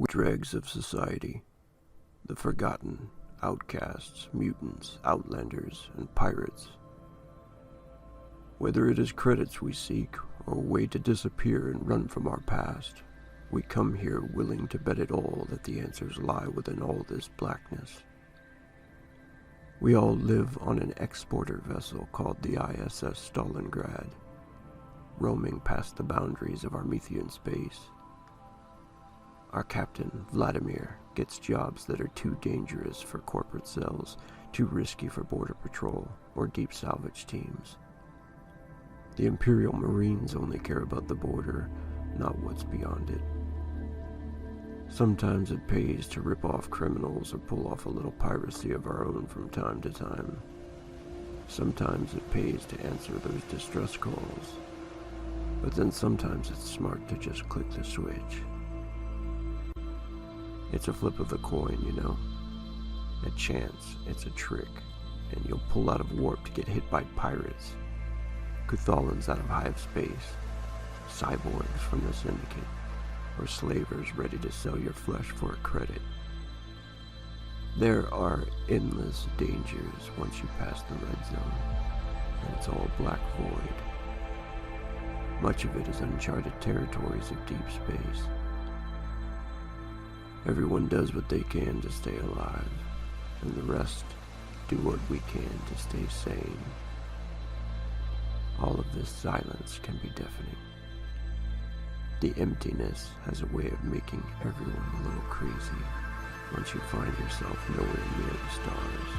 dregs of society, the forgotten, outcasts, mutants, outlanders, and pirates. Whether it is credits we seek, or a way to disappear and run from our past, we come here willing to bet it all that the answers lie within all this blackness. We all live on an exporter vessel called the ISS Stalingrad, roaming past the boundaries of Armethian space. Our captain, Vladimir, gets jobs that are too dangerous for corporate cells, too risky for border patrol or deep salvage teams. The Imperial Marines only care about the border, not what's beyond it. Sometimes it pays to rip off criminals or pull off a little piracy of our own from time to time. Sometimes it pays to answer those distress calls. But then sometimes it's smart to just click the switch. It's a flip of the coin, you know. A chance, it's a trick, and you'll pull out of warp to get hit by pirates. Cuthalans out of hive space, cyborgs from the Syndicate, or slavers ready to sell your flesh for a credit. There are endless dangers once you pass the red zone, and it's all black void. Much of it is uncharted territories of deep space. Everyone does what they can to stay alive, and the rest do what we can to stay sane. All of this silence can be deafening. The emptiness has a way of making everyone a little crazy once you find yourself nowhere near the stars.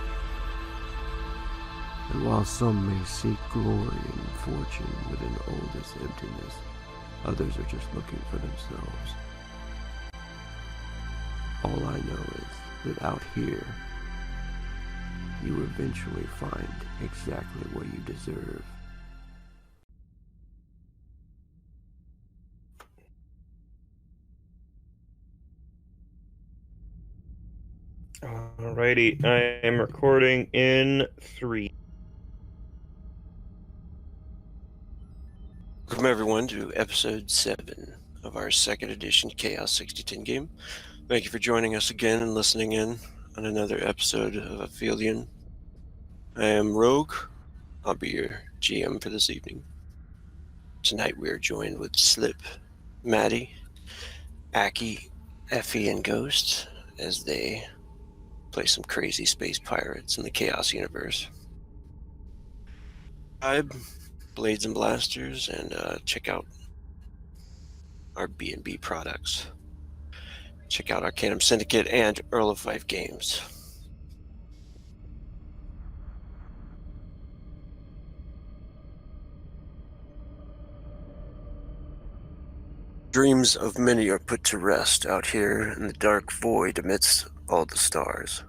And while some may seek glory and fortune within all this emptiness, others are just looking for themselves. All I know is that out here, you eventually find exactly what you deserve. Alrighty, I am recording in 3. Welcome everyone to episode 7 of our second edition Chaos 6010 game. Thank you for joining us again and listening in on another episode of Aphelion. I am Rogue. I'll be your GM for this evening. Tonight we are joined with Slip, Maddie, Aki, Effie, and Ghost as they play some crazy space pirates in the Chaos universe. Blades and Blasters, and check out our B&B products. Check out Arcanum Syndicate and Earl of Fife games. Dreams of many are put to rest out here in the dark void amidst all the stars.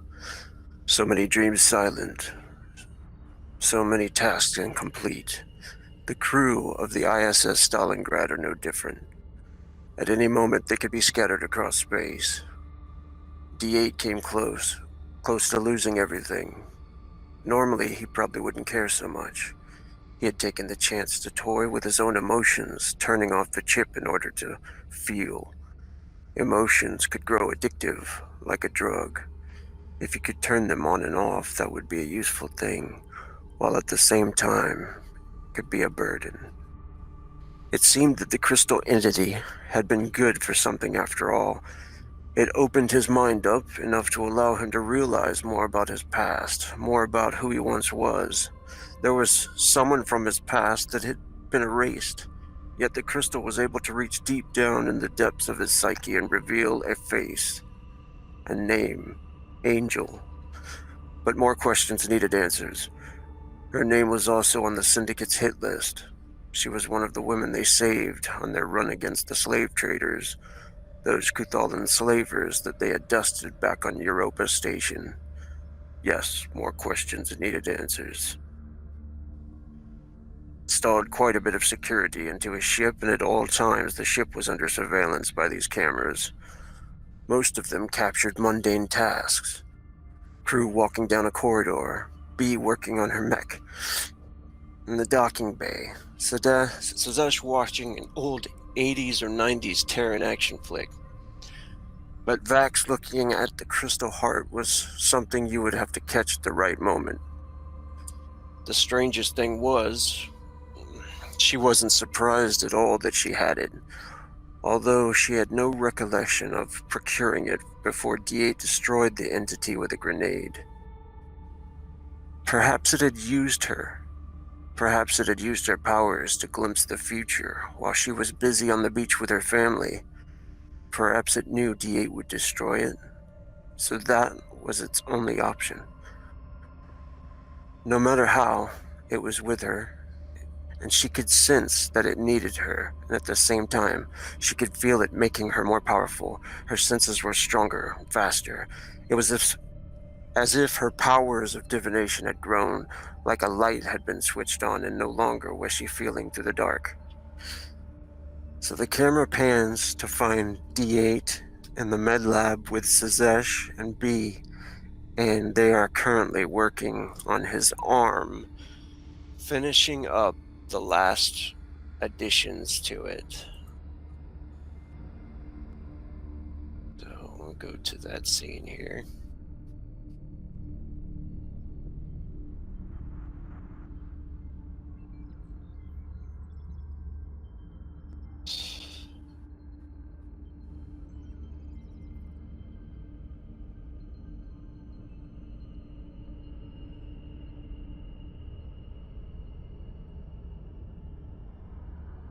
So many dreams silent, so many tasks incomplete. The crew of the ISS Stalingrad are no different. At any moment they could be scattered across space. D8 came close to losing everything. Normally he probably wouldn't care so much. He had taken the chance to toy with his own emotions, turning off the chip in order to feel. Emotions could grow addictive, like a drug. If you could turn them on and off, that would be a useful thing, while at the same time, could be a burden. It seemed that the crystal entity had been good for something after all. It opened his mind up enough to allow him to realize more about his past, more about who he once was. There was someone from his past that had been erased, yet the crystal was able to reach deep down in the depths of his psyche and reveal a face, a name, Angel. But more questions needed answers. Her name was also on the Syndicate's hit list. She was one of the women they saved on their run against the slave traders, those Cuthalan slavers that they had dusted back on Europa Station. Yes, more questions needed answers. Installed quite a bit of security into his ship, and at all times the ship was under surveillance by these cameras. Most of them captured mundane tasks. Crew walking down a corridor, B working on her mech. In the docking bay, Sadesh watching an old 80s or 90s Terran action flick. But Vax looking at the crystal heart was something you would have to catch at the right moment. The strangest thing was, she wasn't surprised at all that she had it, although she had no recollection of procuring it before D8 destroyed the entity with a grenade. Perhaps it had used her. Perhaps it had used her powers to glimpse the future while she was busy on the beach with her family. Perhaps it knew D8 would destroy it, so that was its only option. No matter how, it was with her, and she could sense that it needed her, and at the same time, she could feel it making her more powerful. Her senses were stronger, faster. It was as if her powers of divination had grown, like a light had been switched on and no longer was she feeling through the dark. So the camera pans to find D8 in the med lab with Sazesh and B, and they are currently working on his arm, finishing up the last additions to it. So we'll go to that scene here.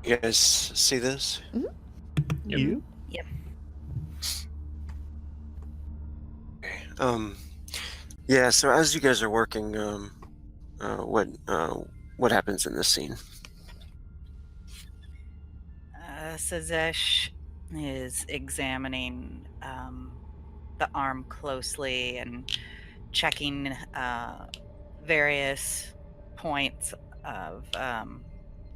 You guys see this? Mm-hmm. You? Yep. Yeah, so as you guys are working, what happens in this scene? Sazesh is examining the arm closely and checking various points of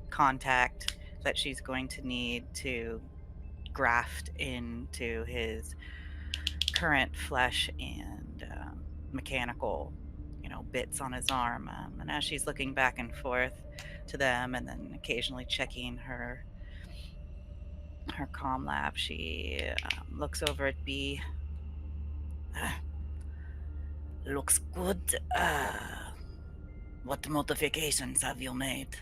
contact that she's going to need to graft into his current flesh and mechanical, bits on his arm. And as she's looking back and forth to them, and then occasionally checking her comm lab, she looks over at B. Looks good. What modifications have you made?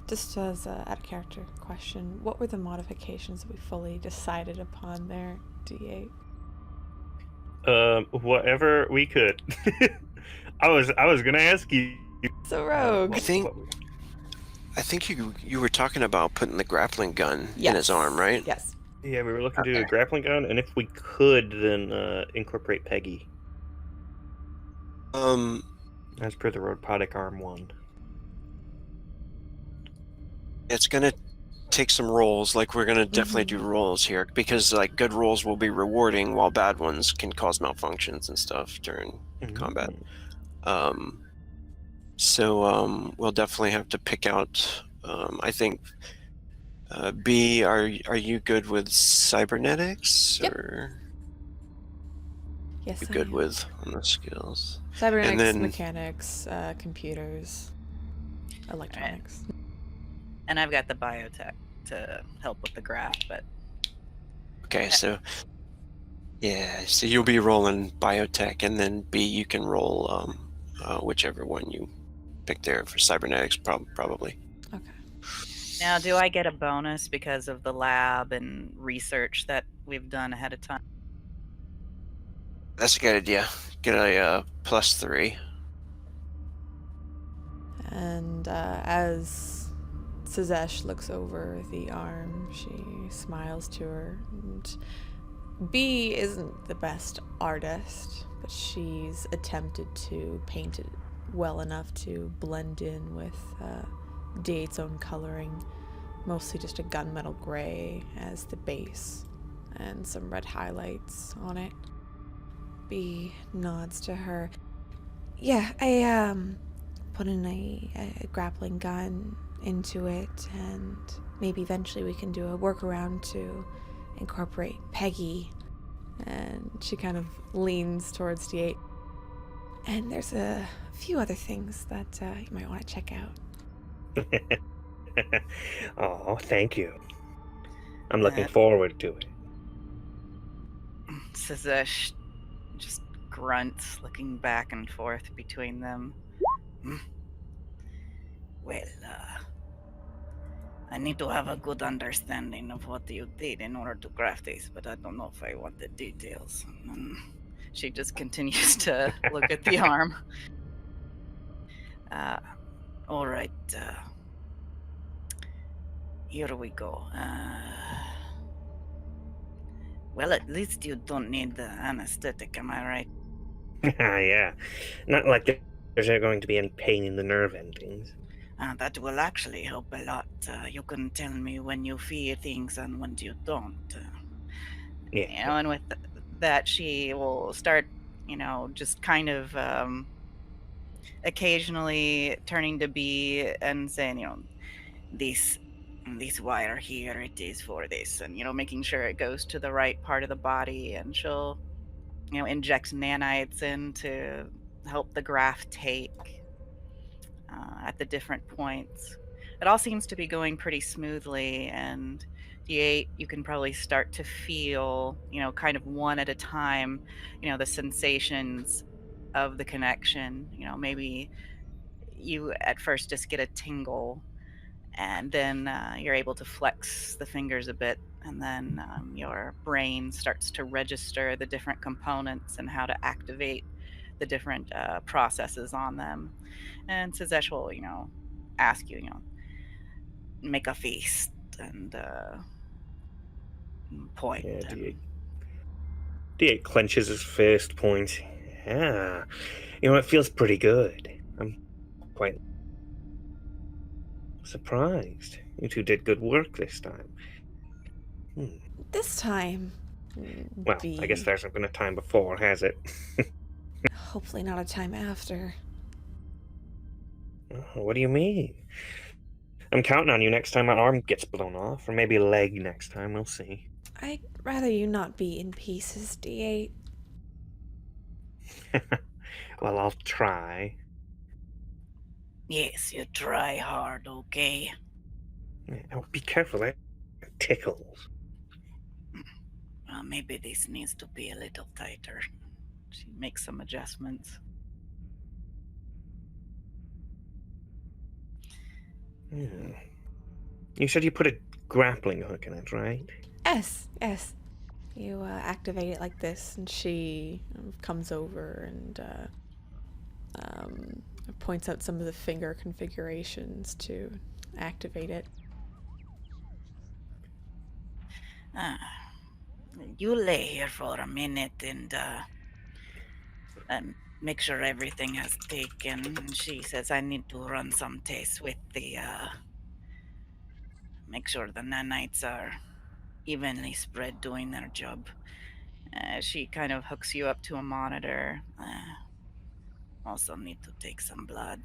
Just as a out of character question, what were the modifications that we fully decided upon there, D8? Whatever we could. I was gonna ask you. So rogue. I think you were talking about putting the grappling gun in his arm, right? Yes. Yeah, we were looking to do a grappling gun, and if we could, then incorporate Peggy as per the robotic arm one. It's gonna take some rolls. Like, we're gonna definitely do rolls here, because like good rolls will be rewarding, while bad ones can cause malfunctions and stuff during combat. So we'll definitely have to pick out. I think B, are you good with cybernetics? Yep. Or Yes, you I good am. with on the skills? Cybernetics, and then- mechanics, computers, electronics. And I've got the biotech to help with the graft, but Okay, so you'll be rolling biotech, and then B, you can roll whichever one you pick there for cybernetics, probably. Okay. now do I get a bonus because of the lab and research that we've done ahead of time? That's a good idea. Get a +3. And as Sazesh looks over the arm, she smiles to her. And B isn't the best artist, but she's attempted to paint it well enough to blend in with D8's own coloring. Mostly just a gunmetal gray as the base and some red highlights on it. B nods to her. Yeah, I put in a grappling gun into it, and maybe eventually we can do a workaround to incorporate Peggy. And she kind of leans towards D8. And there's a few other things that you might want to check out. Oh, thank you. I'm looking forward to it. Sazesh just grunts, looking back and forth between them. Well, I need to have a good understanding of what you did in order to craft this, but I don't know if I want the details. She just continues to look at the arm. All right. Here we go. Well, at least you don't need the anesthetic, am I right? Yeah. Not like there's going to be any pain in the nerve endings. That will actually help a lot. You can tell me when you feel things and when you don't. Yeah. And with that, she will start, just kind of occasionally turning to B and saying, this wire here, it is for this, and making sure it goes to the right part of the body, and she'll inject nanites in to help the graft take at the different points. It all seems to be going pretty smoothly, and D8, you can probably start to feel, kind of one at a time, the sensations of the connection. Maybe you at first just get a tingle, and then you're able to flex the fingers a bit, and then your brain starts to register the different components and how to activate the different processes on them. And Sazesh will, ask you, make a feast and point. Yeah, And D8 clenches his fist, points. Yeah. It feels pretty good. I'm quite surprised. You two did good work this time. This time, Well, B. I guess there hasn't been a time before, has it? Hopefully not a time after. What do you mean? I'm counting on you next time my arm gets blown off, or maybe a leg next time, we'll see. I'd rather you not be in pieces, D8. Well, I'll try. yes, you try hard, okay? Oh, be careful, that tickles. Maybe this needs to be a little tighter. She makes some adjustments. You said you put a grappling hook in it, right? Yes. You activate it like this, and she comes over and points out some of the finger configurations to activate it. You lay here for a minute and make sure everything has taken. She says, I need to run some tests with the, make sure the nanites are evenly spread doing their job. She kind of hooks you up to a monitor. Also need to take some blood.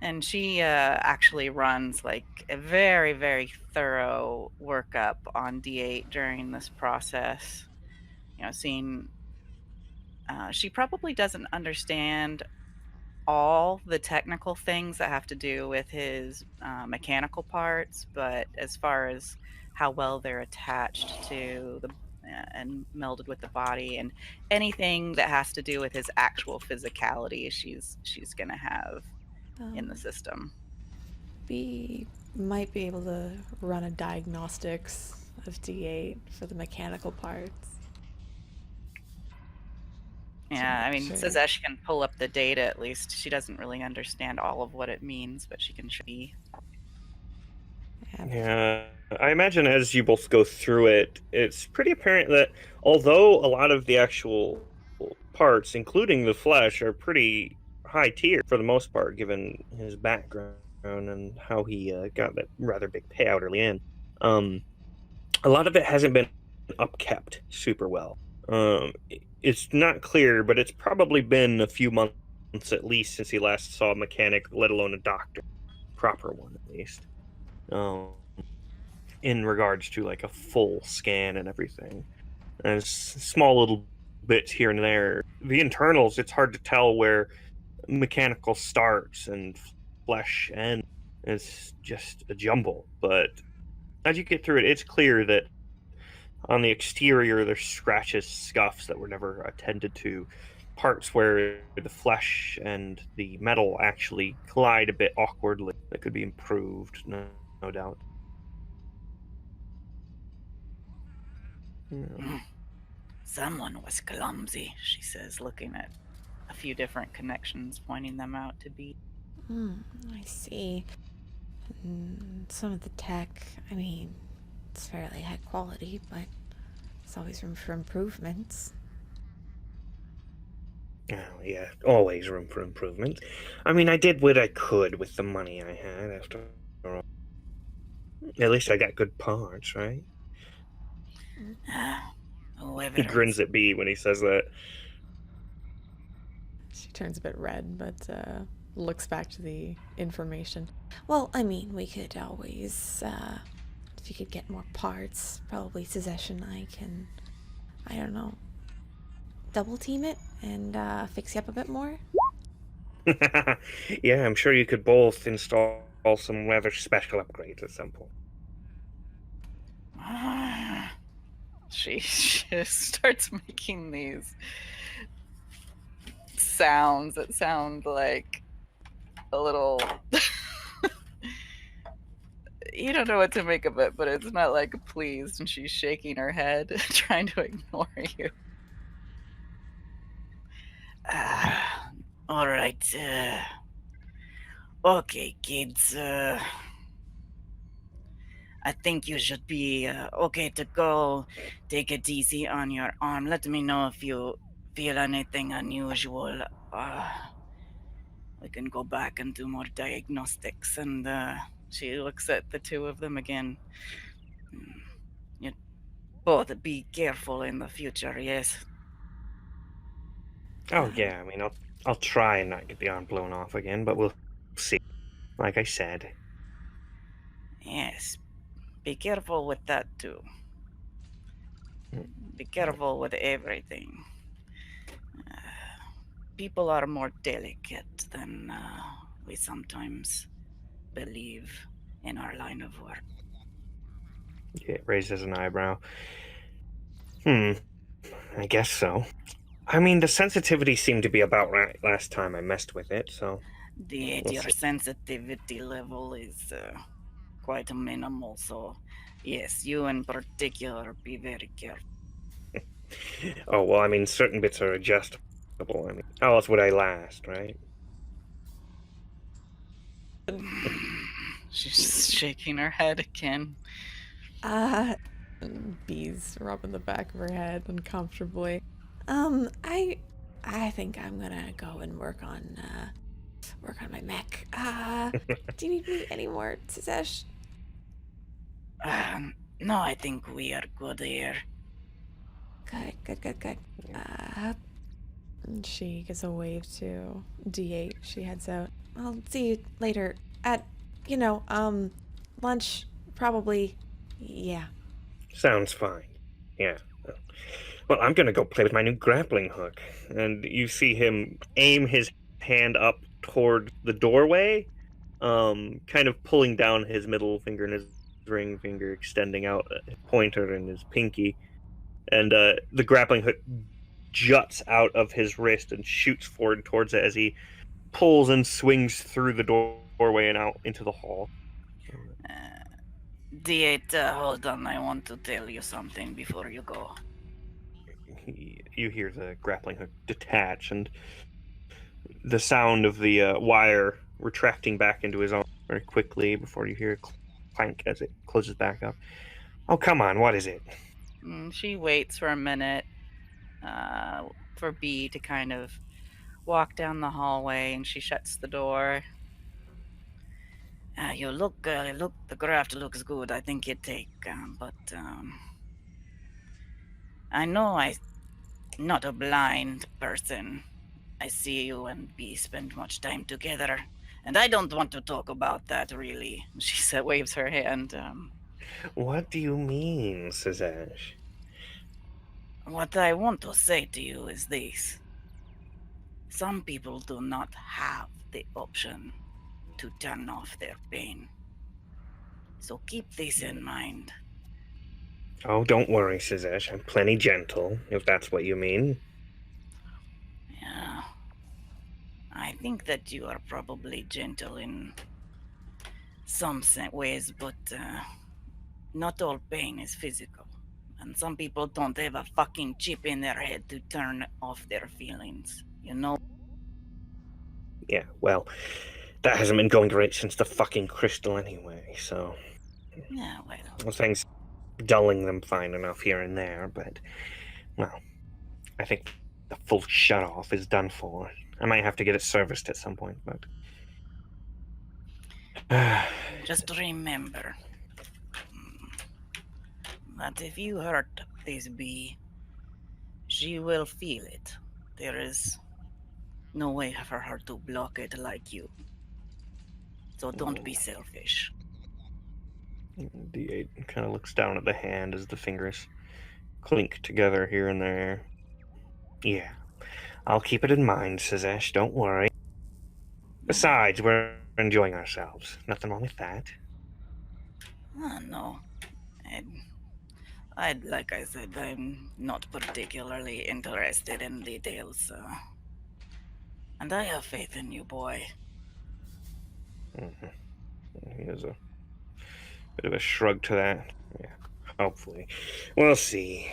And she actually runs like a very, very thorough workup on D8 during this process. Seeing she probably doesn't understand all the technical things that have to do with his mechanical parts, but as far as how well they're attached to the and melded with the body, and anything that has to do with his actual physicality, she's gonna have in the system. B might be able to run a diagnostics of D8 for the mechanical parts. Yeah, I mean, Sure. Sazesh can pull up the data at least. She doesn't really understand all of what it means, but she can see. Yeah, I imagine as you both go through it, it's pretty apparent that although a lot of the actual parts, including the flesh, are pretty high tier for the most part, given his background and how he got that rather big payout early in, a lot of it hasn't been upkept super well. It's not clear, but it's probably been a few months at least since he last saw a mechanic, let alone a doctor. Proper one, at least. In regards to like a full scan and everything. And small little bits here and there. The internals, it's hard to tell where mechanical starts and flesh ends. It's just a jumble. But as you get through it, it's clear that On the exterior, there's scratches, scuffs that were never attended to, parts where the flesh and the metal actually collide a bit awkwardly that could be improved, no doubt. Yeah. Someone was clumsy, she says, looking at a few different connections, pointing them out to be. I see. Some of the tech, I mean, it's fairly high quality, but there's always room for improvements. Oh, yeah, always room for improvement. I mean, I did what I could with the money I had, after all. At least I got good parts, right? Whoever He grins at B when he says that. She turns a bit red, but looks back to the information. Well, I mean, we could always, if you could get more parts, probably Suzesh and I can, I don't know, double team it and fix you up a bit more. Yeah, I'm sure you could both install some rather special upgrades at some point. She just starts making these sounds that sound like a little. You don't know what to make of it, but it's not like pleased, and she's shaking her head, trying to ignore you. All right. Okay, kids. I think you should be okay to go. Take it easy on your arm. Let me know if you feel anything unusual. We can go back and do more diagnostics. And she looks at the two of them again. You both be careful in the future, yes? Oh yeah, I mean, I'll try and not get the arm blown off again, but we'll see. Like I said. Yes. Be careful with that too. Be careful with everything. People are more delicate than we sometimes believe in our line of work. It raises an eyebrow. I guess so. I mean, the sensitivity seemed to be about right last time I messed with it, so. Your sensitivity level is quite minimal, so yes, you in particular be very careful. Oh, well, I mean, certain bits are adjustable. I mean, how else would I last, right? She's shaking her head again. Bees rubbing the back of her head uncomfortably. I think I'm gonna go and work on my mech. Do you need me anymore, Suzesh? No, I think we are good here. Good. And she gives a wave to D8. She heads out. I'll see you later at, lunch, probably. Yeah. Sounds fine. Yeah. Well, I'm gonna go play with my new grappling hook. And you see him aim his hand up toward the doorway, kind of pulling down his middle finger and his ring finger, extending out his pointer and his pinky. And the grappling hook juts out of his wrist and shoots forward towards it as he pulls and swings through the doorway and out into the hall. D8, hold on, I want to tell you something before you go. You hear the grappling hook detach and the sound of the wire retracting back into his arm very quickly before you hear a clank as it closes back up. Oh, come on, what is it? She waits for a minute for B to kind of walk down the hallway, and she shuts the door. You look, the graft looks good. I think you take, but I know I'm not a blind person. I see you and B spend much time together, and I don't want to talk about that really. She waves her hand. What do you mean, Suzesh? What I want to say to you is this. Some people do not have the option to turn off their pain. So keep this in mind. Oh, don't worry, Suzesh. I'm plenty gentle, if that's what you mean. Yeah. I think that you are probably gentle in some ways, but not all pain is physical. And some people don't have a fucking chip in their head to turn off their feelings. You know? Yeah, well, that hasn't been going great since the fucking crystal anyway, so... Yeah, well. Things dulling them fine enough here and there, but, well, I think the full shut-off is done for. I might have to get it serviced at some point, but... Just remember that if you hurt this bee, she will feel it. There is no way for her to block it like you. So don't be selfish. D8 kind of looks down at the hand as the fingers clink together here and there. Yeah, I'll keep it in mind, Suzesh, don't worry. Besides, we're enjoying ourselves. Nothing wrong with that. No. Like I said, I'm not particularly interested in details. And I have faith in you, boy. He has a bit of a shrug to that. Yeah, hopefully. We'll see.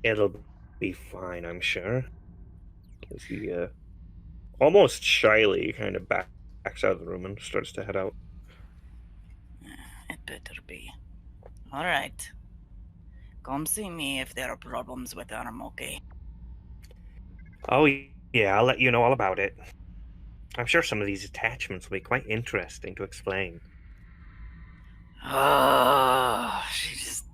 It'll be fine, I'm sure. As he almost shyly kind of backs out of the room and starts to head out. It better be. All right. Come see me if there are problems with arm, okay? Oh, yeah, I'll let you know all about it. I'm sure some of these attachments will be quite interesting to explain. Oh, she just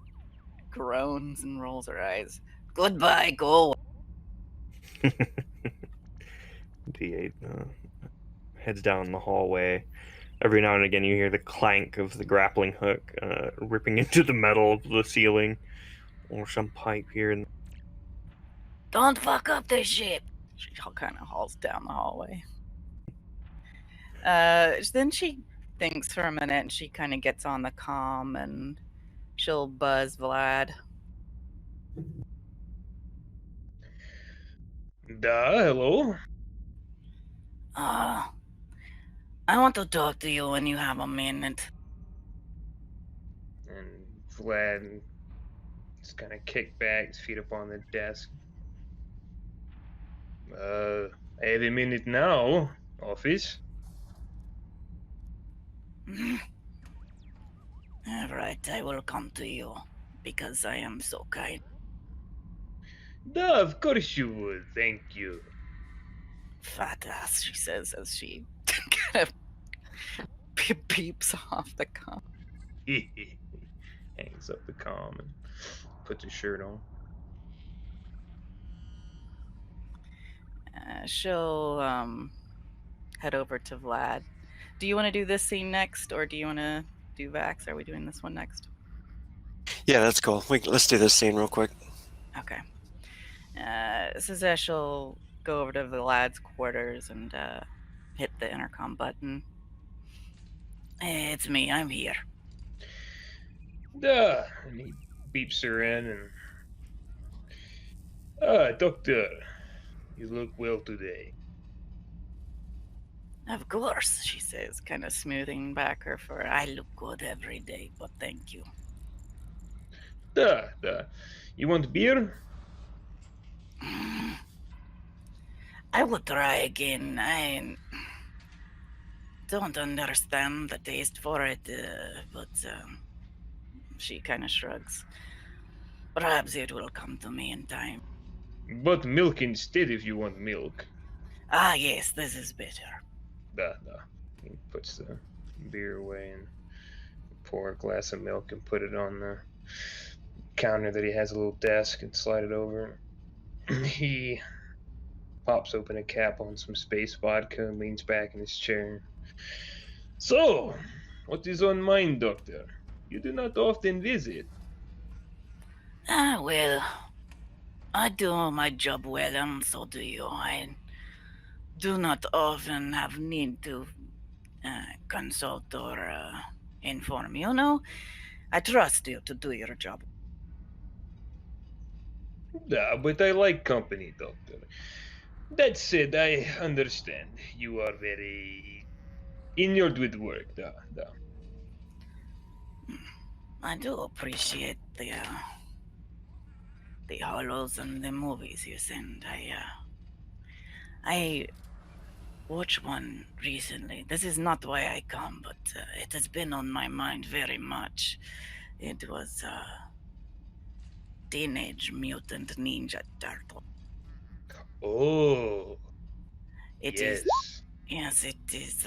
groans and rolls her eyes. Goodbye, go. D8 heads down the hallway. Every now and again, you hear the clank of the grappling hook ripping into the metal of the ceiling, or some pipe here and. Don't fuck up this ship. She kind of hauls down the hallway. Then she thinks for a minute and she kind of gets on the comm and she'll buzz Vlad. Hello? I want to talk to you when you have a minute. And Vlad just kind of kicked back, his feet up on the desk. I have a minute now, office. All right, I will come to you because I am so kind. Of course you would, thank you. Fat ass, she says as she kind of beeps off the comm. Hangs up the comm and puts his shirt on. She'll head over to Vlad. Do you want to do this scene next, or do you want to do Vax? Are we doing this one next? Yeah, that's cool. Let's do this scene real quick. Okay. Suzesh will go over to Vlad's quarters and hit the intercom button. Hey, it's me. I'm here. And he beeps her in and... Doctor, you look well today. Of course, she says, kind of smoothing back her fur. I look good every day, but thank you. You want beer? I would try again. I don't understand the taste for it, but she kind of shrugs. Perhaps it will come to me in time. But milk instead if you want milk. Ah, yes, this is better. He puts the beer away and pour a glass of milk and put it on the counter that he has a little desk and slide it over. He pops open a cap on some space vodka and leans back in his chair. So, what is on mind, Doctor? You do not often visit. Well, I do my job well, and so do you. I do not often have need to consult or inform you. No, I trust you to do your job. Yeah, but I like company, Doctor. That said, I understand you are very inured with work, da. I do appreciate the hollows and the movies you send. I watched one recently. This is not why I come, but it has been on my mind very much. It was Teenage Mutant Ninja Turtle. Oh, It is, yes. yes, it is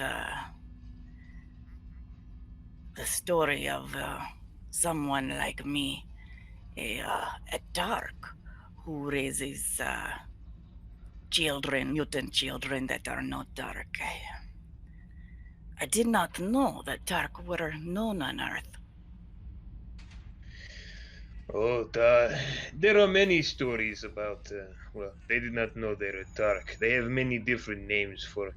the story of someone like me, a dark, who raises children, mutant children that are not dark. I did not know that dark were known on Earth. Oh, there are many stories about, well, they did not know they were dark. They have many different names for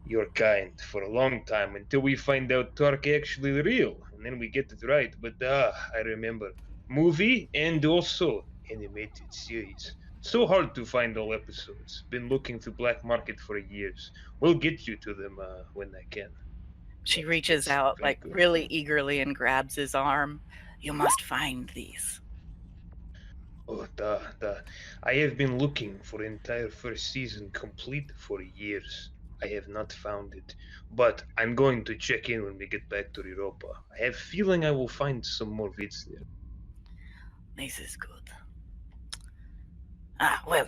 your kind for a long time until we find out dark actually real, and then we get it right. But I remember movie and also animated series. So hard to find all episodes. Been looking through black market for years. We'll get you to them when I can. She But reaches yes, out very like good. really eagerly and grabs his arm. You must find these. Oh, I have been looking for entire first season complete for years. I have not found it, but I'm going to check in when we get back to Europa. I have feeling I will find some more vids there. This is good. Well,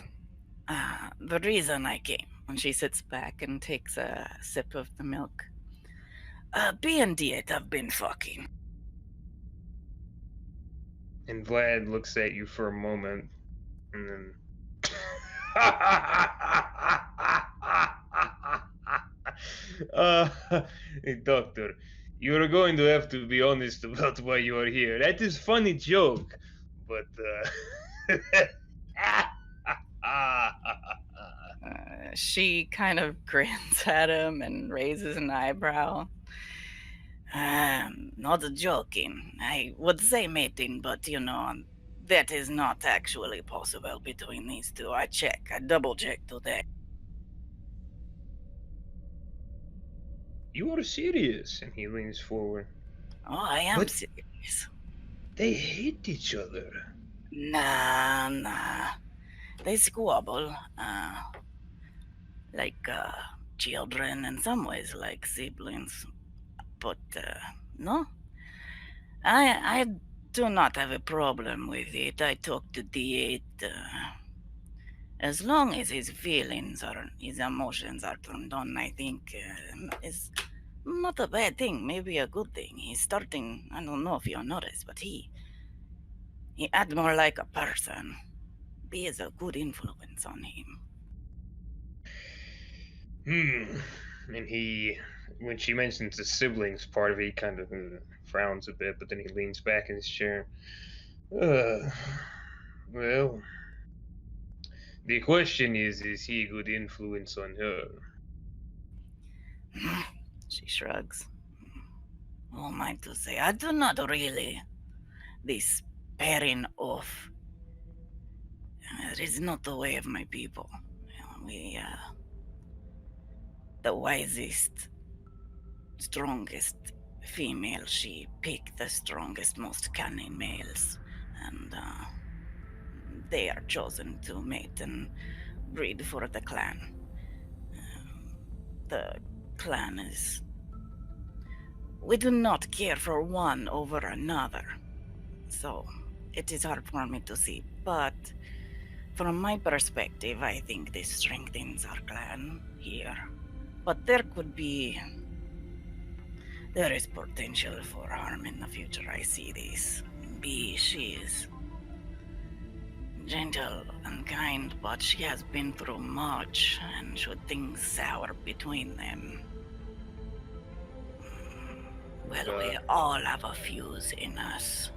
the reason I came. And she sits back and takes a sip of the milk. B and D have been fucking. And Vlad looks at you for a moment, and then. uh, Doctor, you're going to have to be honest about why you are here. That is funny joke, but She kind of grins at him and raises an eyebrow. Not joking. I would say mating, but that is not actually possible between these two. I double check today. you are serious, and he leans forward. Oh, I am But serious. they hate each other. Nah. They squabble, like children, in some ways, like siblings. But no, I do not have a problem with it. I talk to D8. As long as his emotions are turned on, I think is not a bad thing. Maybe a good thing. He's starting. I don't know if you noticed, but he acts more like a person. Be is a good influence on him. Hmm. And when she mentions the siblings part of it, he kind of frowns a bit, but then he leans back in his chair. Uh, well, the question is he a good influence on her? She shrugs. Oh, mind to say, I do not really. This pairing off. It is not the way of my people. We, the wisest, strongest female, she picked the strongest, most cunning males, and they are chosen to mate and breed for the clan. The clan is. We do not care for one over another, so it is hard for me to see, but from my perspective, I think this strengthens our clan here. But there is potential for harm in the future. I see this. She is gentle and kind, but she has been through much, and should things sour between them, well, we all have a fuse in us.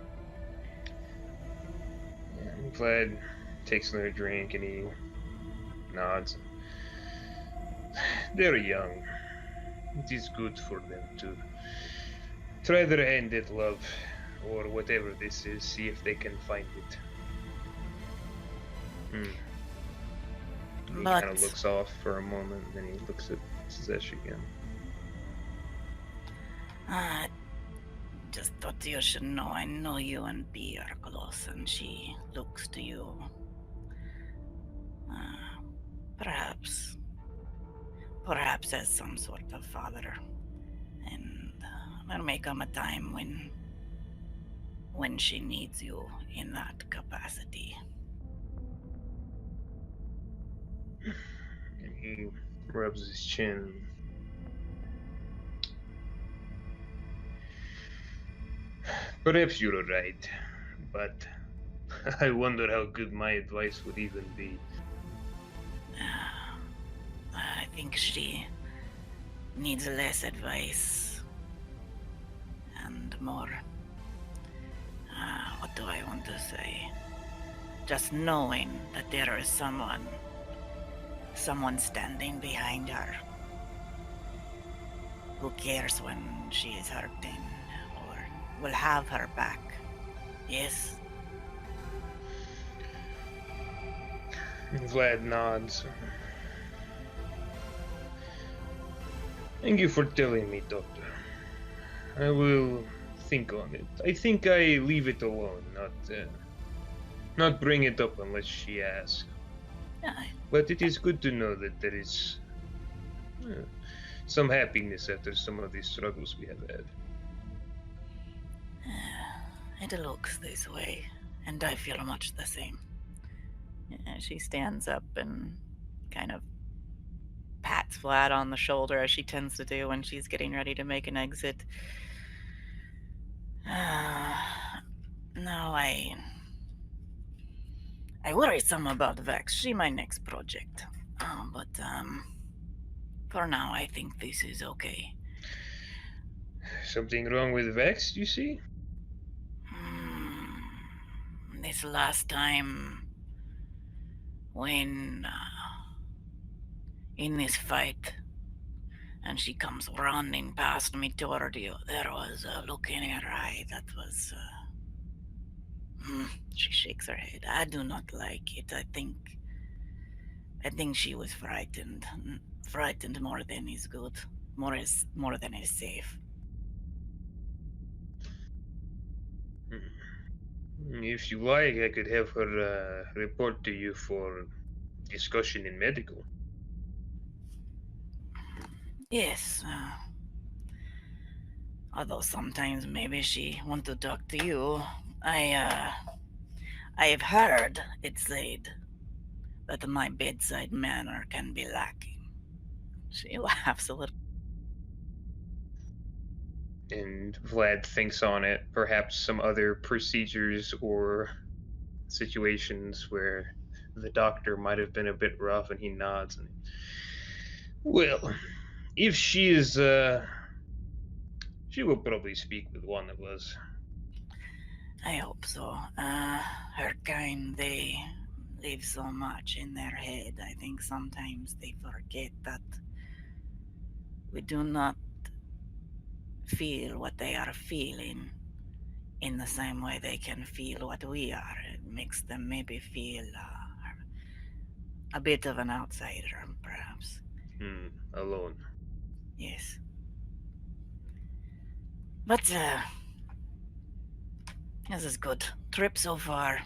I'm glad takes another drink and he nods. They're young. It is good for them to try their hand at love, or whatever this is, see if they can find it. He But kind of looks off for a moment, and then he looks at Zesh again. I just thought you should know. I know you and B are close, and she looks to you. Perhaps as some sort of father. And there may come a time when she needs you in that capacity. And he rubs his chin. Perhaps you're right, but I wonder how good my advice would even be. I think she needs less advice and more. What do I want to say? Just knowing that there is someone standing behind her who cares when she is hurting or will have her back. Yes? Vlad nods. Thank you for telling me, Doctor. I will think on it. I think I leave it alone, not bring it up unless she asks. But it is good to know that there is some happiness after some of these struggles we have had. It looks this way, and I feel much the same. She stands up and kind of pats Vlad on the shoulder, as she tends to do when she's getting ready to make an exit. No, I worry some about Vex. She my next project. But for now, I think this is okay. Something wrong with Vex, you see? This last time, when in this fight, and she comes running past me toward you, there was a look in her eye that was... She shakes her head. I do not like it. I think she was frightened. Frightened more than is good. More than is safe. If you like, I could have her report to you for discussion in medical. Yes. Although sometimes maybe she want to talk to you. I have heard it said that my bedside manner can be lacking. She laughs a little. And Vlad thinks on it. Perhaps some other procedures or situations where the doctor might have been a bit rough, and he nods. And, well, if she is, she will probably speak with one of us. I hope so. Her kind, they live so much in their head. I think sometimes they forget that we do not feel what they are feeling in the same way they can feel what we are. It makes them maybe feel a bit of an outsider, perhaps. Alone. Yes. But this is good. Trip so far.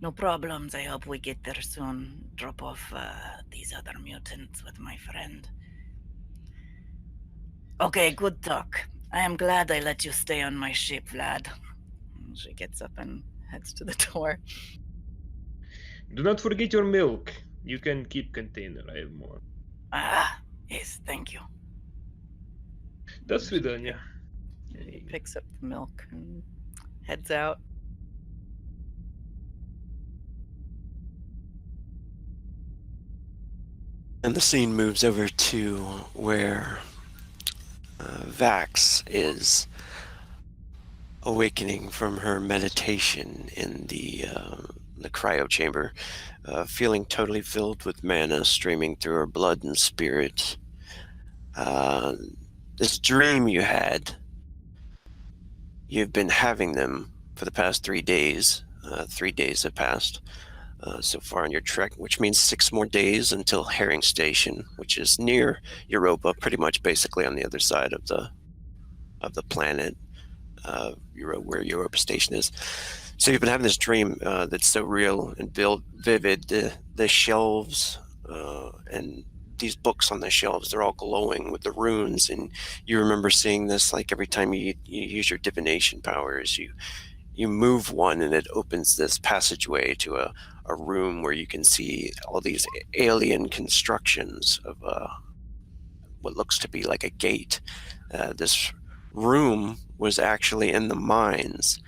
No problems. I hope we get there soon. Drop off these other mutants with my friend. Okay, good talk. I am glad I let you stay on my ship, Vlad. She gets up and heads to the door. Do not forget your milk. You can keep container. I have more. Yes, thank you. До свидания. He picks up the milk and heads out. And the scene moves over to where Vax is awakening from her meditation in the cryo chamber, feeling totally filled with mana streaming through her blood and spirit. This dream you had, you've been having them for the past 3 days. 3 days have passed. so far on your trek, which means 6 more days until Herring Station, which is near Europa, pretty much basically on the other side of the planet, where Europa Station is. So you've been having this dream that's so real and vivid. The shelves and these books on the shelves, they're all glowing with the runes, and you remember seeing this like every time you use your divination powers. You move one and it opens this passageway to a room where you can see all these alien constructions of what looks to be like a gate. This room was actually in the mines,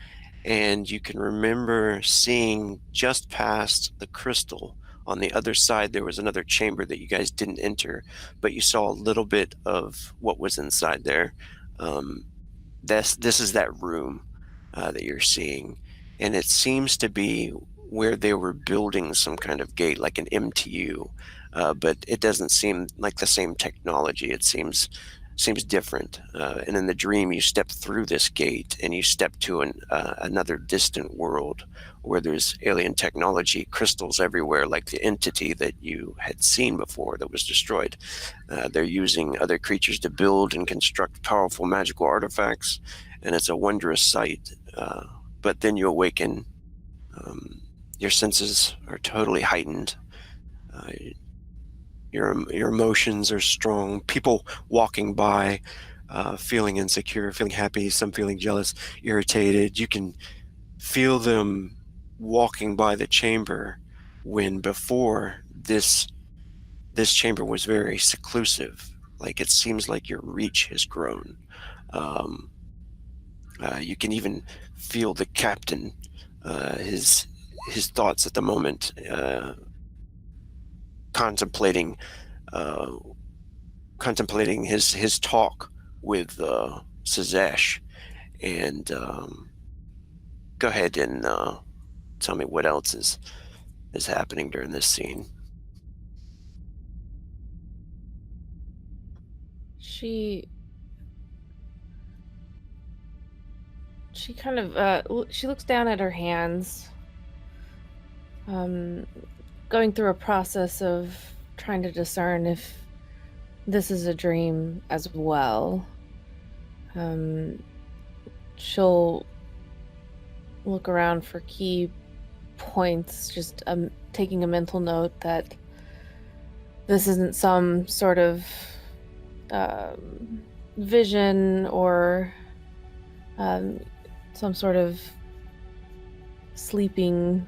and you can remember seeing just past the crystal on the other side there was another chamber that you guys didn't enter, but you saw a little bit of what was inside there. This is that room that you're seeing, and it seems to be where they were building some kind of gate, like an MTU, but it doesn't seem like the same technology. It seems different. And in the dream, you step through this gate and you step to another distant world where there's alien technology, crystals everywhere, like the entity that you had seen before that was destroyed. They're using other creatures to build and construct powerful magical artifacts, and it's a wondrous sight. But then you awaken. Your senses are totally heightened. Your emotions are strong. People walking by, feeling insecure, feeling happy, some feeling jealous, irritated. You can feel them walking by the chamber when before this chamber was very seclusive. Like it seems like your reach has grown. You can even feel the captain, his thoughts at the moment, contemplating his talk with Sazesh. And go ahead and tell me what else is happening during this scene. She kind of she looks down at her hands, going through a process of trying to discern if this is a dream as well. She'll look around for key points, just taking a mental note that this isn't some sort of vision or some sort of sleeping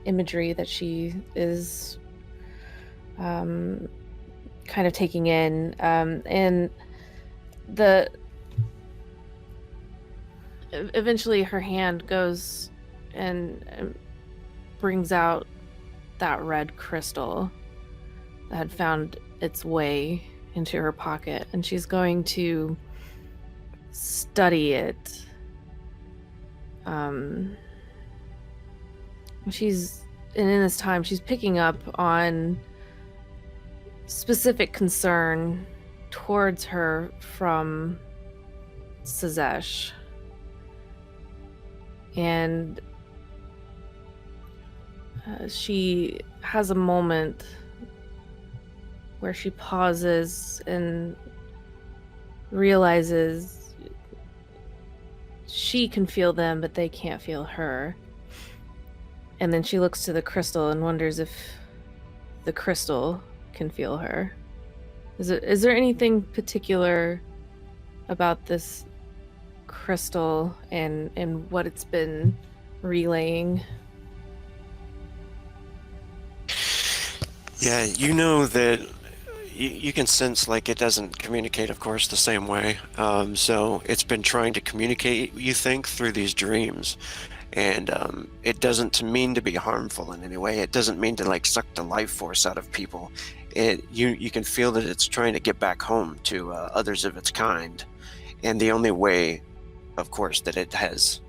imagery that she is kind of taking in, and eventually her hand goes and brings out that red crystal that had found its way into her pocket, and she's going to study it. In this time, she's picking up on specific concern towards her from Sazesh. And she has a moment where she pauses and realizes she can feel them, but they can't feel her. And then she looks to the crystal and wonders if the crystal can feel her. Is there anything particular about this crystal and what it's been relaying? Yeah, you know that you can sense like it doesn't communicate, of course, the same way. So it's been trying to communicate, you think, through these dreams. And it doesn't mean to be harmful in any way. It doesn't mean to like suck the life force out of people. You can feel that it's trying to get back home to others of its kind. And the only way, of course, that it has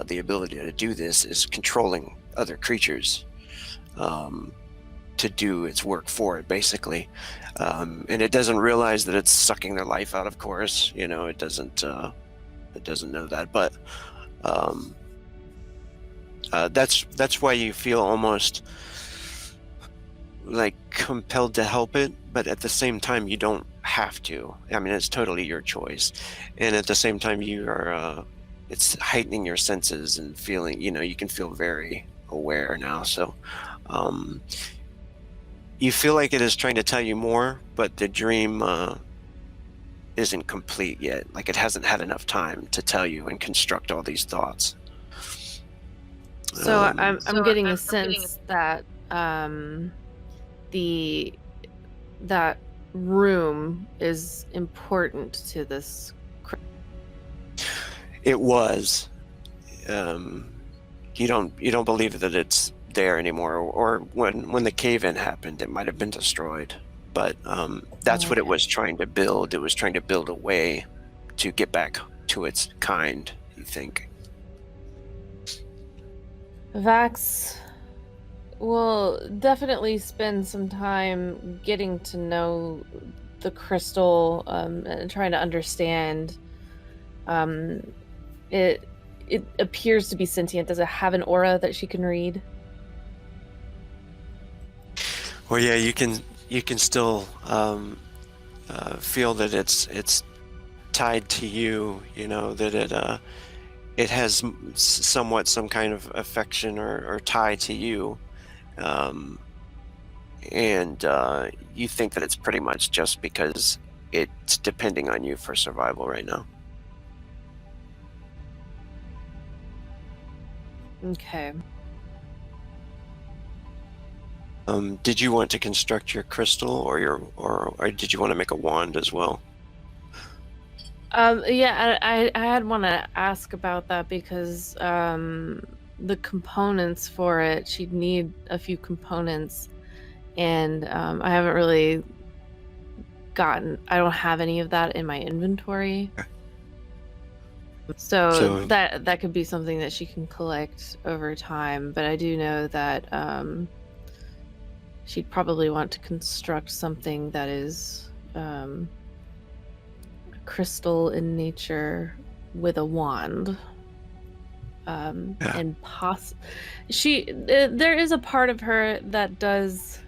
the ability to do this is controlling other creatures to do its work for it, basically. And it doesn't realize that it's sucking their life out, of course. You know, it doesn't know that. But that's why you feel almost like compelled to help it, but at the same time you don't have to. I mean, it's totally your choice, and at the same time you are it's heightening your senses and feeling, you can feel very aware now. So you feel like it is trying to tell you more, but the dream isn't complete yet. Like it hasn't had enough time to tell you and construct all these thoughts. So I'm getting a sense that that room is important to this. It was. You don't believe that it's there anymore, or when the cave-in happened, it might have been destroyed. But that's what it was trying to build. It was trying to build a way to get back to its kind, you think. Vax will definitely spend some time getting to know the crystal and trying to understand. It appears to be sentient. Does it have an aura that she can read? Well, yeah, you can still feel that it's tied to you. That it has somewhat some kind of affection or tie to you, and you think that it's pretty much just because it's depending on you for survival right now. Okay. Did you want to construct your crystal, or did you want to make a wand as well? Yeah, I had want to ask about that because the components for it, she'd need a few components, and I haven't really I don't have any of that in my inventory. Okay. So that could be something that she can collect over time, but I do know that she'd probably want to construct something that is crystal in nature with a wand. And there is a part of her that does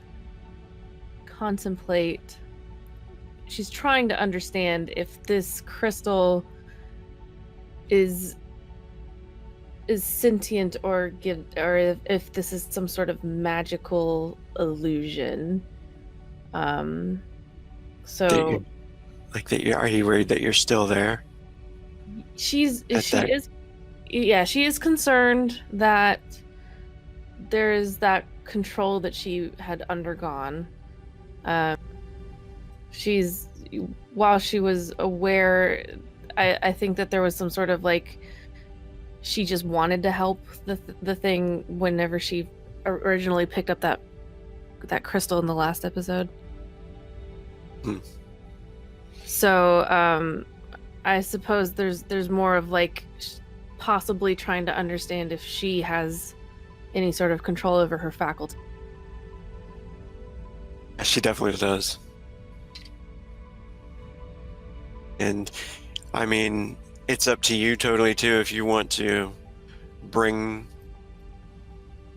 contemplate. She's trying to understand if this crystal is sentient or if this is some sort of magical illusion. So are you worried that you're still there? She is concerned that there is that control that she had undergone. While she was aware, I think that there was some sort of she just wanted to help the thing whenever she originally picked up that crystal in the last episode. So I suppose there's more of possibly trying to understand if she has any sort of control over her faculty. She definitely does. And I mean, it's up to you totally too if you want to bring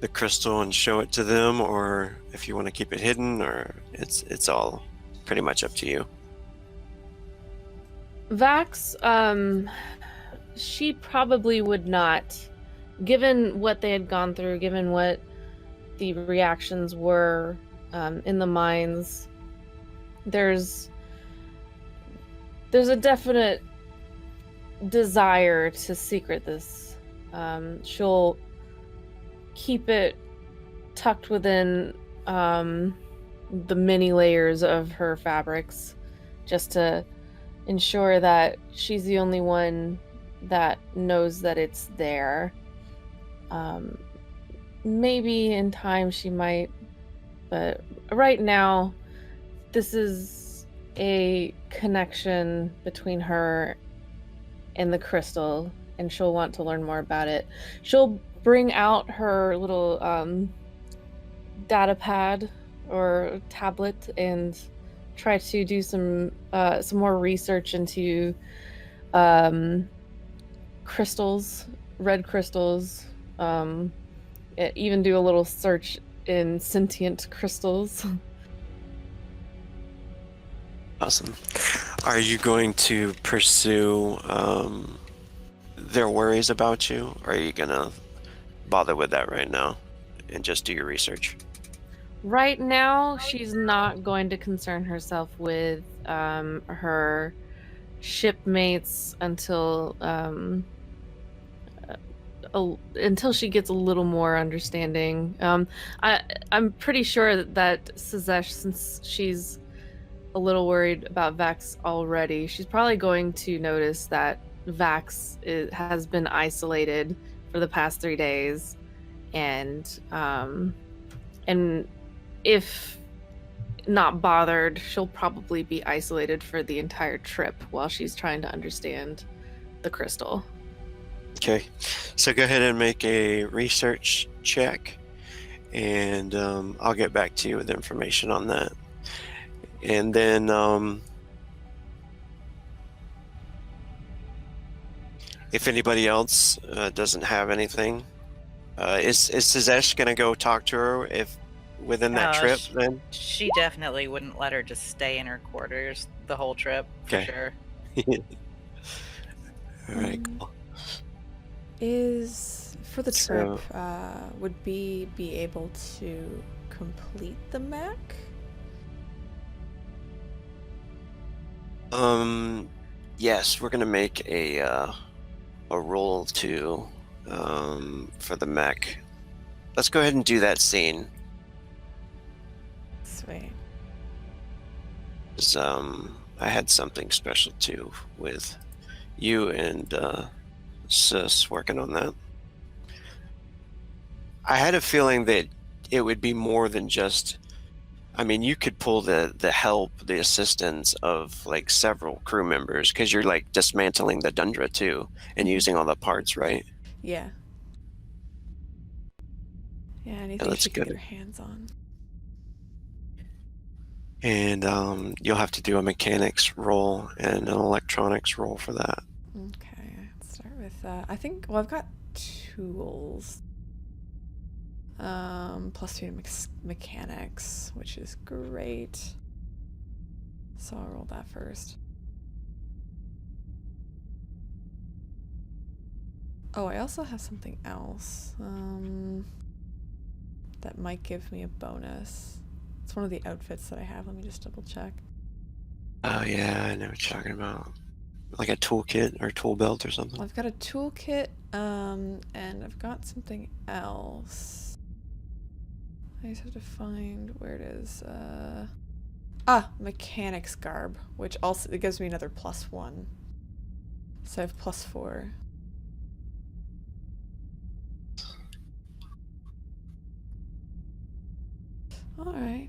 the crystal and show it to them, or if you want to keep it hidden, or it's all pretty much up to you. Vax, she probably would not, given what they had gone through, given what the reactions were in the mines. There's a definite desire to secret this. She'll keep it tucked within the many layers of her fabrics, just to ensure that she's the only one that knows that it's there. Maybe in time she might, but right now this is a connection between her and the crystal, and she'll want to learn more about it. She'll bring out her little data pad or tablet and try to do some more research into crystals, red crystals, even do a little search in sentient crystals. Awesome. Are you going to pursue their worries about you, or are you gonna bother with that right now and just do your research? Right now, she's not going to concern herself with her shipmates until she gets a little more understanding. I'm pretty sure that Sazesh, since she's a little worried about Vax already, she's probably going to notice that Vax has been isolated for the past 3 days, and if not bothered, she'll probably be isolated for the entire trip while she's trying to understand the crystal. Okay, so go ahead and make a research check, and I'll get back to you with information on that. And then if anybody else doesn't have anything, is Sazesh gonna go talk to her within that trip then? She definitely wouldn't let her just stay in her quarters the whole trip, for Okay. sure. All right, cool. Is for the trip, So- would B be able to complete the mech? Yes, we're gonna make a roll for the mech. Let's go ahead and do that scene. Sweet. 'Cause, I had something special too with you and Sis working on that. I had a feeling that it would be more than just. I mean, you could pull the help, the assistance of like several crew members, because you're like dismantling the Dundra too and using all the parts, right? Yeah. Yeah, anything that's she could good. get her hands on. And you'll have to do a mechanics roll and an electronics roll for that. Okay, let's start with I think, well, I've got tools. +2 to mechanics, which is great. So I'll roll that first. Oh, I also have something else. That might give me a bonus. It's one of the outfits that I have. Let me just double check. Oh yeah, I know what you're talking about. Like a toolkit or tool belt or something. I've got a toolkit, and I've got something else. I just have to find where it is. Mechanics garb, which also it gives me another +1. So I have +4. All right.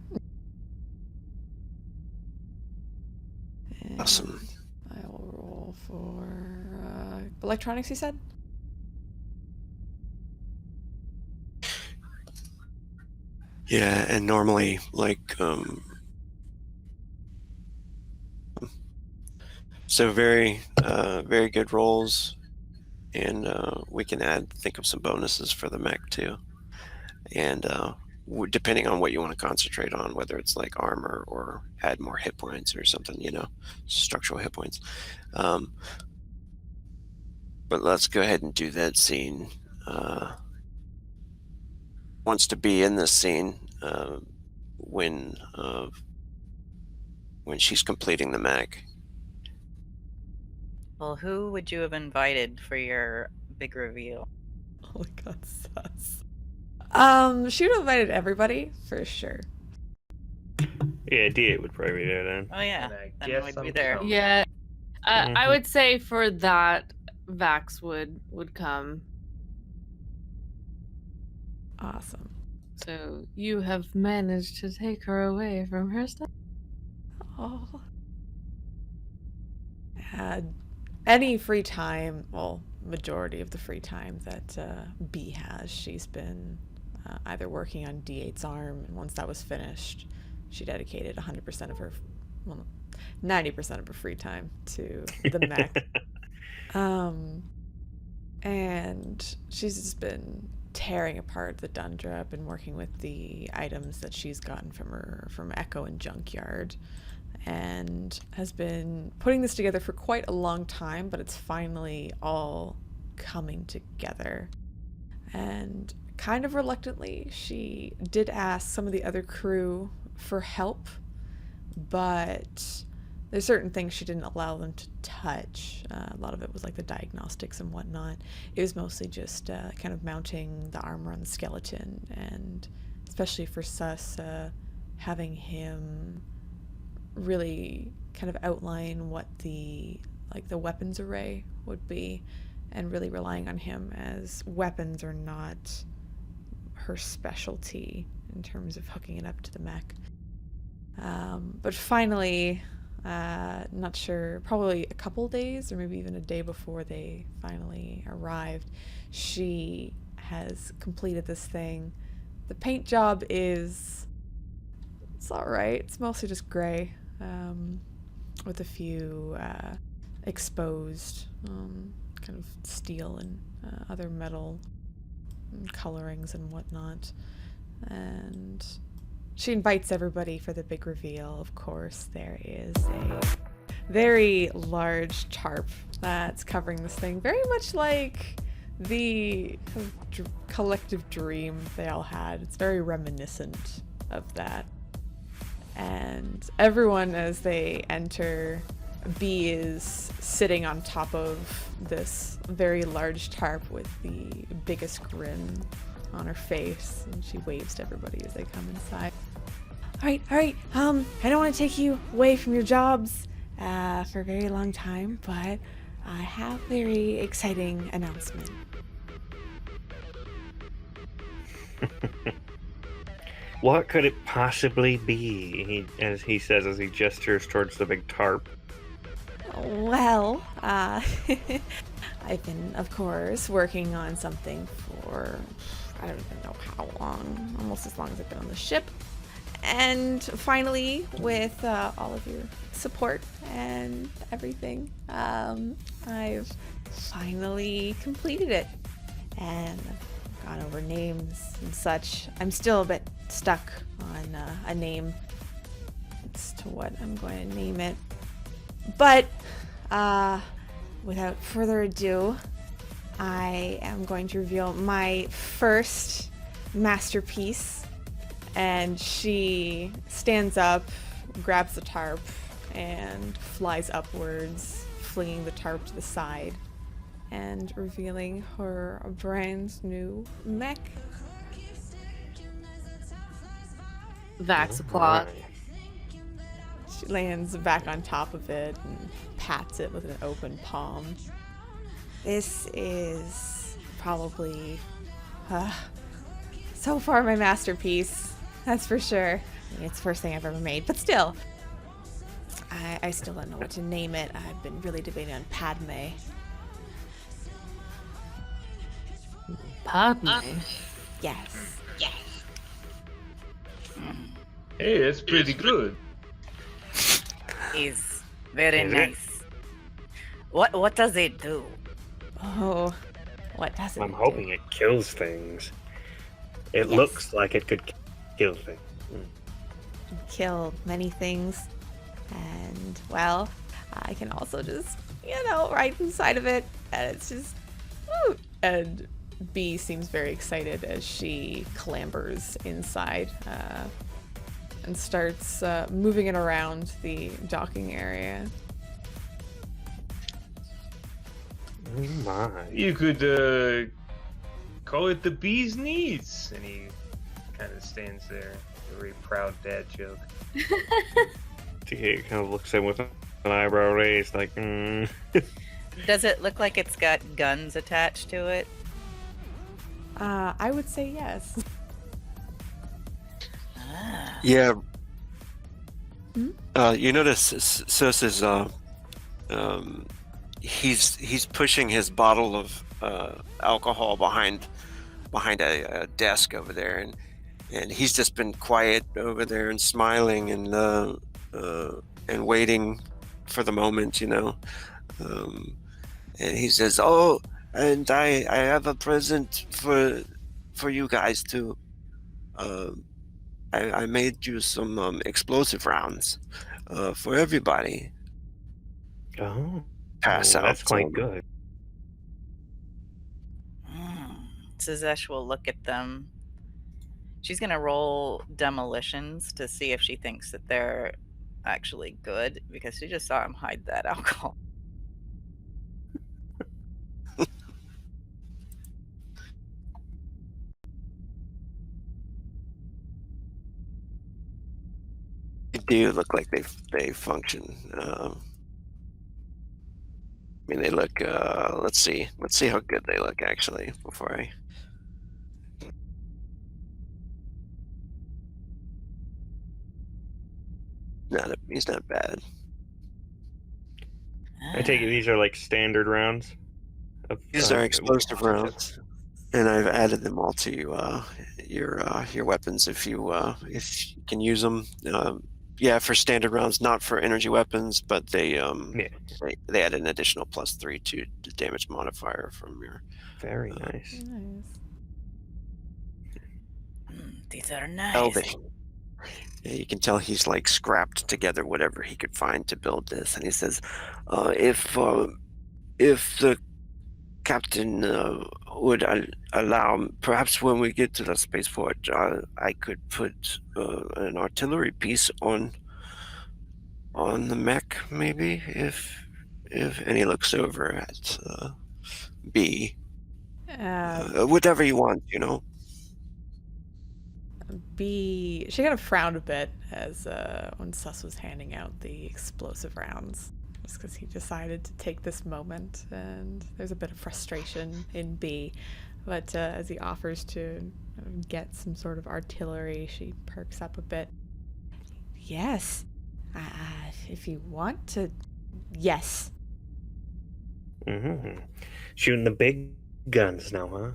Awesome. I will roll for electronics, you said? Yeah, and normally like so very good rolls, and we can think of some bonuses for the mech too, and depending on what you want to concentrate on, whether it's like armor or add more hit points or something, structural hit points. But let's go ahead and do that scene. Wants to be in this scene when she's completing the mech. Well, who would you have invited for your big reveal? Oh my god, sus. She would have invited everybody, for sure. Yeah, D8 would probably be there then. Oh yeah, And I then guess we'd I'm be there. coming. Yeah, I Mhm. would say for that, Vax would come. Awesome. So you have managed to take her away from her stuff. Oh. Any free time, well, majority of the free time that B has, she's been either working on D8's arm, and once that was finished, she dedicated 100% of her, well, 90% of her free time to the mech. And she's just been tearing apart the Dundra, been working with the items that she's gotten from Echo and Junkyard, and has been putting this together for quite a long time, but it's finally all coming together. And kind of reluctantly, she did ask some of the other crew for help, but there's certain things she didn't allow them to touch. A lot of it was like the diagnostics and whatnot. It was mostly just kind of mounting the armor on the skeleton, and especially for Sus, having him really kind of outline what the weapons array would be, and really relying on him, as weapons are not her specialty in terms of hooking it up to the mech. But finally, not sure, probably a couple days or maybe even a day before they finally arrived, she has completed this thing. The paint job it's alright. It's mostly just gray, with a few exposed kind of steel and other metal and colorings and whatnot. And she invites everybody for the big reveal. Of course, there is a very large tarp that's covering this thing, very much like the kind of collective dream they all had. It's very reminiscent of that. And everyone, as they enter, B is sitting on top of this very large tarp with the biggest grin on her face, and she waves to everybody as they come inside. All right, I don't want to take you away from your jobs for a very long time, but I have a very exciting announcement. What could it possibly be? As he says as he gestures towards the big tarp. Well, I've been, of course, working on something for, I don't even know how long, almost as long as I've been on the ship. And finally, with all of your support and everything, I've finally completed it. And I've gone over names and such. I'm still a bit stuck on a name as to what I'm going to name it. But without further ado, I am going to reveal my first masterpiece. And she stands up, grabs the tarp, and flies upwards, flinging the tarp to the side and revealing her brand new mech. Vax applause. She lands back on top of it and pats it with an open palm. This is probably, so far, my masterpiece. That's for sure. I mean, it's the first thing I've ever made, but still. I still don't know what to name it. I've been really debating on Padme. Padme. Yes. Hey, that's pretty good. Is very Is it? nice. What does it do? Oh, what does it I'm do? hoping it kills things. It Yes. looks like it could kill things. Kill many things. And, well, I can also just, right inside of it. And it's just, woo! And B seems very excited as she clambers inside and starts moving it around the docking area. Oh my. You could call it the bee's knees. And he kind of stands there, a very proud dad joke. He kind of looks at him with an eyebrow raised, like, Does it look like it's got guns attached to it? I would say yes. Yeah. Hmm? You notice Sus is he's pushing his bottle of alcohol behind a desk over there, and he's just been quiet over there and smiling and waiting for the moment, and he says, "Oh, and I have a present for for you guys to. Uh, I made you some explosive rounds for everybody. Oh, Pass out that's quite some. good. Suzesh will look at them. She's going to roll demolitions to see if she thinks that they're actually good, because she just saw him hide that alcohol. They do look like they function. I mean, they look. Let's see how good they look actually before I. He's not bad. I take it these are like standard rounds. These are explosive rounds, and I've added them all to your weapons if you can use them. Yeah, for standard rounds, not for energy weapons, but they add an additional +3 to the damage modifier from your. Very nice. Nice. These are nice. Elving. Yeah, you can tell he's like scrapped together whatever he could find to build this, and he says, if the captain would allow, perhaps when we get to the spaceport, I could put an artillery piece on the mech, maybe, if and he looks over at B. Whatever you want, B. She kind of frowned a bit as when Sus was handing out the explosive rounds, just because he decided to take this moment, and there's a bit of frustration in B. But as he offers to get some sort of artillery, she perks up a bit. Yes, if you want to, yes. Shooting the big guns now, huh?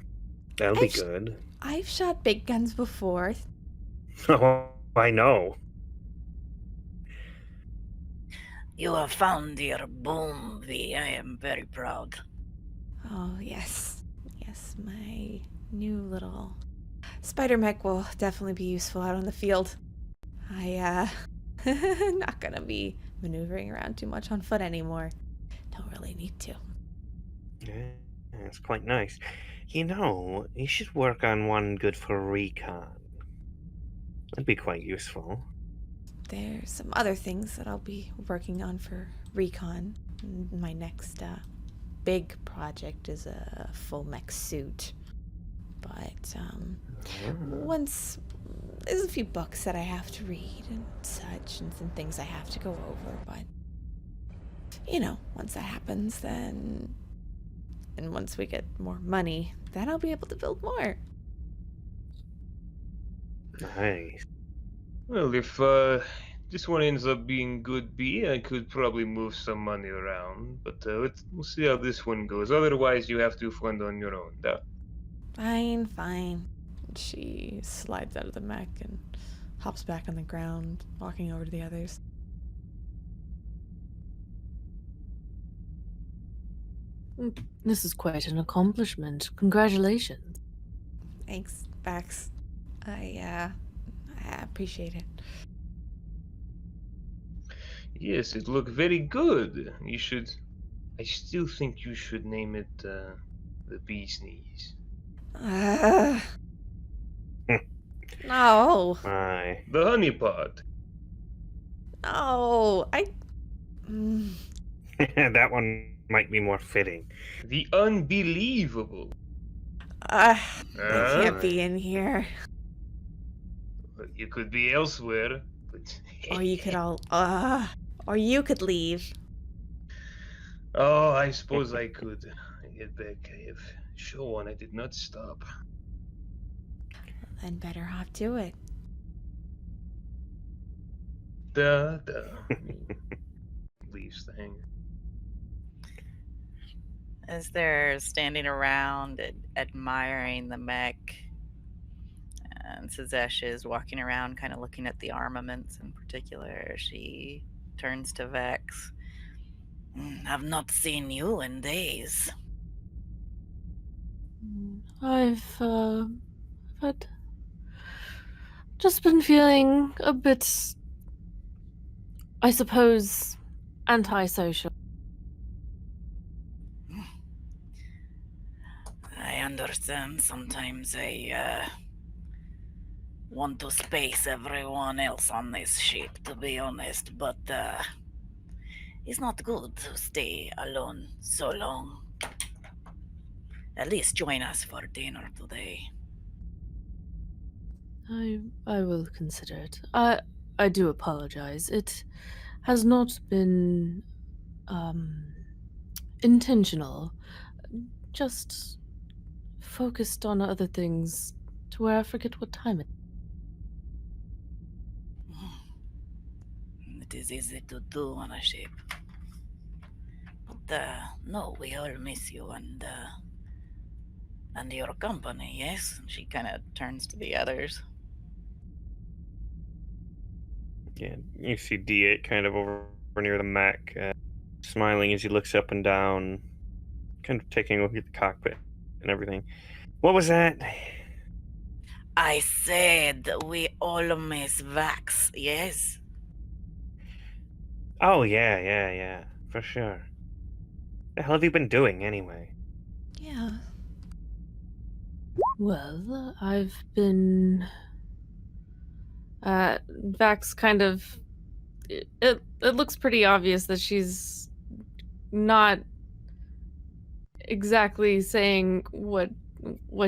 That'll be good. I've shot big guns before. Oh, I know. You have found your boom, V. I am very proud. Oh, yes. Yes, my new little spider mech will definitely be useful out on the field. I, not gonna be maneuvering around too much on foot anymore. Don't really need to. Yeah, that's quite nice. You should work on one good for recon. That'd be quite useful. There's some other things that I'll be working on for recon. My next big project is a full mech suit. But once there's a few books that I have to read and such, and some things I have to go over, but once that happens, then and once we get more money, then I'll be able to build more. Nice. Well, if this one ends up being good B, I could probably move some money around, but we'll see how this one goes. Otherwise, you have to fund on your own. Fine. She slides out of the mech and hops back on the ground, walking over to the others. This is quite an accomplishment. Congratulations. Thanks, Bax. I appreciate it. Yes, it looked very good. I still think you should name it the Bee's Knees. No. Aye. The Honey Pot. No. That one might be more fitting. The Unbelievable. I can't be in here. You could be elsewhere, but... Or you could or you could leave. Oh, I suppose I could. Get back. I have show on. I did not stop. Then better hop to it. Duh. Leaves the hangar. As they're standing around admiring the mech, and Suzesh is walking around kind of looking at the armaments in particular, she turns to Vex. I've not seen you in days. I've but just been feeling a bit, I suppose, antisocial. I understand. Sometimes I want to space everyone else on this ship, to be honest, but it's not good to stay alone so long. At least join us for dinner today. I will consider it. I do apologize. It has not been intentional. Just focused on other things to where I forget what time it. It is easy to do on a ship. But no, we all miss you and your company, yes? She kind of turns to the others. Yeah, you see D8 kind of over near the mech, smiling as he looks up and down, kind of taking a look at the cockpit and everything. What was that? I said we all miss Vax, yes? Oh, yeah, for sure. The hell have you been doing, anyway? Yeah. Well, I've been. Vax kind of. It looks pretty obvious that she's not exactly saying what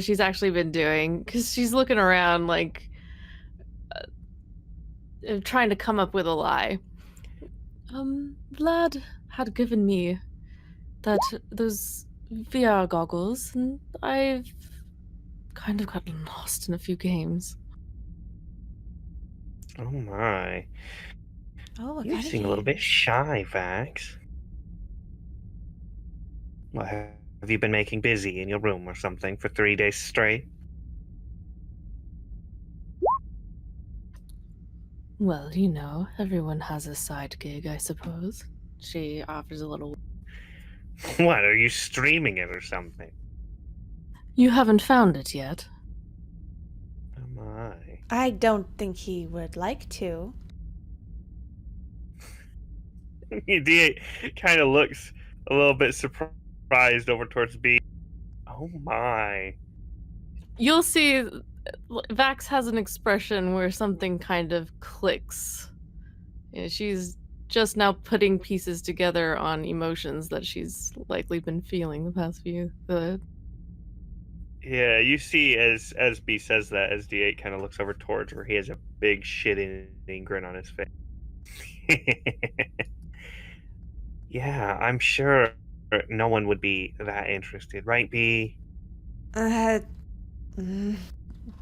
she's actually been doing, because she's looking around like trying to come up with a lie. Vlad had given me those VR goggles, and I've kind of gotten lost in a few games. Oh my. Oh, what You kind of seem a little bit games? shy, Vax. What, have you been making busy in your room or something for 3 days straight? Well, everyone has a side gig, I suppose. She offers a little. What, are you streaming it or something? You haven't found it yet? Oh my. I don't think he would like to. D8 kind of looks a little bit surprised over towards B. Oh my. You'll see Vax has an expression where something kind of clicks. She's just now putting pieces together on emotions that she's likely been feeling the past few. Yeah, you see as B says that, as D8 kind of looks over towards where he has a big shit-eating grin on his face. Yeah, I'm sure no one would be that interested, right, B?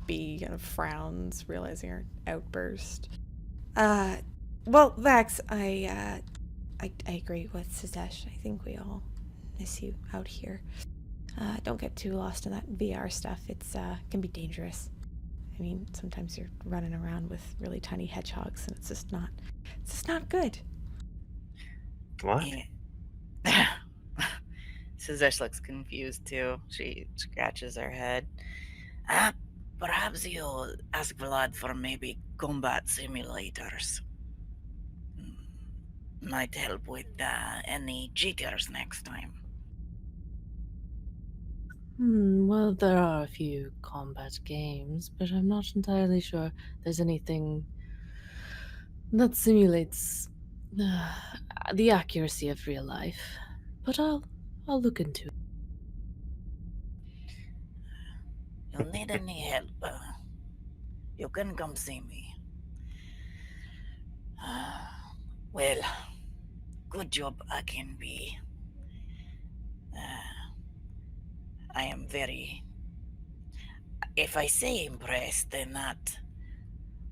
B kind of frowns, realizing her outburst. Well, Vax, I agree with Sazesh. I think we all miss you out here. Don't get too lost in that VR stuff. It's can be dangerous. I mean, sometimes you're running around with really tiny hedgehogs, and it's just not good. What? Yeah. Suzesh looks confused too. She scratches her head. Perhaps you ask Vlad for maybe combat simulators. Might help with any jitters next time. Well, there are a few combat games, but I'm not entirely sure there's anything that simulates the accuracy of real life. But I'll look into it. You'll need any help, you can come see me. Well, good job again, B. I am very... If I say impressed, then that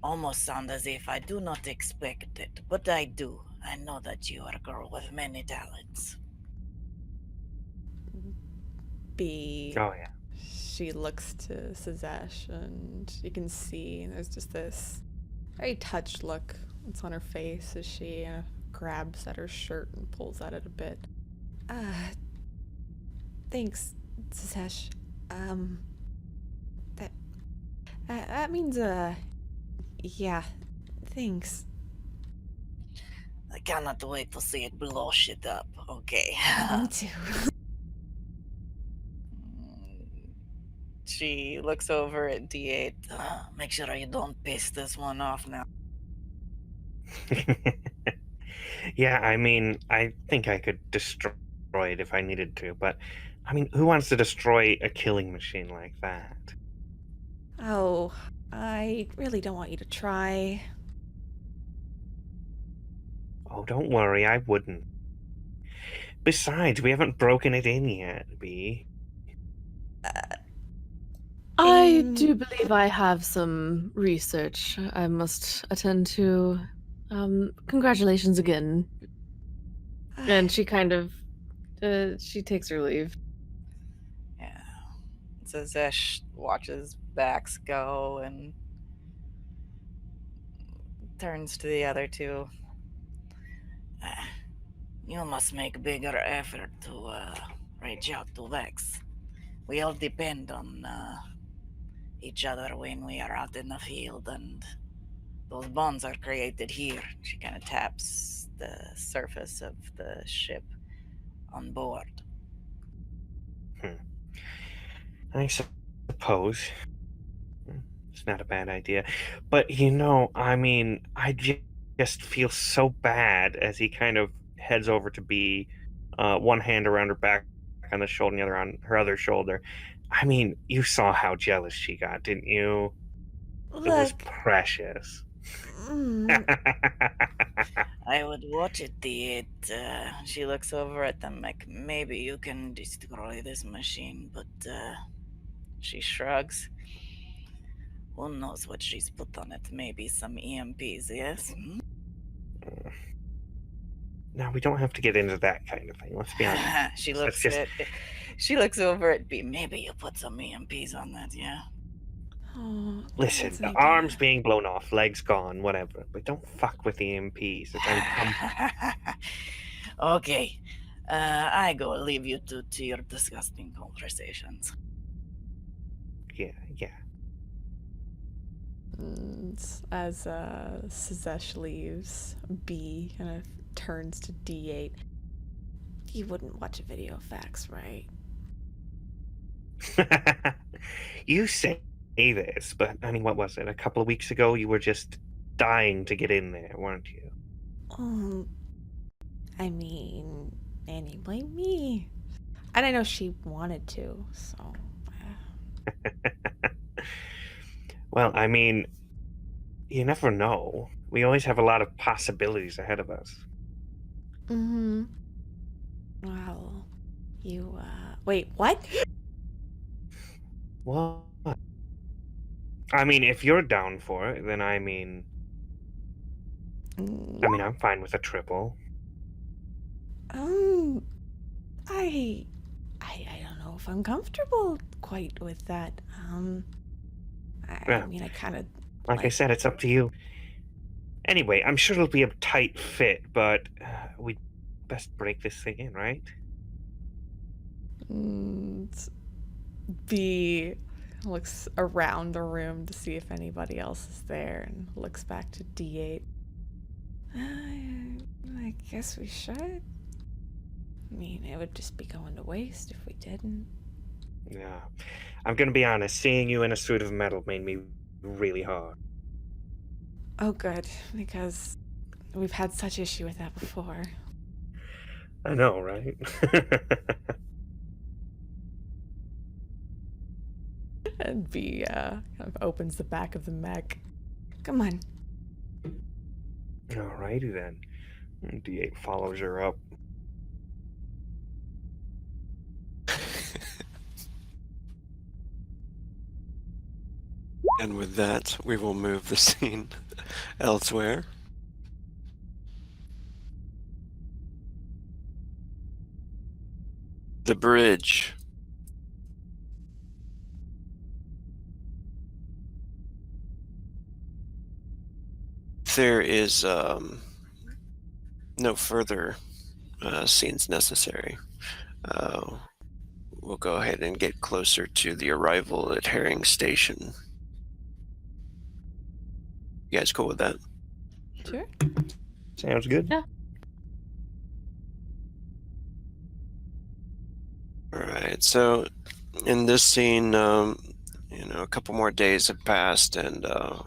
almost sounds as if I do not expect it, but I do. I know that you are a girl with many talents. B. Oh yeah. She looks to Sazesh, and you can see there's just this very touched look that's on her face as she grabs at her shirt and pulls at it a bit. Thanks, Sazesh. that means, yeah, thanks. I cannot wait to see it blow shit up. Okay. Me too. She looks over at D8. Make sure you don't piss this one off now. Yeah, I mean, I think I could destroy it if I needed to, but I mean, who wants to destroy a killing machine like that? Oh, I really don't want you to try. Oh, don't worry, I wouldn't. Besides, we haven't broken it in yet, B. I do believe I have some research I must attend to. Congratulations again. And she kind of, she takes her leave. Yeah. Zazesh watches Vax go and turns to the other two. You must make bigger effort to reach out to Vex. We all depend on each other when we are out in the field, and those bonds are created here. She kind of taps the surface of the ship. On board. I suppose. It's not a bad idea. But, you know, I mean, I just feel so bad as he kind of heads over to B, one hand around her back on the shoulder and the other on her other shoulder. I mean, you saw how jealous she got, didn't you? Look, It was precious. I would watch it, D8. She looks over at them like, Maybe you can destroy this machine, but she shrugs. who knows what she's put on it? Maybe some EMPs, yes? Now, we don't have to get into that kind of thing. Let's be honest. She Let's looks just- at she looks over at B. Maybe you put some EMPs on that, yeah? oh, Listen, that's the an idea. arms being blown off, legs gone, whatever. But don't fuck with the EMPs. It's uncomfortable. Okay. I go leave you to your disgusting conversations. Yeah. And as Sazesh leaves, B kind of turns to D8. You wouldn't watch a video of Vax, right? You say this, but I mean, what was it? A couple of weeks ago, you were just dying to get in there, weren't you? I mean, Annie blamed me. And I know she wanted to, so. Well, I mean, you never know. We always have a lot of possibilities ahead of us. Mm-hmm. Well, you, wait, what? What? I mean, if you're down for it, then I mean, I'm fine with a triple. I don't know if I'm comfortable quite with that. Yeah. I mean, I kind of Like I said, it's up to you. Anyway, I'm sure it'll be a tight fit, but we'd best break this thing in, right? B looks around the room to see if anybody else is there and looks back to D8. I guess we should. I mean, it would just be going to waste if we didn't. Yeah. I'm gonna be honest, seeing you in a suit of metal made me really hard. Oh, good, because we've had such issue with that before. I know, right? And B kind of opens the back of the mech. Come on. Alrighty then. D8 follows her up. And with that, we will move the scene elsewhere. The bridge. There is no further scenes necessary. We'll go ahead and get closer to the arrival at Herring Station. You guys cool with that? Sure. Sounds good. Yeah. All right. So, in this scene, a couple more days have passed, and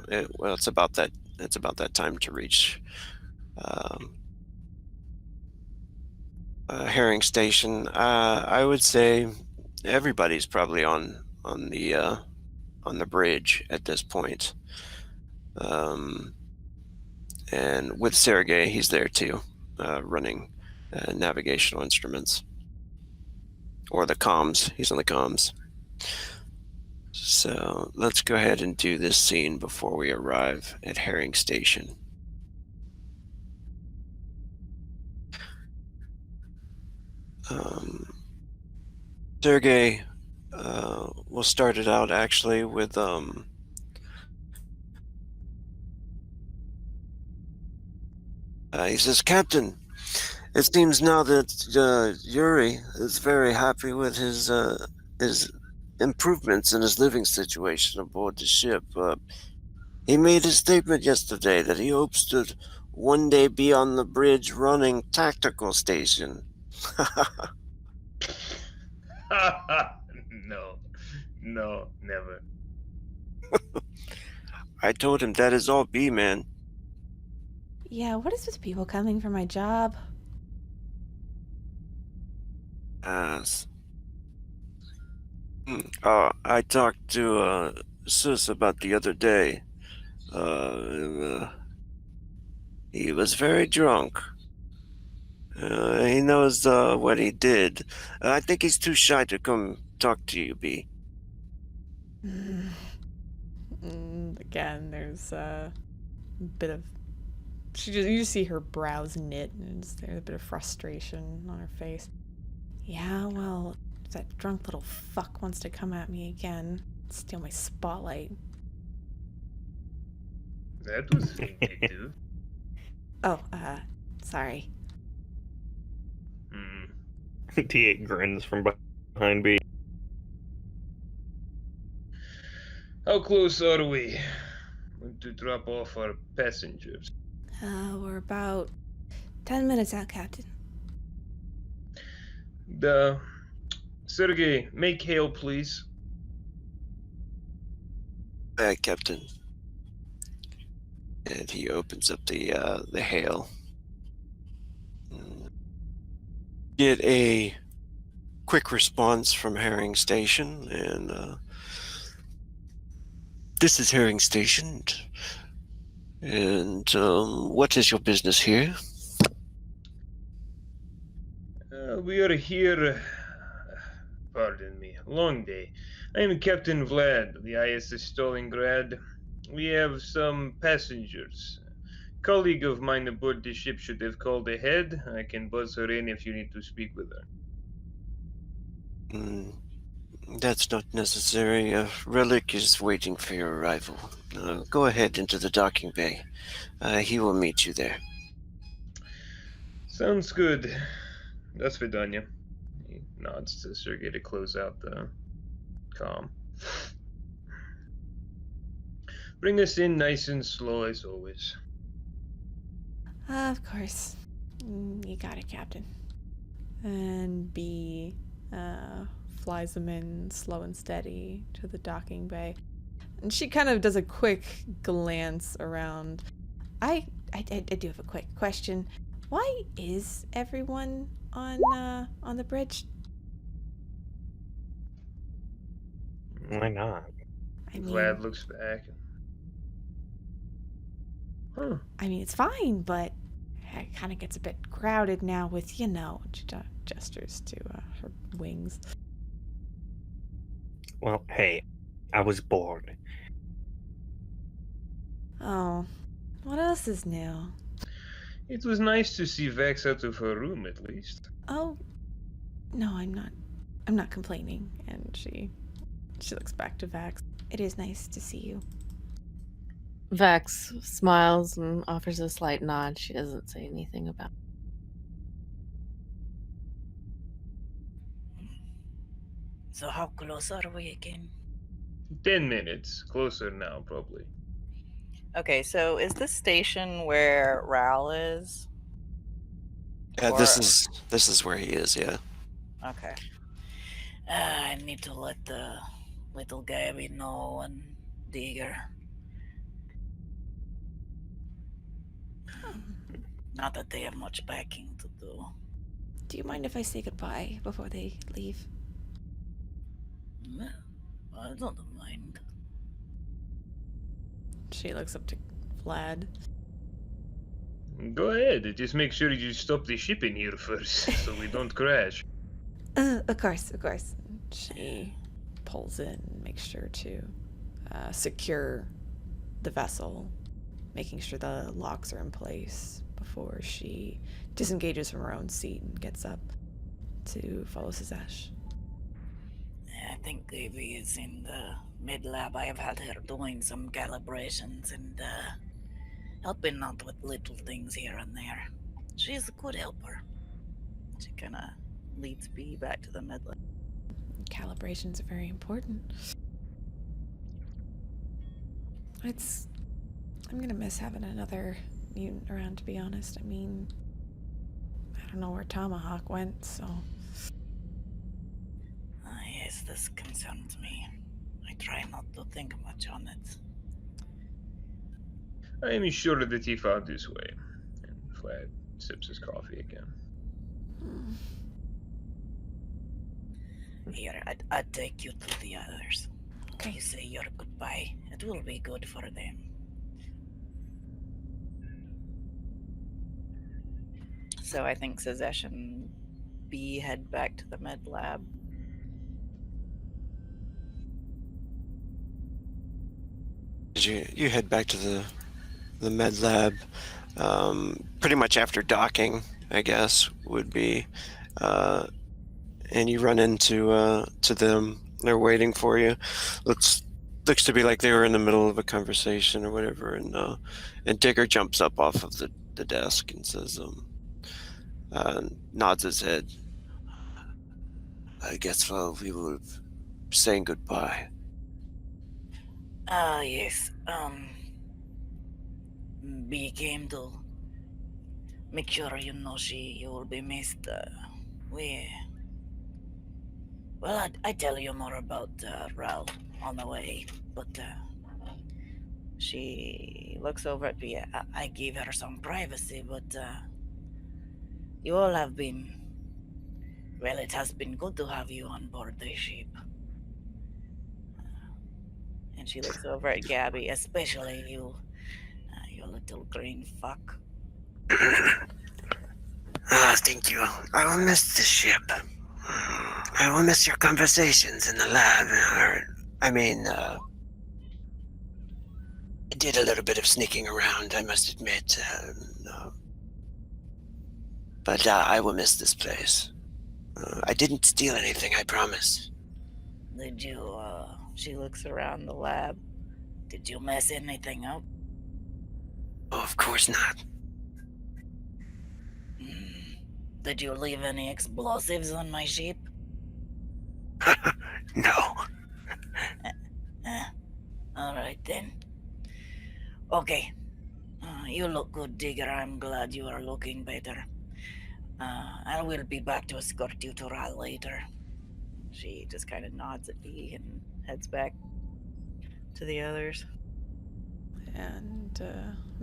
it's about that. It's about that time to reach Herring Station. I would say everybody's probably on the bridge at this point. And with Sergey, he's there too, running navigational instruments. Or the comms. He's on the comms. So let's go ahead and do this scene before we arrive at Herring Station. Sergey, we'll start it out actually with he says, Captain, it seems now that Yuri is very happy with his improvements in his living situation aboard the ship. He made a statement yesterday that he hopes to one day be on the bridge running tactical station. No, never. I told him that is all B, man. Yeah, what is with people coming for my job? I talked to Sis about the other day. He was very drunk. He knows what he did. I think he's too shy to come talk to you, B. Again, there's a bit of you see her brows knit, and there's a bit of frustration on her face. Yeah, well, if that drunk little fuck wants to come at me again, steal my spotlight. That was vindictive. Oh, sorry. T8 grins from behind B. How close are we to drop off our passengers? We're about 10 minutes out, Captain. Sergey, make hail, please. Captain. And he opens up the hail. Get a quick response from Herring Station, and this is Herring Station. And what is your business here? We are here. Pardon me, long day. I am Captain Vlad of the ISS Stalingrad. We have some passengers. A colleague of mine aboard the ship should have called ahead. I can buzz her in if you need to speak with her. That's not necessary. Relic is waiting for your arrival. Go ahead into the docking bay. He will meet you there. Sounds good. До свидания. He nods to Sergey to close out the comm. Bring us in nice and slow as always. Of course. You got it, Captain. And B flies them in slow and steady to the docking bay. And she kind of does a quick glance around. I do have a quick question. Why is everyone on the bridge? Why not? I mean, Vlad looks back. Huh. I mean, it's fine, but it kind of gets a bit crowded now with, she gestures to her wings. Well, hey, I was bored. Oh, what else is new? It was nice to see Vex out of her room at least. Oh, no, I'm not complaining. And she looks back to Vax. It is nice to see you. Vex smiles and offers a slight nod. She doesn't say anything about it. So how close are we again? 10 minutes. Closer now, probably. Okay, so is this station where Raoul is? Yeah, Or this is where he is. Yeah. okay. I need to let the little Gabby know and Digger. Not that they have much packing to do. Do you mind if I say goodbye before they leave? No, I don't mind. She looks up to Vlad. Go ahead. Just make sure you stop the ship in here first, so we don't crash. Of course, of course. She pulls in, makes sure to secure the vessel, making sure the locks are in place before she disengages from her own seat and gets up to follow Sazesh. I think Gabby is in the mid lab. I have had her doing some calibrations and helping out with little things here and there. She's a good helper. She kind of leads B back to the med lab. Calibrations are very important. I'm gonna miss having another mutant around, to be honest. I mean, I don't know where Tomahawk went, so. Yes, this concerns me. I try not to think much on it. I am sure that he found his way. And Vlad sips his coffee again. Here, I'd take you to the others. Okay. You say your goodbye. It will be good for them. So I think Sazesh and B head back to the med lab. You head back to the med lab, pretty much after docking, I guess would be, and you run into to them. They're waiting for you. Looks to be like they were in the middle of a conversation or whatever, and Digger jumps up off of the desk and says, nods his head. I guess we were saying goodbye. Yes. B came to make sure you know you will be missed. I tell you more about Raoul on the way, but She looks over at B. I gave her some privacy, but you all have been. Well, it has been good to have you on board the ship. And she looks over at Gabby. Especially you, you little green fuck. Thank you. I will miss the ship. I will miss your conversations in the lab. I did a little bit of sneaking around, I must admit. But I will miss this place. I didn't steal anything, I promise. Did you, She looks around the lab. did you mess anything up? Oh, of course not. Did you leave any explosives on my ship? No. Alright then. Okay. You look good, Digger. I'm glad you are looking better. I will be back to escort you to Raoul later. She just kind of nods at B and heads back to the others. And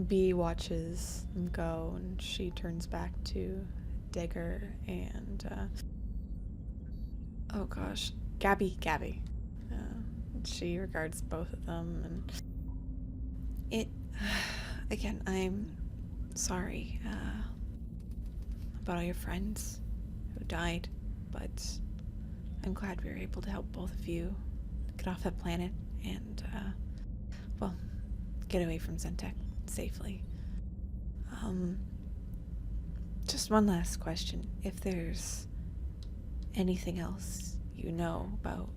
B watches them go, and she turns back to Digger and oh gosh, Gabby. She regards both of them, and again, I'm sorry about all your friends who died, but I'm glad we were able to help both of you get off that planet and get away from Zentec safely. Just one last question. If there's anything else you know about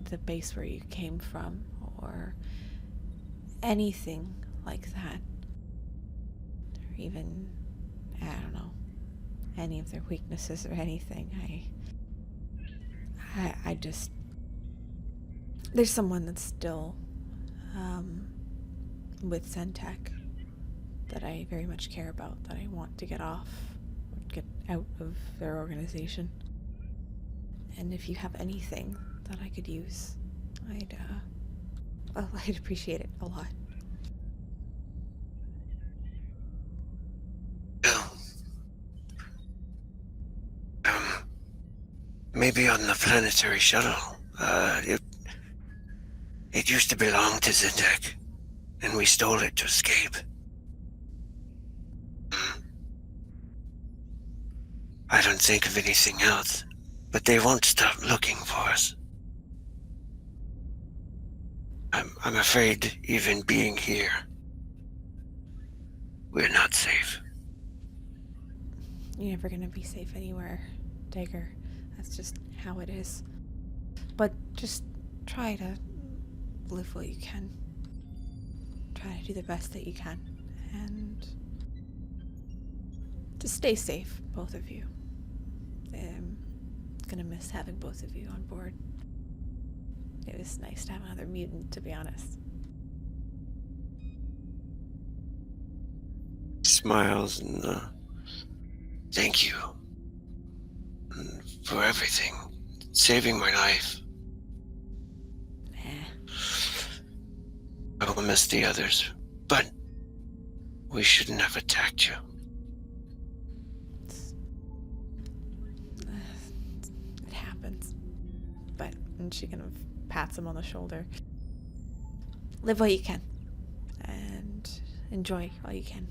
the base where you came from, or anything like that, or even, I don't know, any of their weaknesses or anything, I just, there's someone that's still with Zentec that I very much care about, that I want to get out of their organization. And if you have anything that I could use, I'd appreciate it a lot. Well, maybe on the planetary shuttle. It used to belong to Zentec, and we stole it to escape. I don't think of anything else, but they won't stop looking for us. I'm afraid even being here, we're not safe. You're never gonna be safe anywhere, Digger. That's just how it is. But just try to live what you can. Try to do the best that you can. And just stay safe, both of you. I'm gonna miss having both of you on board. It was nice to have another mutant, to be honest. Smiles and thank you for everything, saving my life. I will miss the others, but we shouldn't have attacked you. It happens. But, and she kind of pats him on the shoulder. Live while you can. And enjoy while you can.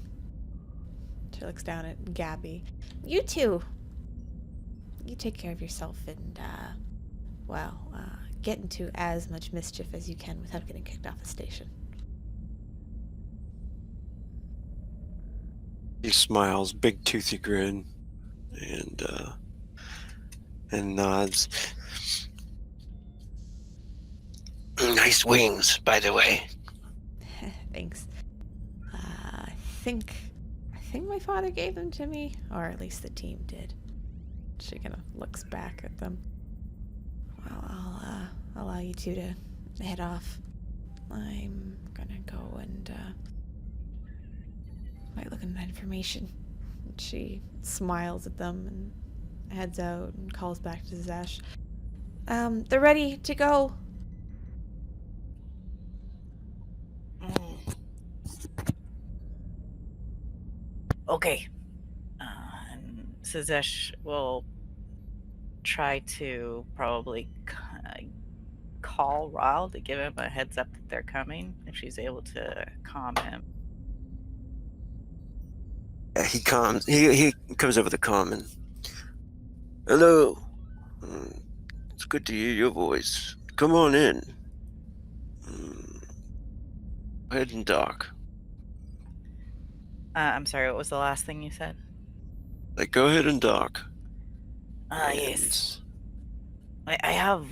She looks down at Gabby. You too. You take care of yourself and, get into as much mischief as you can without getting kicked off the station. He smiles, big toothy grin, and nods. Nice wings, by the way. Thanks. I think my father gave them to me, or at least the team did. She kind of looks back at them. Well, I'll allow you two to head off. I'm gonna go and might look into that information. And she smiles at them and heads out and calls back to Zash. They're ready to go. Okay. And Sazesh will try to probably call Ryle to give him a heads up that they're coming, if she's able to calm him. Yeah, he comes. He comes over the common. Hello. It's good to hear your voice. Come on in. Go ahead and dock. I'm sorry, what was the last thing you said? Go ahead and dock. Yes. I have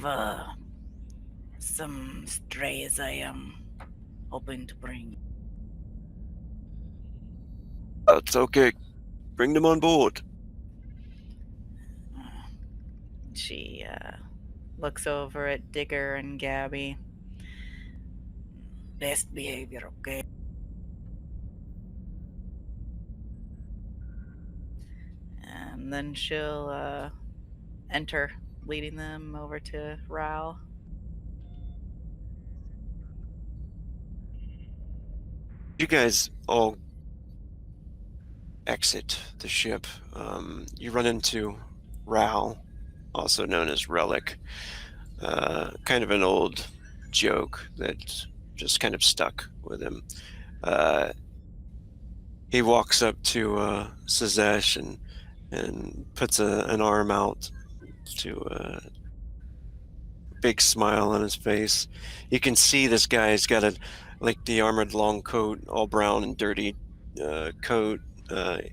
some strays I am hoping to bring. That's okay. Bring them on board. She looks over at Digger and Gabby. Best behavior, okay? And then she'll enter, leading them over to Ryle. You guys all exit the ship. You run into Ral, also known as Relic. Kind of an old joke that just kind of stuck with him. He walks up to Sazesh and puts an arm out to a big smile on his face. You can see this guy's got the armored long coat, all brown and dirty coat.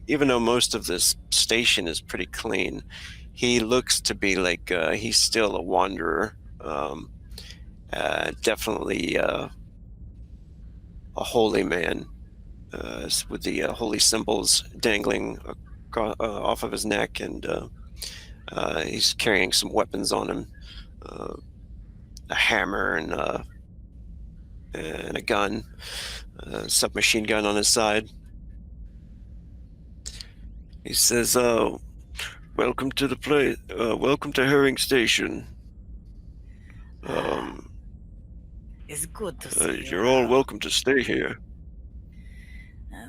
Even though most of this station is pretty clean, he looks to be like he's still a wanderer. Definitely a holy man with the holy symbols dangling off of his neck, and he's carrying some weapons on him, a hammer and a gun, a submachine gun on his side. He says, welcome to the place. Welcome to Herring Station. It's good to see you. You're all welcome to stay here.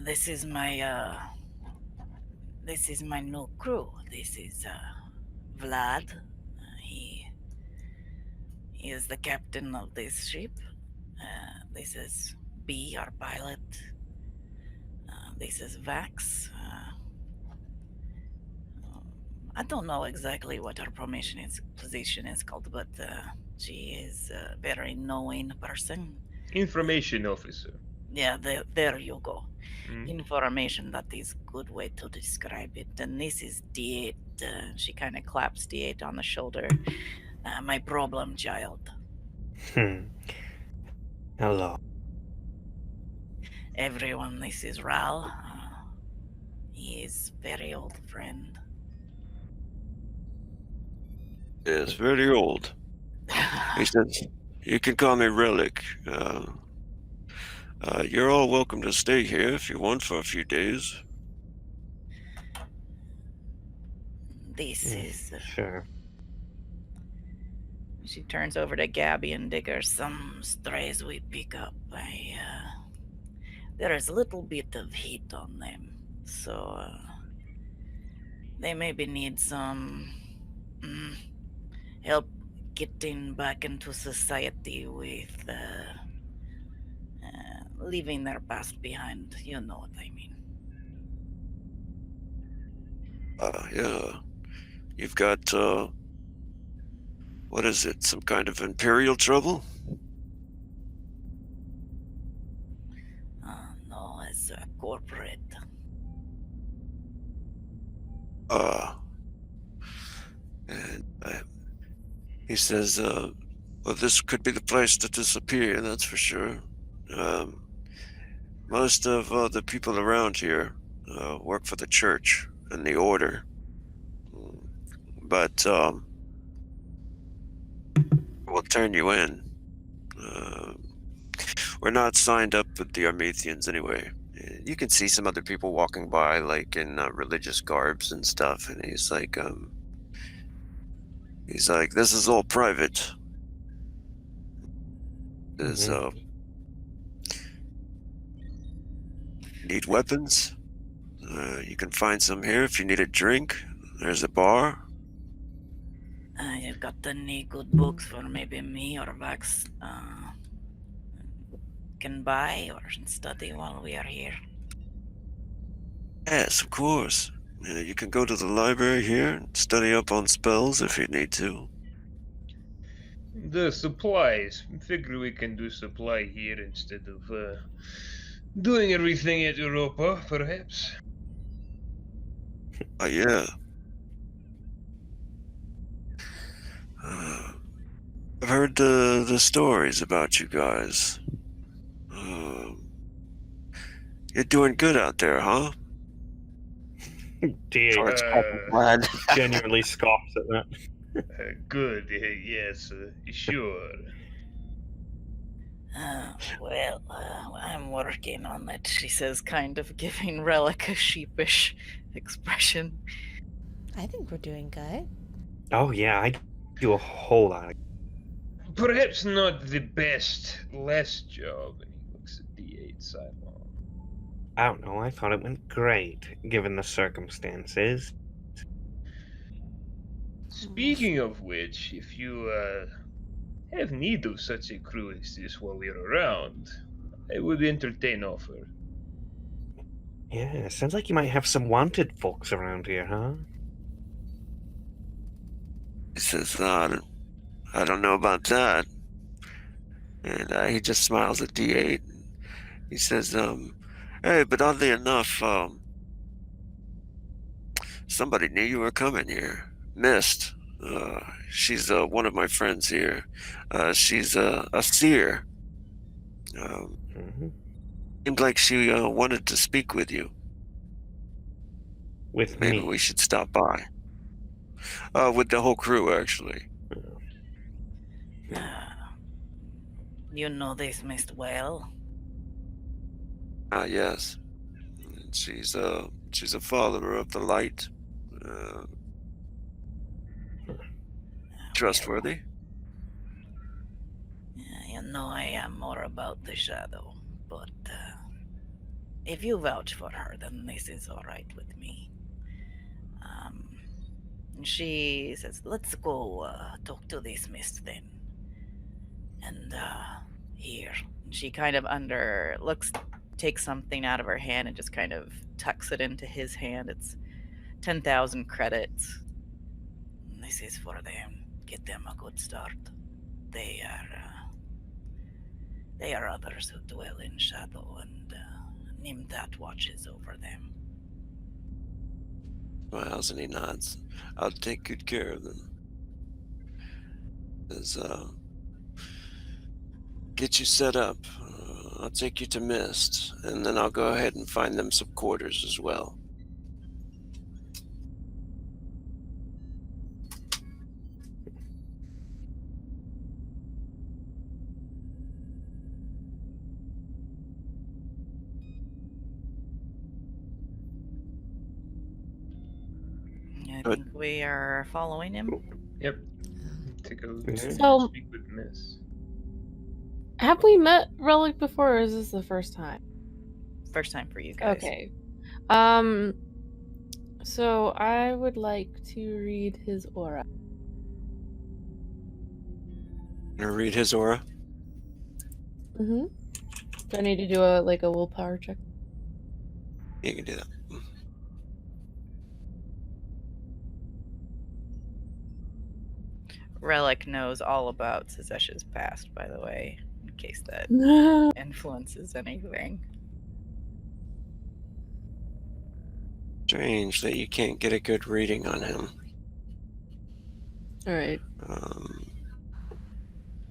This is my new crew. This is Vlad. He is the captain of this ship. This is B, our pilot. This is Vax. I don't know exactly what her position is called, but she is a very knowing person. Information officer. Yeah, there you go. Mm. Information, that is good way to describe it. And this is D8. She kind of claps D8 on the shoulder. My problem child. Hello. Everyone, this is Ral. He is very old friend. Yes, very old. He says, you can call me Relic. You're all welcome to stay here if you want for a few days. This is... Sure. She turns over to Gabby and Digger. Some strays we pick up. There is a little bit of heat on them, so they maybe need some help getting back into society with leaving their past behind. You know what I mean. Yeah. You've got, what is it? Some kind of imperial trouble? No, it's corporate. And he says, well, this could be the place to disappear, that's for sure. Most of the people around here work for the church and the order. But we'll turn you in. We're not signed up with the Armethians anyway. You can see some other people walking by, like in religious garbs and stuff, and he's like, this is all private. There's need weapons? You can find some here if you need a drink. There's a bar. You got any good books for maybe me or Vax can buy or study while we are here? Yes, of course. You can go to the library here and study up on spells if you need to. The supplies. Figure we can do supply here instead of doing everything at Europa, perhaps. Yeah. I've heard the stories about you guys. You're doing good out there, huh? D8 genuinely scoffs at that. Good, yes, sure. Well, I'm working on it, she says, kind of giving Relic a sheepish expression. I think we're doing good. Oh yeah, I do a whole lot. Perhaps not the best last job. And he looks at D8 sidelong. I don't know, I thought it went great, given the circumstances. Speaking of which, if you have need of such a crew as this while we're around, I would entertain offer. Yeah, sounds like you might have some wanted folks around here, huh? He says, I don't know about that. And he just smiles at D8. He says, hey, but oddly enough, somebody knew you were coming here. Mist. She's one of my friends here. She's a seer. Seemed like she wanted to speak with you. With Maybe me? we should stop by. With the whole crew, actually. You know this mist well? Yes. She's a follower of the light. Uh, Well, trustworthy. you know I am more about the shadow, but if you vouch for her, then this is all right with me. Um, she says, "Let's go talk to this mist then." And here, she kind of takes something out of her hand and just kind of tucks it into his hand. It's 10,000 credits. This is for them. Get them a good start. They are others who dwell in shadow, and Nimtat watches over them. Smiles and he nods. I'll take good care of them. As get you set up. I'll take you to Mist, and then I'll go ahead and find them some quarters as well. I Good. think we are following him. Yep. To go So- speak with Miss. Have we met Relic before, or is this the first time? First time for you guys. Okay. So I would like to read his aura. Gonna read his aura. Mm-hmm. Do I need to do a willpower check? You can do that. Relic knows all about Sazesh's past, by the way, in case that All influences anything. Strange that you can't get a good reading on him. right.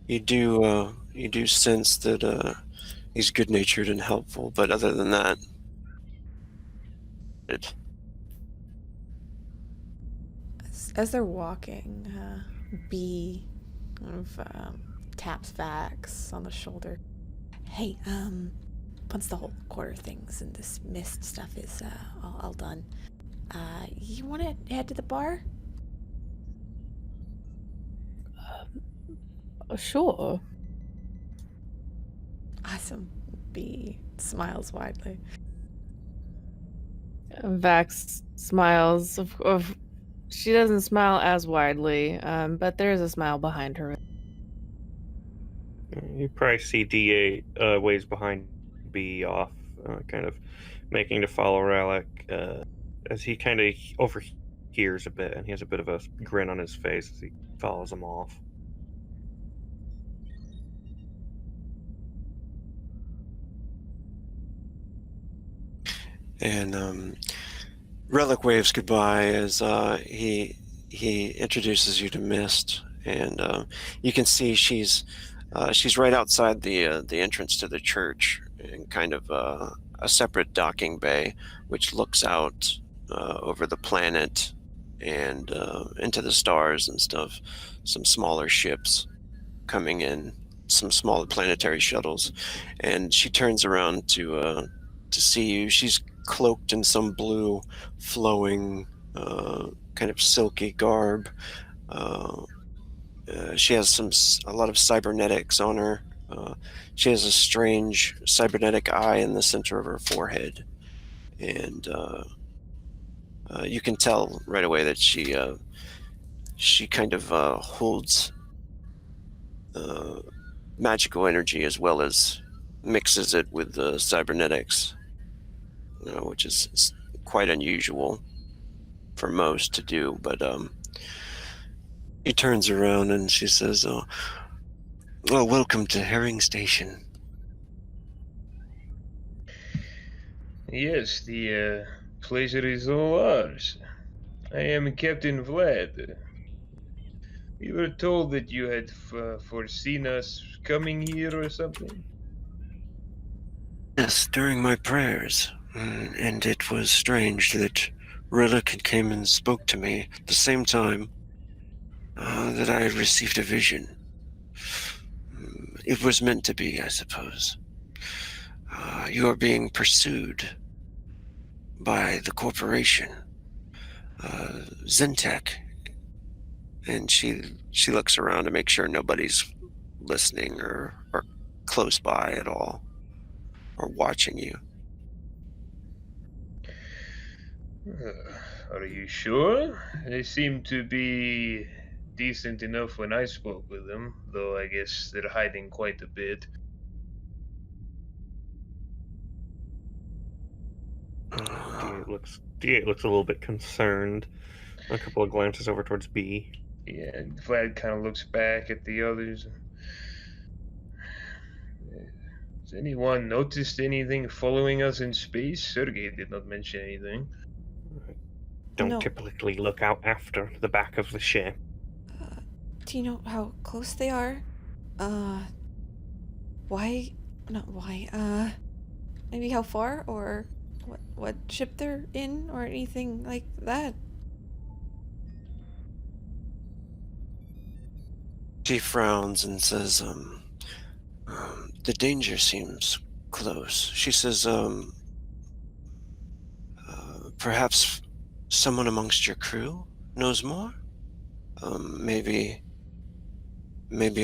You do sense that he's good-natured and helpful, but other than that, As they're walking, B kind of taps Vax on the shoulder. Hey, once the whole quarter things and this mist stuff is all done, you want to head to the bar? Sure. Awesome. B smiles widely. Vax smiles. She doesn't smile as widely, but there is a smile behind her. You probably see D8 ways behind B off, kind of making to follow Relic as he kind of overhears a bit, and he has a bit of a grin on his face as he follows him off. And Relic waves goodbye as he introduces you to Mist, and you can see she's right outside the entrance to the church, in kind of a separate docking bay, which looks out over the planet and into the stars and stuff. Some smaller ships coming in, some smaller planetary shuttles, and she turns around to see you. She's cloaked in some blue, flowing, kind of silky garb. She has a lot of cybernetics on her. She has a strange cybernetic eye in the center of her forehead, and you can tell right away that she kind of holds magical energy as well as mixes it with the cybernetics, which is quite unusual for most to do. But he turns around and she says, well, welcome to Herring Station. Yes, the pleasure is all ours. I am Captain Vlad. We were told that you had foreseen us coming here or something. Yes, during my prayers. And it was strange that Relic had came and spoke to me at the same time that I had received a vision. it was meant to be, I suppose. You are being pursued by the corporation, Zentec. And she looks around to make sure nobody's listening or close by at all, or watching you. Are you sure? They seem to be decent enough when I spoke with them, though I guess they're hiding quite a bit. D8 looks a little bit concerned. A couple of glances over towards B. Yeah, and Vlad kind of looks back at the others. Has anyone noticed anything following us in space? Sergei did not mention anything. Don't No. typically look out after the back of the ship. Do you know how close they are? Why? Not why. Maybe how far, or what ship they're in, or anything like that. She frowns and says, the danger seems close. She says, perhaps someone amongst your crew knows more? Maybe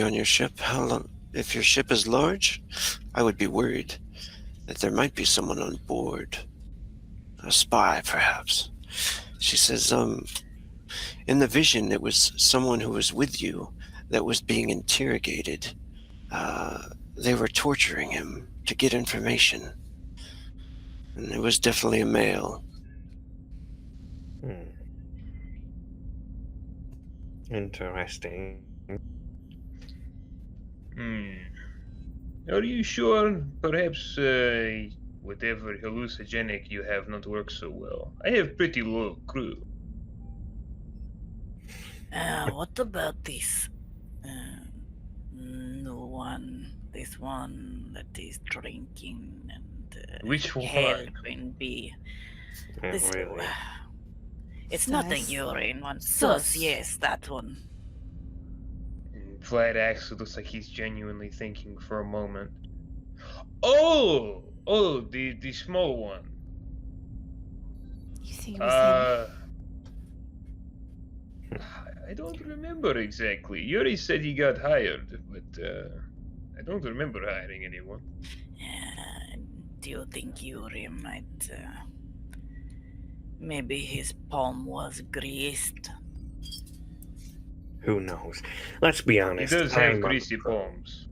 on your ship? How long? If your ship is large, I would be worried that there might be someone on board. A spy, perhaps. She says, in the vision, it was someone who was with you that was being interrogated. They were torturing him to get information. And it was definitely a male. Interesting. Are you sure? Perhaps whatever hallucinogenic you have not worked so well. I have pretty low crew. What about this new one? This one that is drinking and Which one? helping B. Not This, really. it's not a Sus. urine one. Sus. Sus, yes, that one. Vlad actually looks like he's genuinely thinking for a moment. Oh, the small one. You think it was him? I don't remember exactly. Yuri said he got hired, but I don't remember hiring anyone. Do you think Yuri might... maybe his palm was greased? Who knows? Let's be He honest. does I'm have on the greasy crew. palms.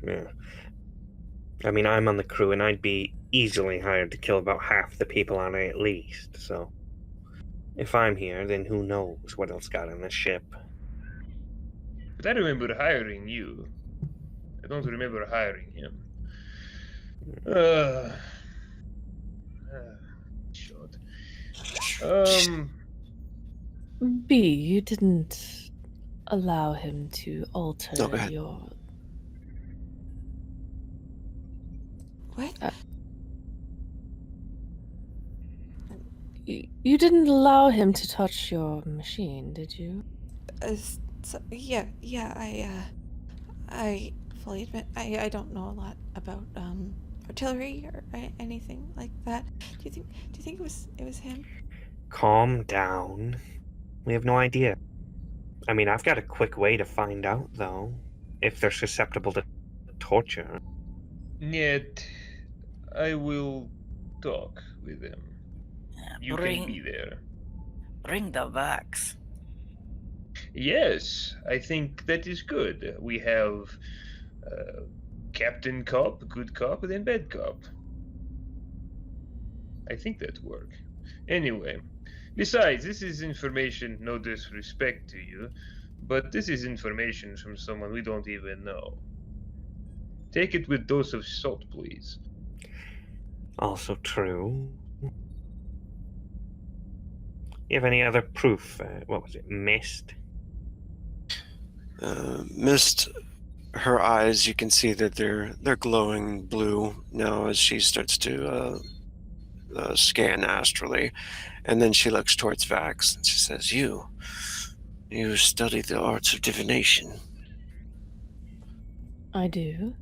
Yeah. I mean, I'm on the crew, and I'd be easily hired to kill about half the people on it at least, so... If I'm here, then who knows what else got on this ship. But I remember hiring you. I don't remember hiring him. Shot. B, you didn't allow him to alter No, go ahead. your... What? You didn't allow him to touch your machine, did you? Yeah. I fully admit I don't know a lot about artillery or anything like that. Do you think it was him? Calm down. We have no idea. I mean, I've got a quick way to find out, though, if they're susceptible to torture. Yet, I will talk with them. You can be there. Bring the vax. Yes, I think that is good. We have Captain Cop, good cop, then bad cop. I think that work. Anyway, besides, this is information, no disrespect to you, but this is information from someone we don't even know. Take it with dose of salt, please. Also true. You have any other proof? What was it? Mist? Mist, her eyes, you can see that they're glowing blue now as she starts to scan astrally, and then she looks towards Vax and she says, "You study the arts of divination." I do.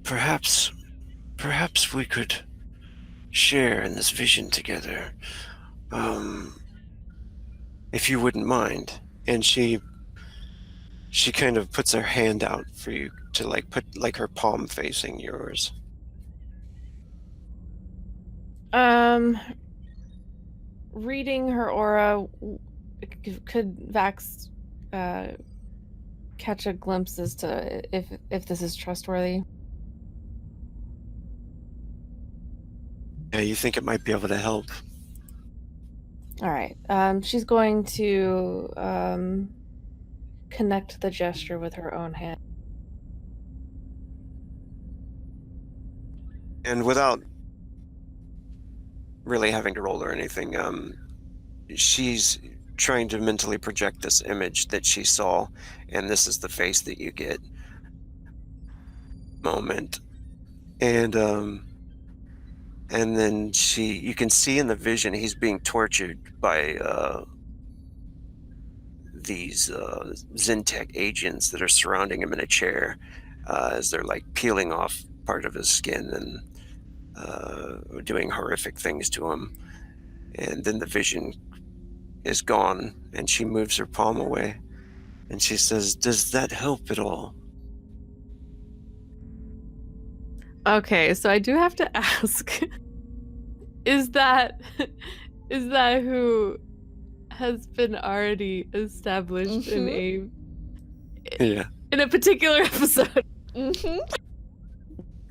Perhaps we could share in this vision together. If you wouldn't mind. And she kind of puts her hand out for you to like put like her palm facing yours. Reading her aura, could Vax catch a glimpse as to if this is trustworthy? Yeah, you think it might be able to help. All right. She's going to connect the gesture with her own hand. And without really having to roll or anything, she's trying to mentally project this image that she saw, and this is the face that you get. Moment. And then you can see in the vision he's being tortured by these Zentec agents that are surrounding him in a chair as they're like peeling off part of his skin and doing horrific things to him. And then the vision is gone, and she moves her palm away, and she says, "Does that help at all?" Okay, so I do have to ask, is that who has been already established in a particular episode?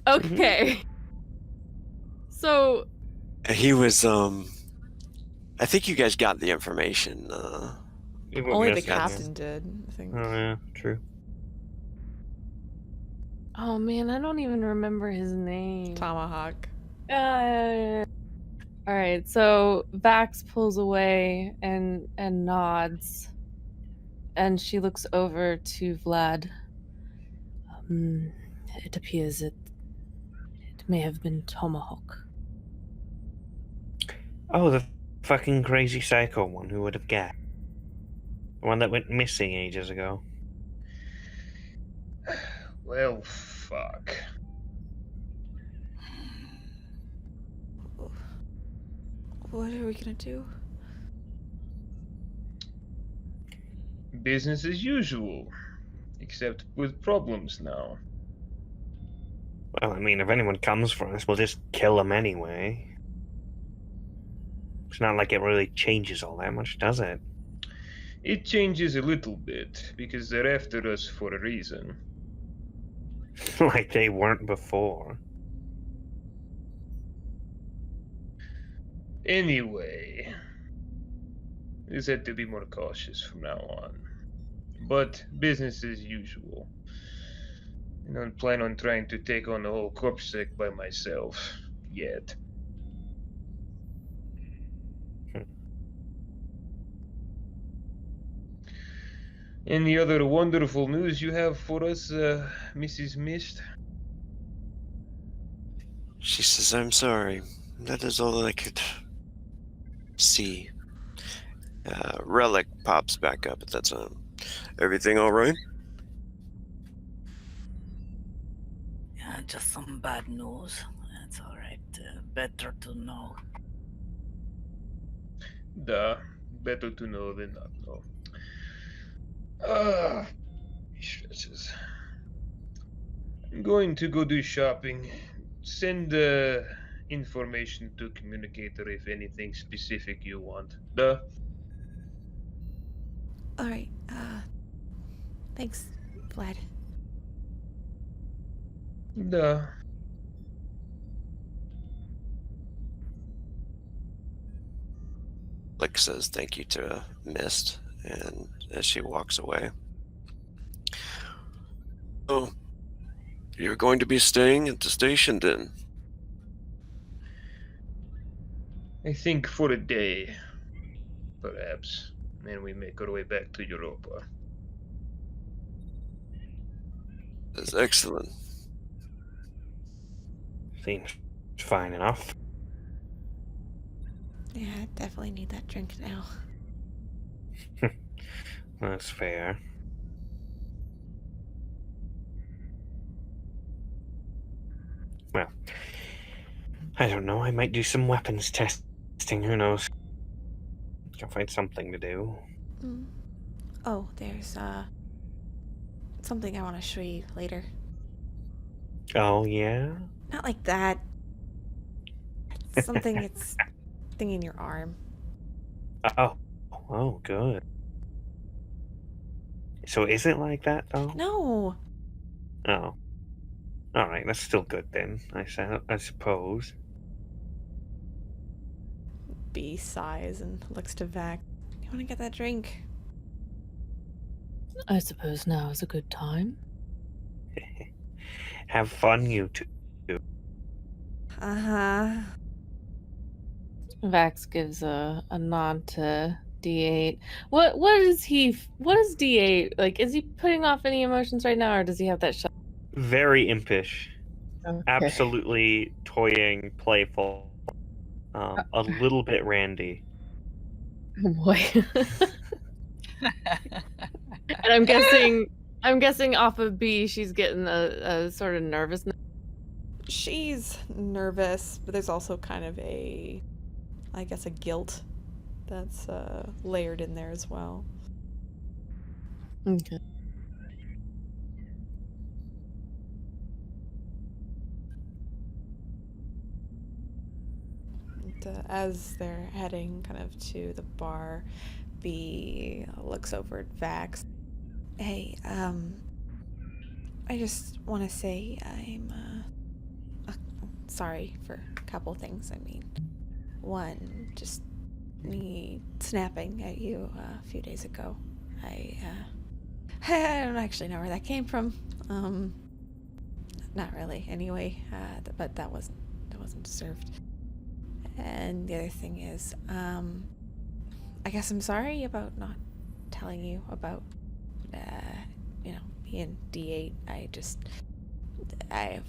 Okay. So He was I think you guys got the information. Only the captain did, I think. Oh yeah, true. oh man, I don't even remember his name. Tomahawk. All right, so Vax pulls away and nods, and she looks over to Vlad. It appears it may have been Tomahawk. Oh, the fucking crazy psycho one who would have guessed. The one that went missing ages ago. Well, fuck. What are we gonna do? Business as usual. Except with problems now. Well, I mean, if anyone comes for us, we'll just kill them anyway. It's not like it really changes all that much, does it? It changes a little bit, because they're after us for a reason. Like they weren't before. Anyway, we just had to be more cautious from now on. But business as usual. I don't plan on trying to take on the whole Corp sec by myself. Yet. Any other wonderful news you have for us, Mrs. Mist? She says, "I'm sorry. That is all I could see." Relic pops back up, but that's everything all right? Just some bad news. That's all right. Better to know. Duh. Better to know than not know. Stretches. I'm going to go do shopping. Send information to communicator if anything specific you want. Duh. Alright, thanks, Vlad. Duh. Lick says thank you to Mist, and as she walks away. Oh, you're going to be staying at the station then? I think for a day, perhaps. Then we make our way back to Europa. That's excellent. Seems fine enough. Yeah, I definitely need that drink now. That's fair. Well, I don't know. I might do some weapons testing. Who knows? Can find something to do. Mm. Oh, there's something I want to show you later. Oh, yeah? Not like that. It's something. It's thing in your arm. Oh, good. So is it like that, though? No. Oh. Alright, that's still good then, I suppose. B sighs and looks to Vac. You want to get that drink? I suppose now is a good time. Have fun, you two. Uh-huh. Vax gives a nod to D8. What is D8 like? Is he putting off any emotions right now, or does he have that shut? Very impish. Okay. Absolutely toying, playful. A little bit randy. Oh boy. And I'm guessing off of B, she's getting a sort of nervousness. She's nervous, but there's also kind of a guilt that's layered in there as well. Okay. And, as they're heading kind of to the bar, B looks over at Vax. Hey, I just want to say I'm sorry for a couple things. I mean, one, just me snapping at you a few days ago. I don't actually know where that came from. Not really. Anyway, but that wasn't deserved. And the other thing is, I guess I'm sorry about not telling you about, me and D8. I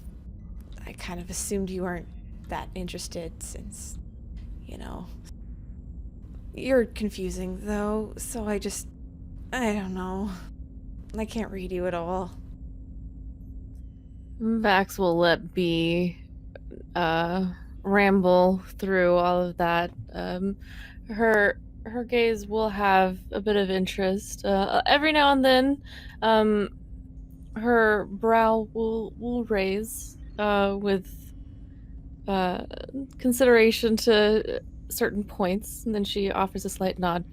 kind of assumed you weren't that interested since, you're confusing though, so I don't know. I can't read you at all. Vax will let B ramble through all of that. Her gaze will have a bit of interest. Every now and then, her brow will raise with consideration to certain points, and then she offers a slight nod.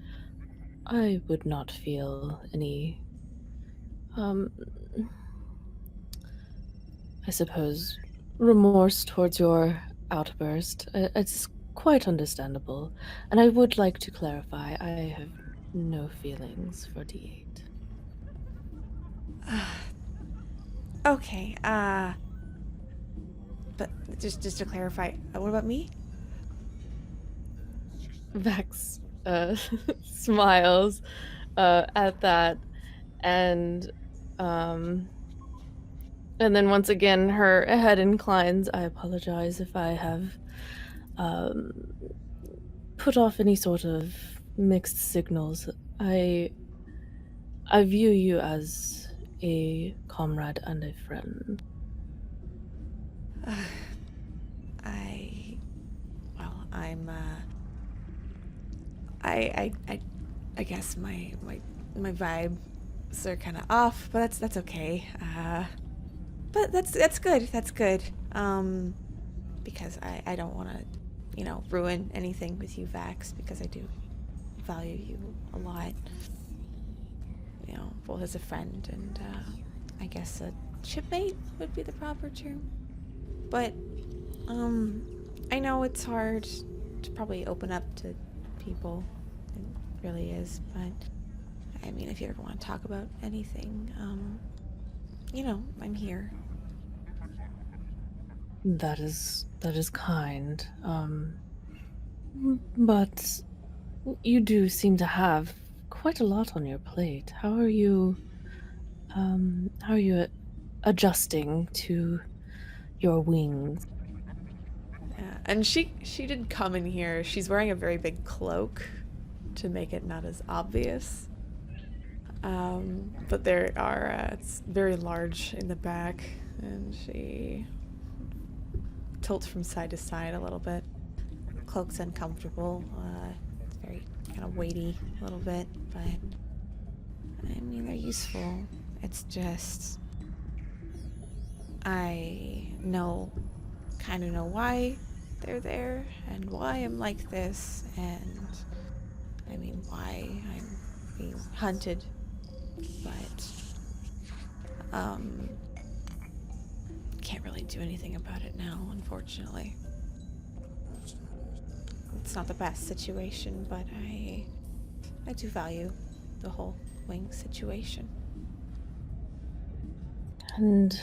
I would not feel any, I suppose, remorse towards your outburst. It's quite understandable, and I would like to clarify, I have no feelings for D8. Okay, but just to clarify, what about me? Vex smiles at that, and then once again her head inclines. I apologize if I have put off any sort of mixed signals. I view you as a comrade and a friend. I guess my vibes are kind of off, but that's okay. But that's good. That's good. Because I don't want to, ruin anything with you, Vax, because I do value you a lot. Both as a friend and I guess a shipmate would be the proper term. But I know it's hard to probably open up to people. It really is. But I mean, if you ever want to talk about anything, I'm here. That is kind. But you do seem to have quite a lot on your plate. How are you adjusting to your wings? Yeah, and she did come in here. She's wearing a very big cloak to make it not as obvious. But there are it's very large in the back, and she tilts from side to side a little bit. Cloak's uncomfortable. It's very kind of weighty a little bit, but I mean, they're useful. It's just I kind of know why they're there and why I'm like this, and I mean why I'm being hunted, but can't really do anything about it now, unfortunately. It's not the best situation, but I do value the whole wing situation. And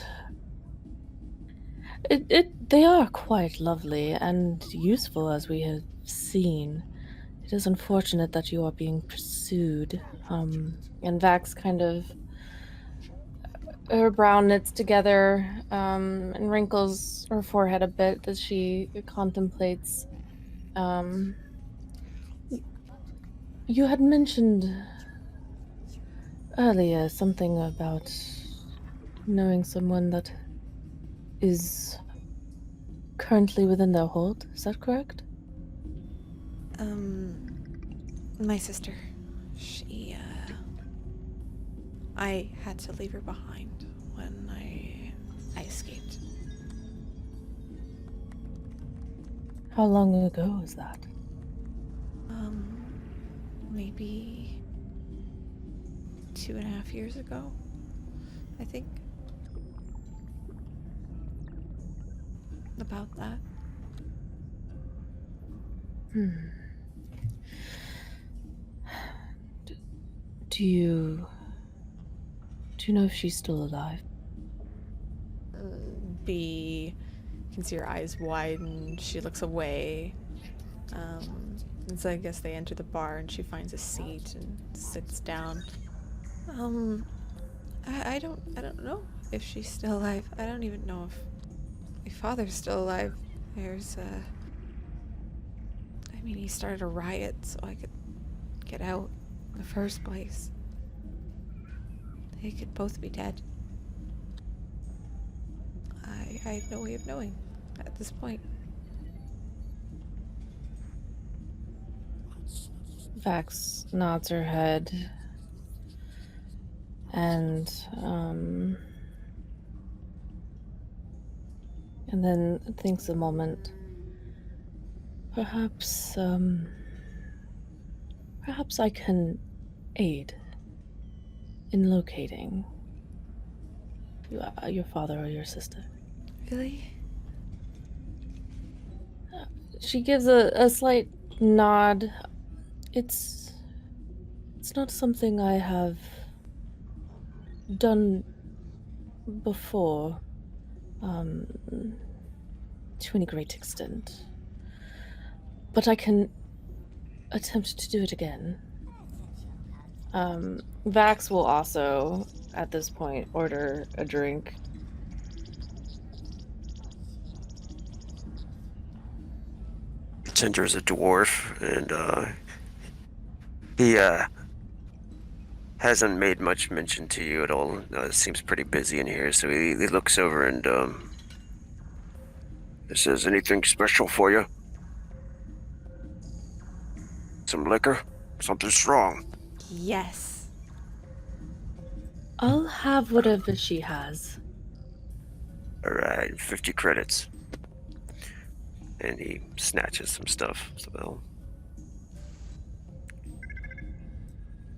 they are quite lovely and useful, as we have seen. It is unfortunate that you are being pursued. And Vax kind of, her brow knits together, and wrinkles her forehead a bit as she contemplates. You had mentioned earlier something about knowing someone that is currently within their hold. Is that correct? My sister. She, I had to leave her behind when I escaped. How long ago was that? Maybe 2.5 years ago, I think. About that. Do you know if she's still alive? B, you can see her eyes widen. She looks away. And so I guess they enter the bar and she finds a seat and sits down. I don't know if she's still alive. I don't even know if my father's still alive. There's I mean, he started a riot so I could get out in the first place. They could both be dead. I have no way of knowing at this point. Vax nods her head and then thinks a moment. Perhaps I can aid in locating your father or your sister. Really? She gives a slight nod. It's not something I have done before, to any great extent. But I can attempt to do it again. Vax will also, at this point, order a drink. Tinder's a dwarf, and he hasn't made much mention to you at all. Seems pretty busy in here, so he looks over and says, "Anything special for you? Some liquor? Something strong?" Yes. I'll have whatever she has. All right, 50 credits. And he snatches some stuff. So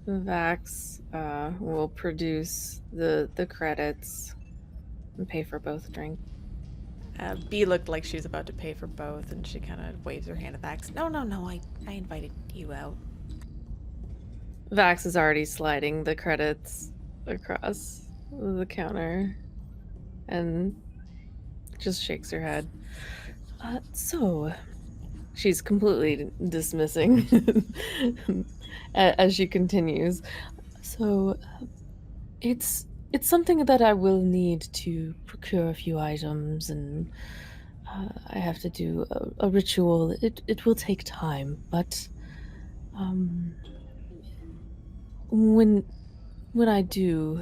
Vax will produce the credits and pay for both drinks. B looked like she was about to pay for both, and she kind of waves her hand at Vax. No, I invited you out. Vax is already sliding the credits across the counter and just shakes her head. So, she's completely dismissing as she continues. So, it's something that I will need to procure a few items, and I have to do a ritual. It will take time, but when I do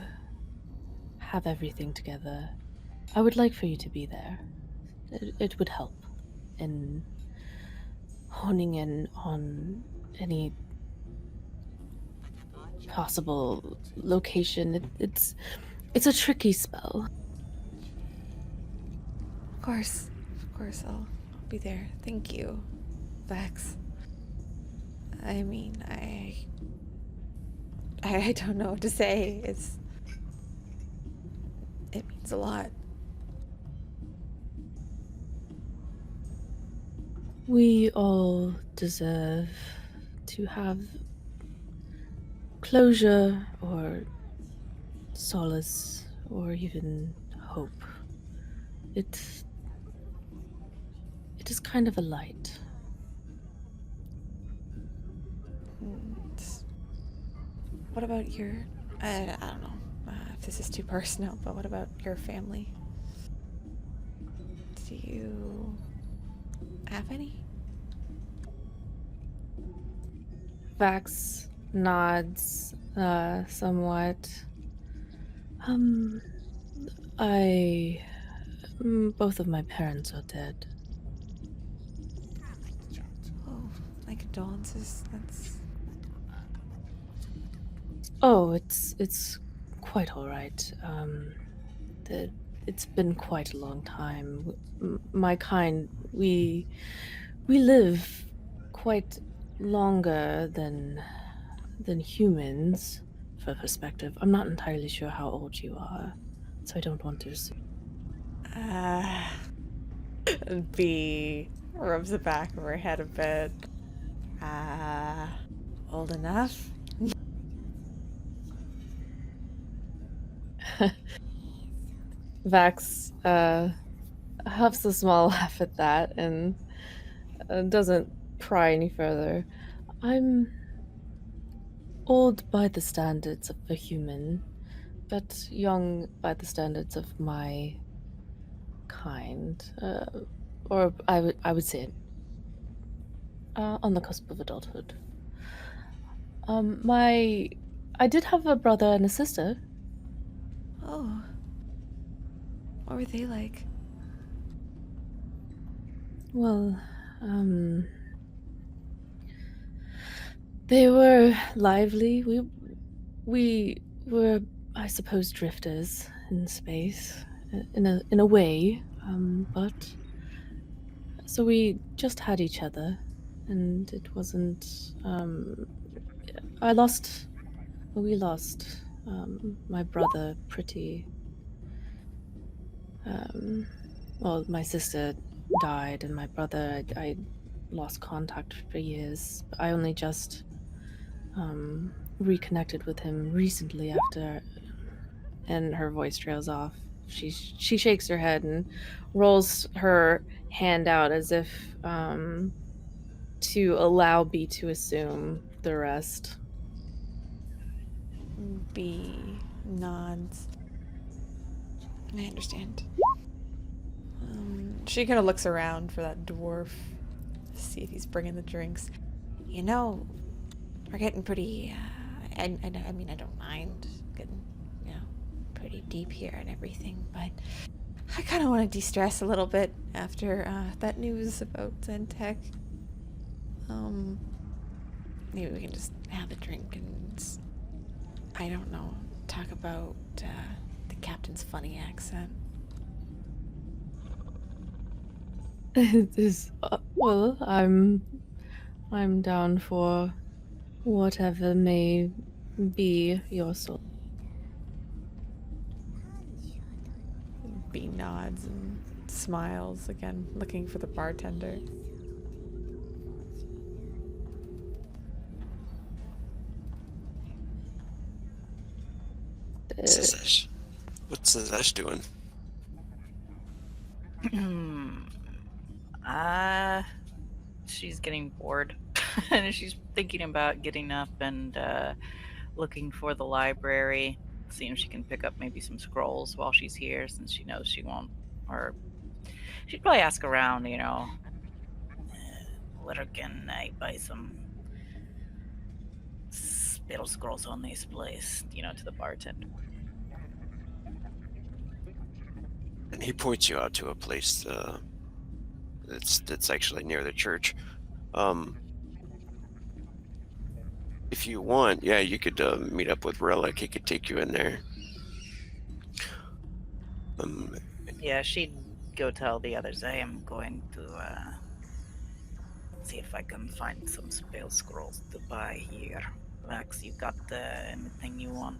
have everything together, I would like for you to be there. it would help in honing in on any possible location. It's a tricky spell. Of course, I'll be there. Thank you, Vex. I mean, I don't know what to say. It means a lot. We all deserve to have closure or solace or even hope. It is kind of a light. And what about your, I don't know if this is too personal, but what about your family? Do you have any? Vax nods somewhat. Both of my parents are dead. Oh, my condolences. That's... Oh, it's quite all right. It's been quite a long time. My kind, we live quite longer than humans, for perspective. I'm not entirely sure how old you are, so I don't want to assume. B rubs the back of her head a bit. Old enough? Vax huffs a small laugh at that and doesn't pry any further. I'm old by the standards of a human, but young by the standards of my kind, or I would say on the cusp of adulthood. I did have a brother and a sister. Oh. What were they like? Well, they were lively. We were, I suppose, drifters in space, in a way. But so we just had each other, and it wasn't. We lost my brother pretty. Well, my sister died, and my brother, I lost contact for years. I only just reconnected with him recently after. And her voice trails off. She shakes her head and rolls her hand out as if to allow B to assume the rest. B nods. I understand. She kind of looks around for that dwarf to see if he's bringing the drinks. You know, we're getting pretty. I mean, I don't mind getting, pretty deep here and everything, but I kind of want to de-stress a little bit after that news about Zentec. Maybe we can just have a drink and, I don't know, talk about the captain's funny accent. It is well, I'm down for whatever may be your soul. B nods and smiles again, looking for the bartender. Sazesh. What's Sazesh doing? She's getting bored. And she's thinking about getting up and looking for the library, seeing if she can pick up maybe some scrolls while she's here, since she knows she won't. Or she'd probably ask around, where can I buy some spell scrolls on this place, to the bartender. And he points you out to a place It's actually near the church. If you want, yeah, you could meet up with Relic. He could take you in there. Yeah, she'd go tell the others, I am going to see if I can find some spell scrolls to buy here. Vax, you got anything you want?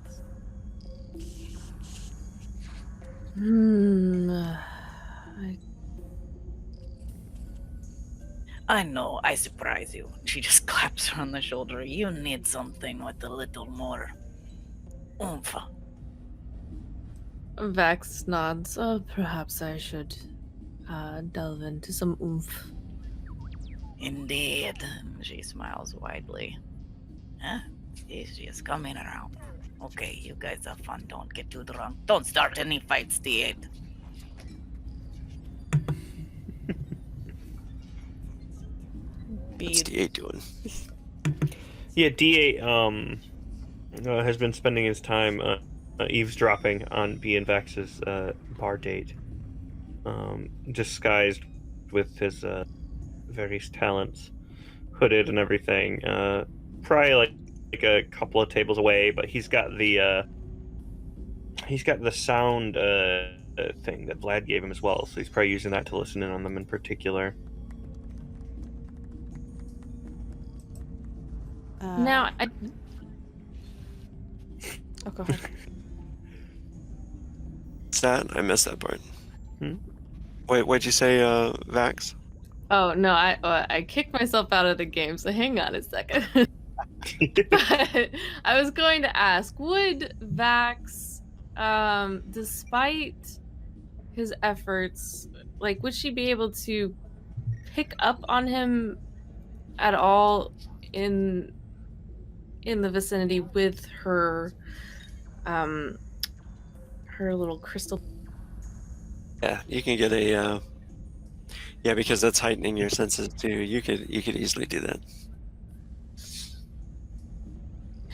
I know, I surprise you. She just claps her on the shoulder. You need something with a little more oomph. Vax nods. Oh, perhaps I should delve into some oomph. Indeed. She smiles widely. Huh? She's just coming around. Okay, you guys have fun. Don't get too drunk. Don't start any fights, D8. What's D8 doing? Yeah, D8 has been spending his time eavesdropping on B and Vex's bar date, disguised with his various talents, hooded and everything. Probably like a couple of tables away, but he's got the sound thing that Vlad gave him as well, so he's probably using that to listen in on them in particular. Now, Oh, go ahead. What's that? I missed that part. Hmm? Wait, what'd you say, Vax? Oh no, I kicked myself out of the game, so hang on a second. But I was going to ask, would Vax, despite his efforts, like, would she be able to pick up on him at all in the vicinity with her her little crystal? Yeah, you can get a yeah, because that's heightening your senses too. You could easily do that.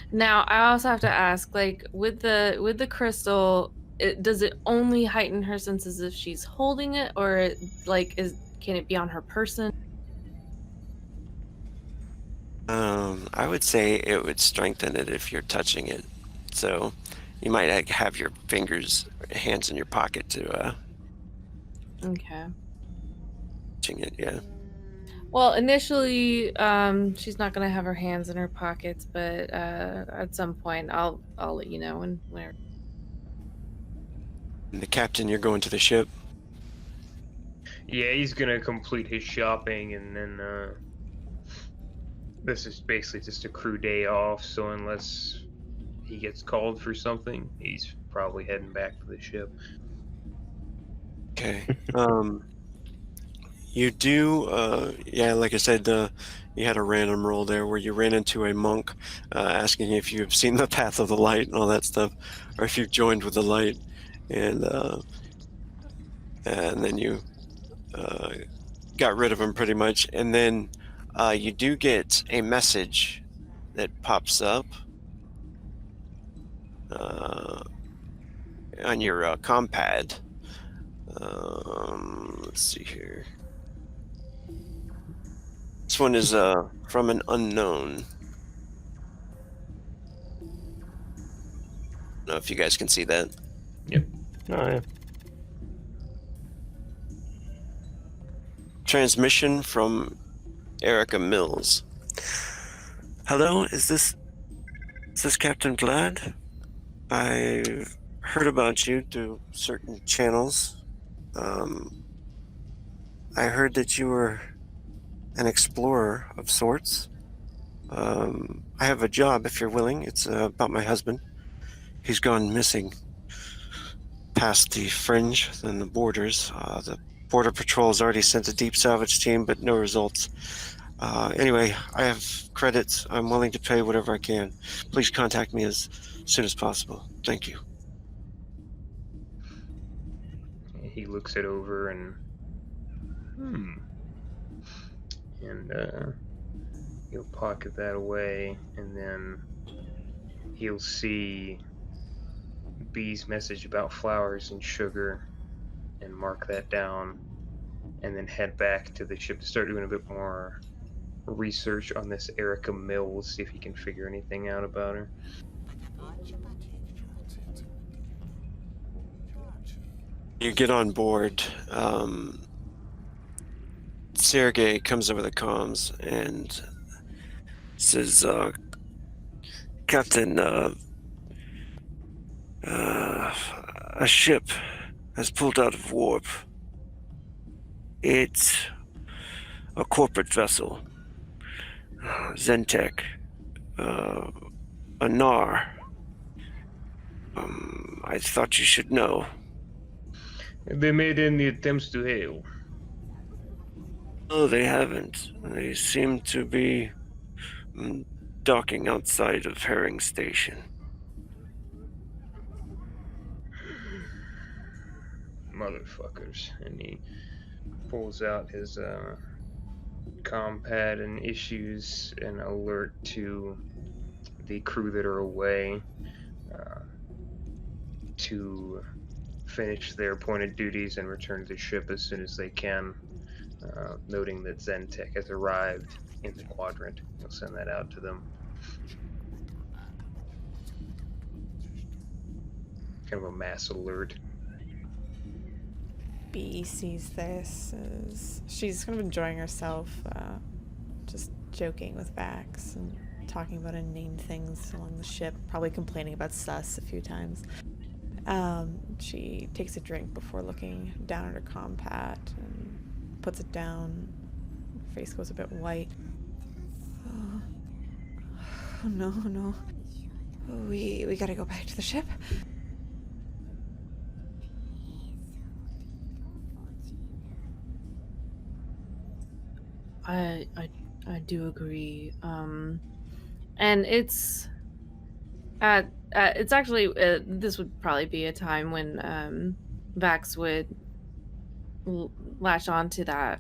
Now, I also have to ask, like, with the crystal, does it only heighten her senses if she's holding it, or like can it be on her person? I would say it would strengthen it if you're touching it. So you might have your hands in your pocket to Okay. touching it. Yeah. Well, initially, she's not gonna have her hands in her pockets, but at some point, I'll let you know when. And the captain, you're going to the ship. Yeah, he's gonna complete his shopping, and then this is basically just a crew day off. So unless he gets called for something, he's probably heading back to the ship. Okay. You do, yeah, like I said, you had a random roll there where you ran into a monk asking if you've seen the path of the light and all that stuff, or if you've joined with the light, and then you got rid of him pretty much. And then you do get a message that pops up on your compad. Let's see here. This one is from an unknown. I don't know if you guys can see that. Yep. Oh, yeah. Transmission from Erica Mills. Hello, is this Captain Vlad? I've heard about you through certain channels. I heard that you were an explorer of sorts. I have a job if you're willing. It's about my husband. He's gone missing past the fringe and the borders. The Border Patrol has already sent a deep salvage team, but no results. Anyway, I have credits. I'm willing to pay whatever I can. Please contact me as soon as possible. Thank you. He looks it over and he'll pocket that away, and then he'll see B's message about flowers and sugar and mark that down, and then head back to the ship to start doing a bit more research on this Erica Mills, see if he can figure anything out about her. You get on board. Sergey comes over the comms and says, Captain, a ship has pulled out of warp. It's a corporate vessel. Zentec. A NAR. I thought you should know. Have they made any attempts to hail? No, they haven't. They seem to be docking outside of Herring Station. Motherfuckers. And he pulls out his comm pad and issues an alert to the crew that are away to finish their appointed duties and return to the ship as soon as they can, noting that Zentec has arrived in the quadrant. He'll send that out to them. Kind of a mass alert. B sees this as she's kind of enjoying herself, just joking with Vax and talking about inane things along the ship, probably complaining about sus a few times. She takes a drink before looking down at her comm pad and puts it down. Her face goes a bit white. Oh no. We gotta go back to the ship. I do agree. And it's actually this would probably be a time when Vax would latch on to that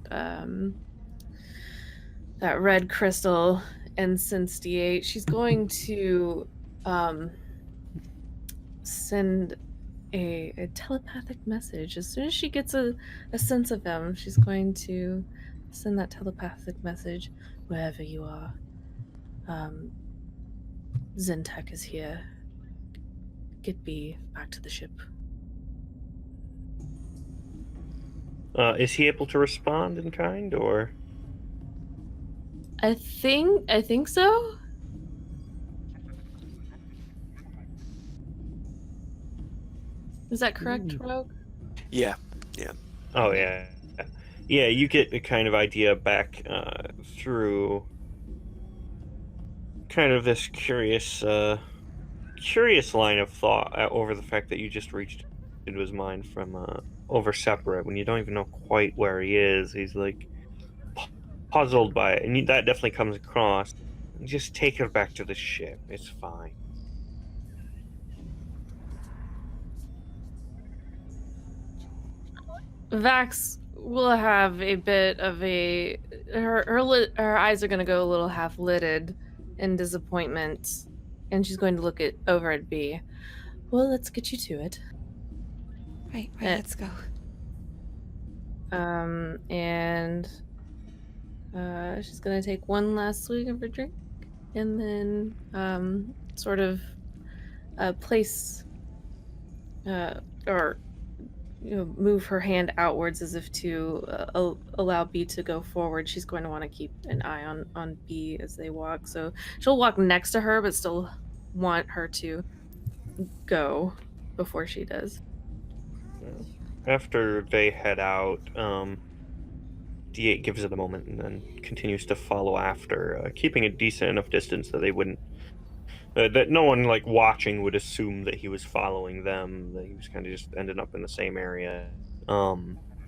that red crystal incendiate. She's going to send a telepathic message. As soon as she gets a sense of them, she's going to send that telepathic message. Wherever you are, Zentec is here. Get B back to the ship. Is he able to respond in kind, or? I think so. Is that correct, Rogue? Yeah. Oh yeah, yeah. You get a kind of idea back through kind of this curious line of thought over the fact that you just reached into his mind from over separate when you don't even know quite where he is. He's like puzzled by it, and that definitely comes across. Just take her back to the ship. It's fine. Vax will have a bit of her eyes are going to go a little half lidded in disappointment, and she's going to look over at B. Well, let's get you to it. Right, let's go. And she's going to take one last swig of her drink, and then sort of place or move her hand outwards as if to allow B to go forward. She's going to want to keep an eye on B as they walk, so she'll walk next to her but still want her to go before she does. After they head out, D8 gives it a moment and then continues to follow after, keeping a decent enough distance that they wouldn't that no one like watching would assume that he was following them, that he was kind of just ending up in the same area. I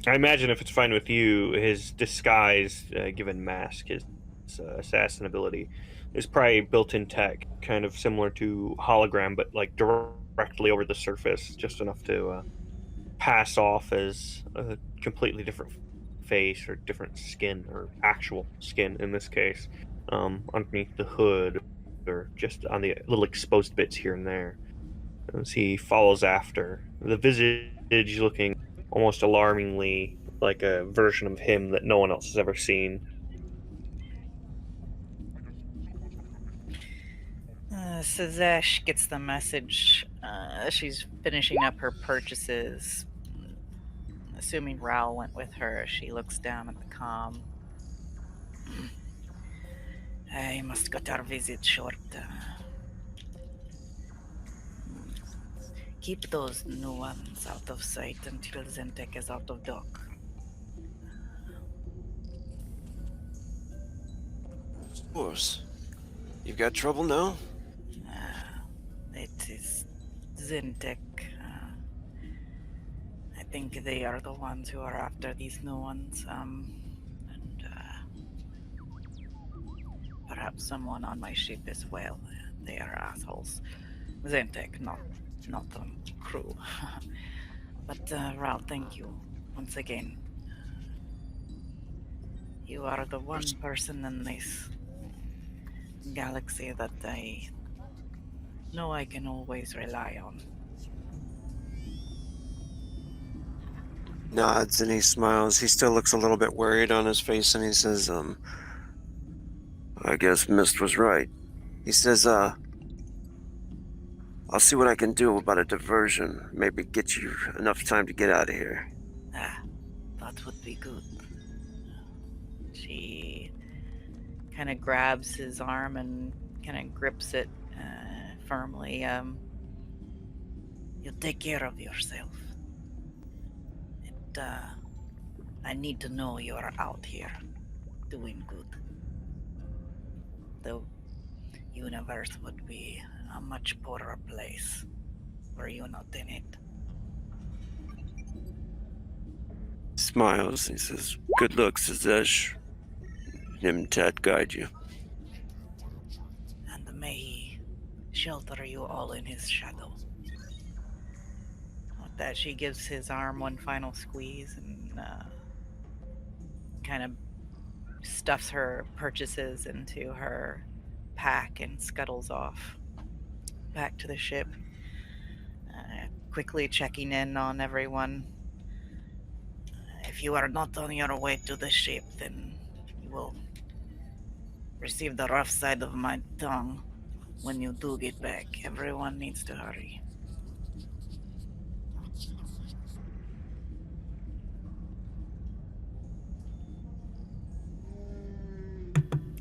imagine if it's fine with you, his disguise, given mask, his assassin ability, is probably built-in tech, kind of similar to hologram, but like directly over the surface, just enough to pass off as a completely different face or different skin, or actual skin in this case, underneath the hood, or just on the little exposed bits here and there. As he follows after, the visage looking almost alarmingly like a version of him that no one else has ever seen. Sazesh gets the message. She's finishing up her purchases. Assuming Raoul went with her, she looks down at the comm. I must cut our visit short. Keep those new ones out of sight until Zentec is out of dock. Of course. You've got trouble now? It is Zentec. I think they are the ones who are after these new ones. And perhaps someone on my ship as well. They are assholes. Zentec, not the crew. But Raoul, thank you once again. You are the one person in this galaxy that I know I can always rely on. Nods and he smiles. He still looks a little bit worried on his face, and he says, I guess Mist was right. He says, I'll see what I can do about a diversion. Maybe get you enough time to get out of here. That would be good. She kind of grabs his arm and kind of grips it firmly. You take care of yourself. I need to know you're out here doing good. The universe would be a much poorer place were you not in it. Smiles. He says, good luck, Sazesh. Him Tat guide you. And may he shelter you all in his shadow. With that, she gives his arm one final squeeze and kind of stuffs her purchases into her pack and scuttles off back to the ship, quickly checking in on everyone. If you are not on your way to the ship, then you will receive the rough side of my tongue when you do get back. Everyone needs to hurry.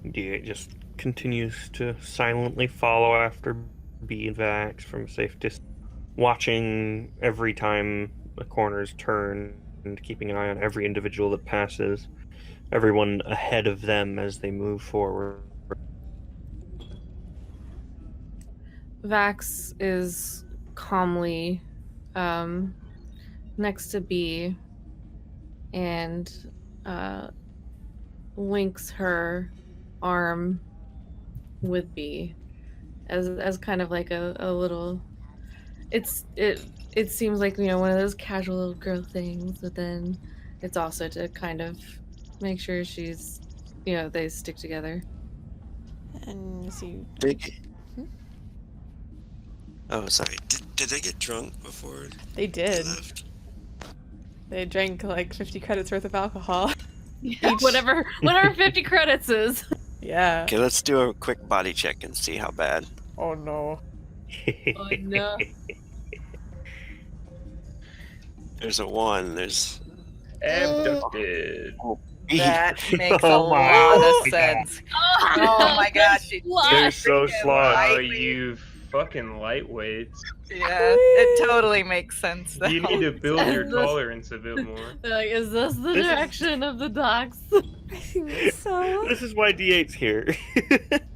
D8 just continues to silently follow after B and Vax from a safe distance, watching every time the corners turn and keeping an eye on every individual that passes, everyone ahead of them as they move forward. Vax is calmly next to B and links her arm with B as kind of like a little, it seems like, one of those casual little girl things, but then it's also to kind of make sure she's, they stick together. And so Oh, sorry. Did they get drunk before they did. left? They drank like 50 credits worth of alcohol. Yeah, whatever 50 credits is. Yeah. Okay, let's do a quick body check and see how bad. Oh no. Oh no. There's a 1. There's Abducted. That makes a Oh my lot of God. sense. Oh my gosh, They're so freaking smart. Oh, lightweight. you fucking lightweights. Yeah, it totally makes sense though. You need to build your This- tolerance a bit more. They're like, is this the This is- direction of the docks? I think so. This is why D8's here.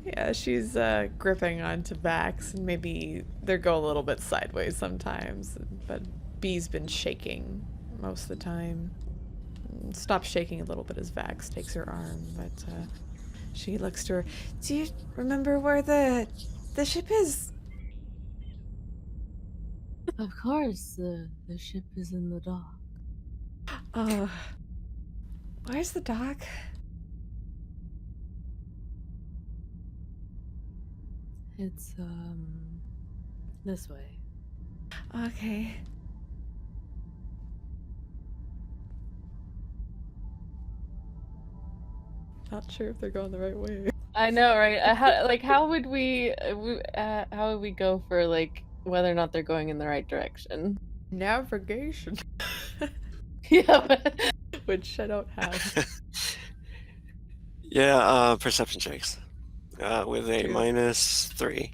Yeah, she's gripping onto Vax, and maybe they go a little bit sideways sometimes, but B's been shaking most of the time. Stops shaking a little bit as Vax takes her arm, but she looks to her. Do you remember where the ship is? Of course, the ship is in the dock. Where's the dock? It's this way. Okay. Not sure if they're going the right way. I know, right? How would we go for like whether or not they're going in the right direction? Navigation. Yeah. Which I don't have. Yeah, perception checks. With a Two. -3.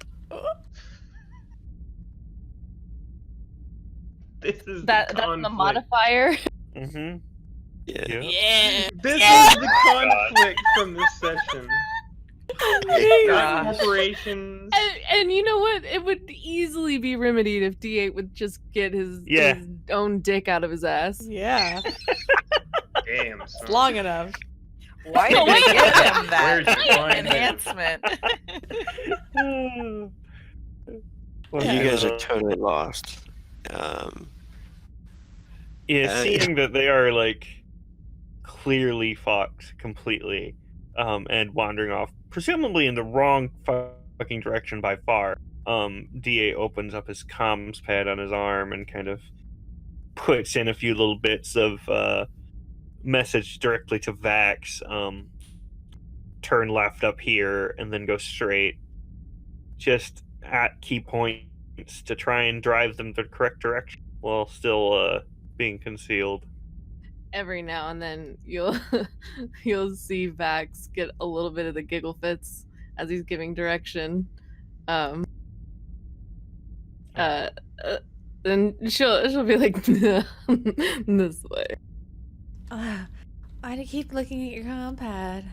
This is That's the the conflict. modifier. Mm-hmm. Yeah. Yeah. This Yeah. is the conflict from this session. Not operations. And you know what? It would easily be remedied if D8 would just get his own dick out of his ass. Yeah. Damn, It's son. long enough. Why did they give him Where'd that you find that? enhancement? Well, You guys are totally lost. Seeing that they are like clearly fucked completely, and wandering off, presumably in the wrong fucking direction by far. DA opens up his comms pad on his arm and kind of puts in a few little bits of message directly to Vax. Turn left up here and then go straight, just at key points to try and drive them the correct direction while still being concealed. Every now and then you'll see Vax get a little bit of the giggle fits as he's giving direction. Then she'll be like this way. Why do you keep looking at your compad?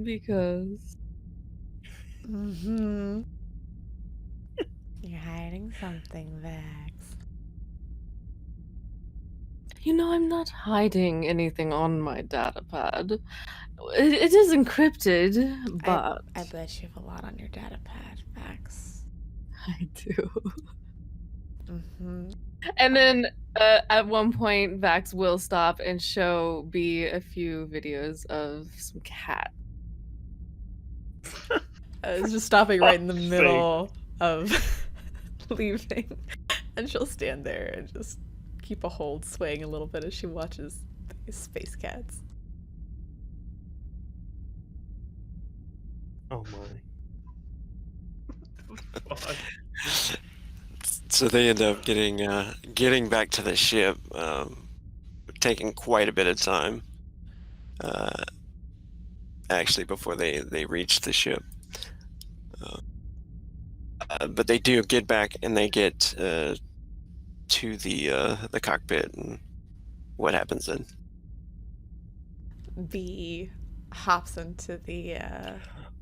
Because. Mm-hmm. You're hiding something, Vax. You know, I'm not hiding anything on my data pad. It is encrypted, but I bet you have a lot on your data pad, Vax. I do. Mm-hmm. And then at one point, Vax will stop and show B a few videos of some cat. It's just stopping right in the middle of leaving. And she'll stand there and just keep a hold, swaying a little bit as she watches these space cats. Oh my. Fuck. So they end up getting back to the ship, taking quite a bit of time. Actually, before they reach the ship, but they do get back and they get to the cockpit. And what happens then? B hops into the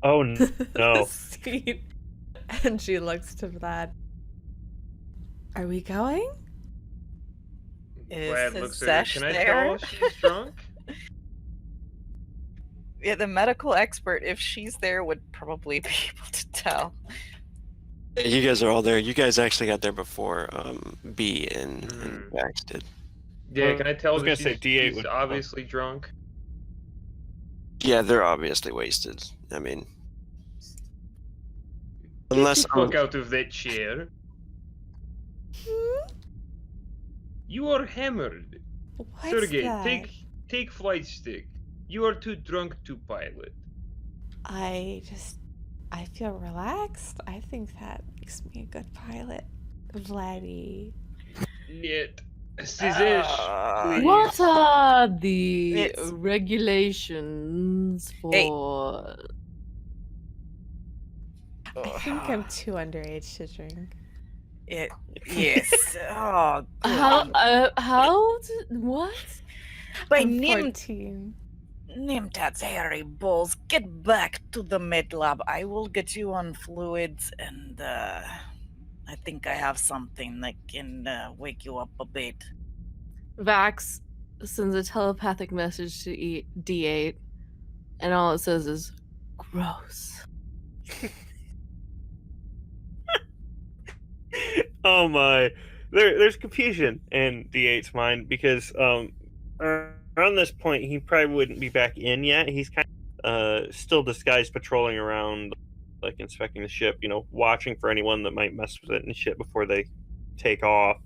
Oh no. seat, and she looks to Vlad. Are we going? Is Vlad looks at her. Sesh Can I there? tell she's drunk? Yeah, the medical expert, if she's there, would probably be able to tell. You guys are all there. You guys actually got there before B and Vax did. Yeah, can I tell I was that gonna she's, say D8 she's would- obviously drunk? Yeah, they're obviously wasted. I mean, Get unless the fuck out of that chair. You are hammered. What's Sergey, that? take flight stick. You are too drunk to pilot. I feel relaxed. I think that makes me a good pilot. Vladdy. Niet. Sizesh, please. What are the It's- regulations for? I think I'm too underage to drink. Yes. Oh, What? by I'm Nim 14. Nimtat's hairy balls, get back to the med lab. I will get you on fluids, and I think I have something that can wake you up a bit. Vax sends a telepathic message to D8, and all it says is, gross. Oh my. There's confusion in D8's mind because around this point he probably wouldn't be back in yet. He's kind of still disguised, patrolling around, like inspecting the ship, watching for anyone that might mess with it and shit before they take off.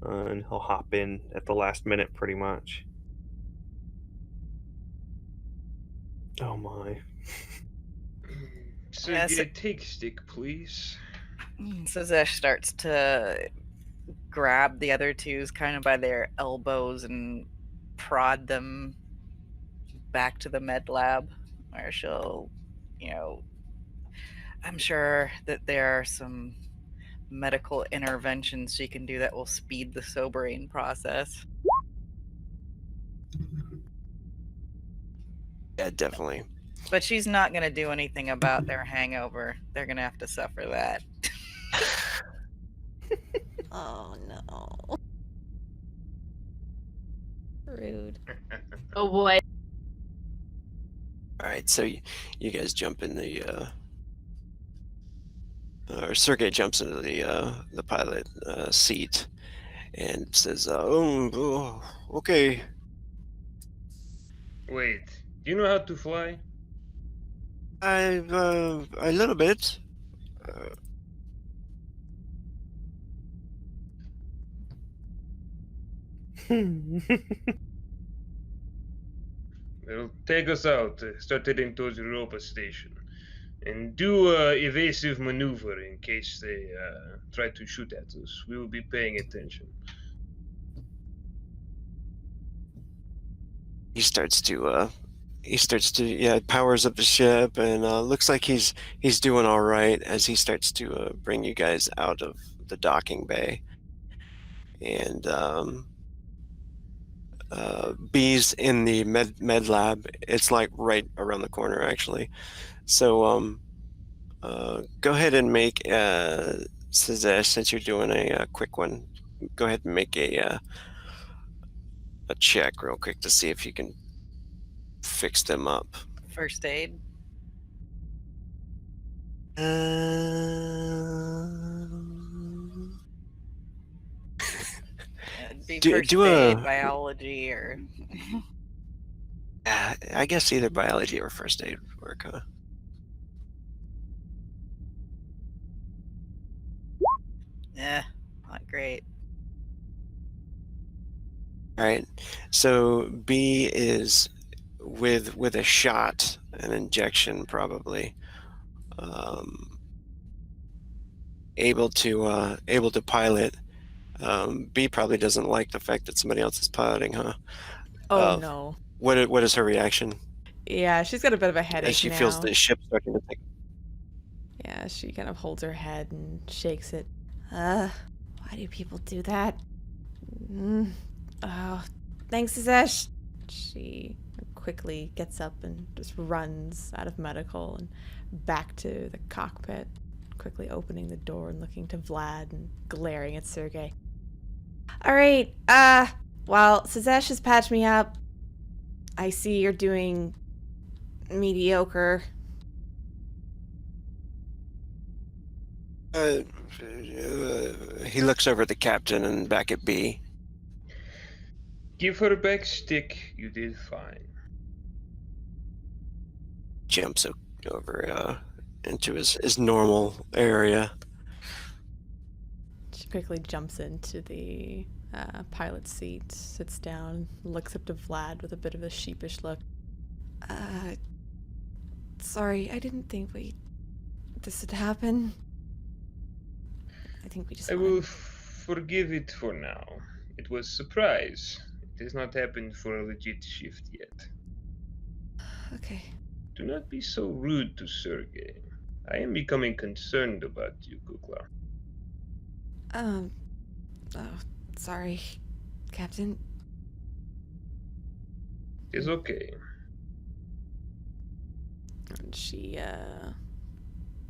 and he'll hop in at the last minute, pretty much. Oh my. Sergey, take stick, please. Sazesh starts to grab the other twos kind of by their elbows and prod them back to the med lab, where she'll, I'm sure that there are some medical interventions she can do that will speed the sobering process. Yeah, definitely. But she's not going to do anything about their hangover. They're going to have to suffer that. Oh no. Rude. Oh boy. All right, so you guys jump in the or Sergey jumps into the pilot seat and says, oh, okay." Wait, do you know how to fly? I've a little bit. Well, take us out. Start heading towards Europa Station. And do evasive maneuver in case they try to shoot at us. We will be paying attention. He starts to powers up the ship, and looks like he's doing all right as he starts to bring you guys out of the docking bay. And B's in the med lab. It's like right around the corner, actually. So go ahead and make Sazesh, since you're doing a quick one, go ahead and make a check real quick to see if you can fix them up. First aid. It'd be first aid, biology, or I guess either biology or first aid would work, huh? not great. All right. So B is with a shot, an injection, probably able to pilot. B probably doesn't like the fact that somebody else is piloting, huh? Oh no. What is her reaction? Yeah, she's got a bit of a headache As she now. feels the ship starting to think. Yeah, she kind of holds her head and shakes it. Why do people do that? Oh, thanks, Sazesh. She quickly gets up and just runs out of medical and back to the cockpit, quickly opening the door and looking to Vlad and glaring at Sergey. All right, well, Sazesh has patched me up. I see you're doing mediocre. He looks over at the captain and back at B. Give her back stick. You did fine. Jumps over into his normal area. She quickly jumps into the pilot's seat, sits down, looks up to Vlad with a bit of a sheepish look. Sorry, I didn't think this would happen. I think we just I will forgive it for now. It was surprise. It has not happened for a legit shift yet. Okay. Do not be so rude to Sergey. I am becoming concerned about you, Kukla. Oh, sorry, Captain. It's okay. And she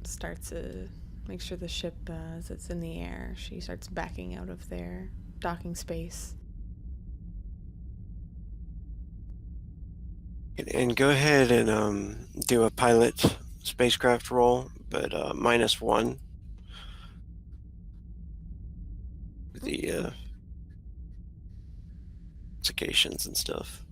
starts to make sure the ship, as it's in the air, she starts backing out of their docking space. And go ahead and do a pilot spacecraft roll, but -1. The indications and stuff.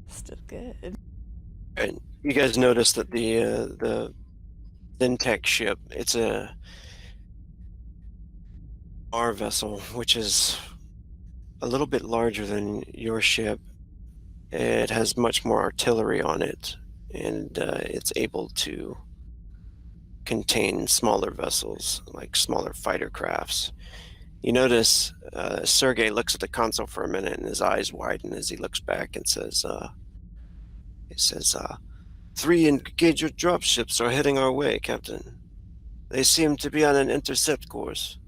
Still good. And you guys notice that the Zentec ship. It's our vessel, which is a little bit larger than your ship. It has much more artillery on it, and it's able to contain smaller vessels, like smaller fighter crafts. You notice Sergei looks at the console for a minute, and his eyes widen as he looks back and says, "3 engager dropships are heading our way, Captain. They seem to be on an intercept course."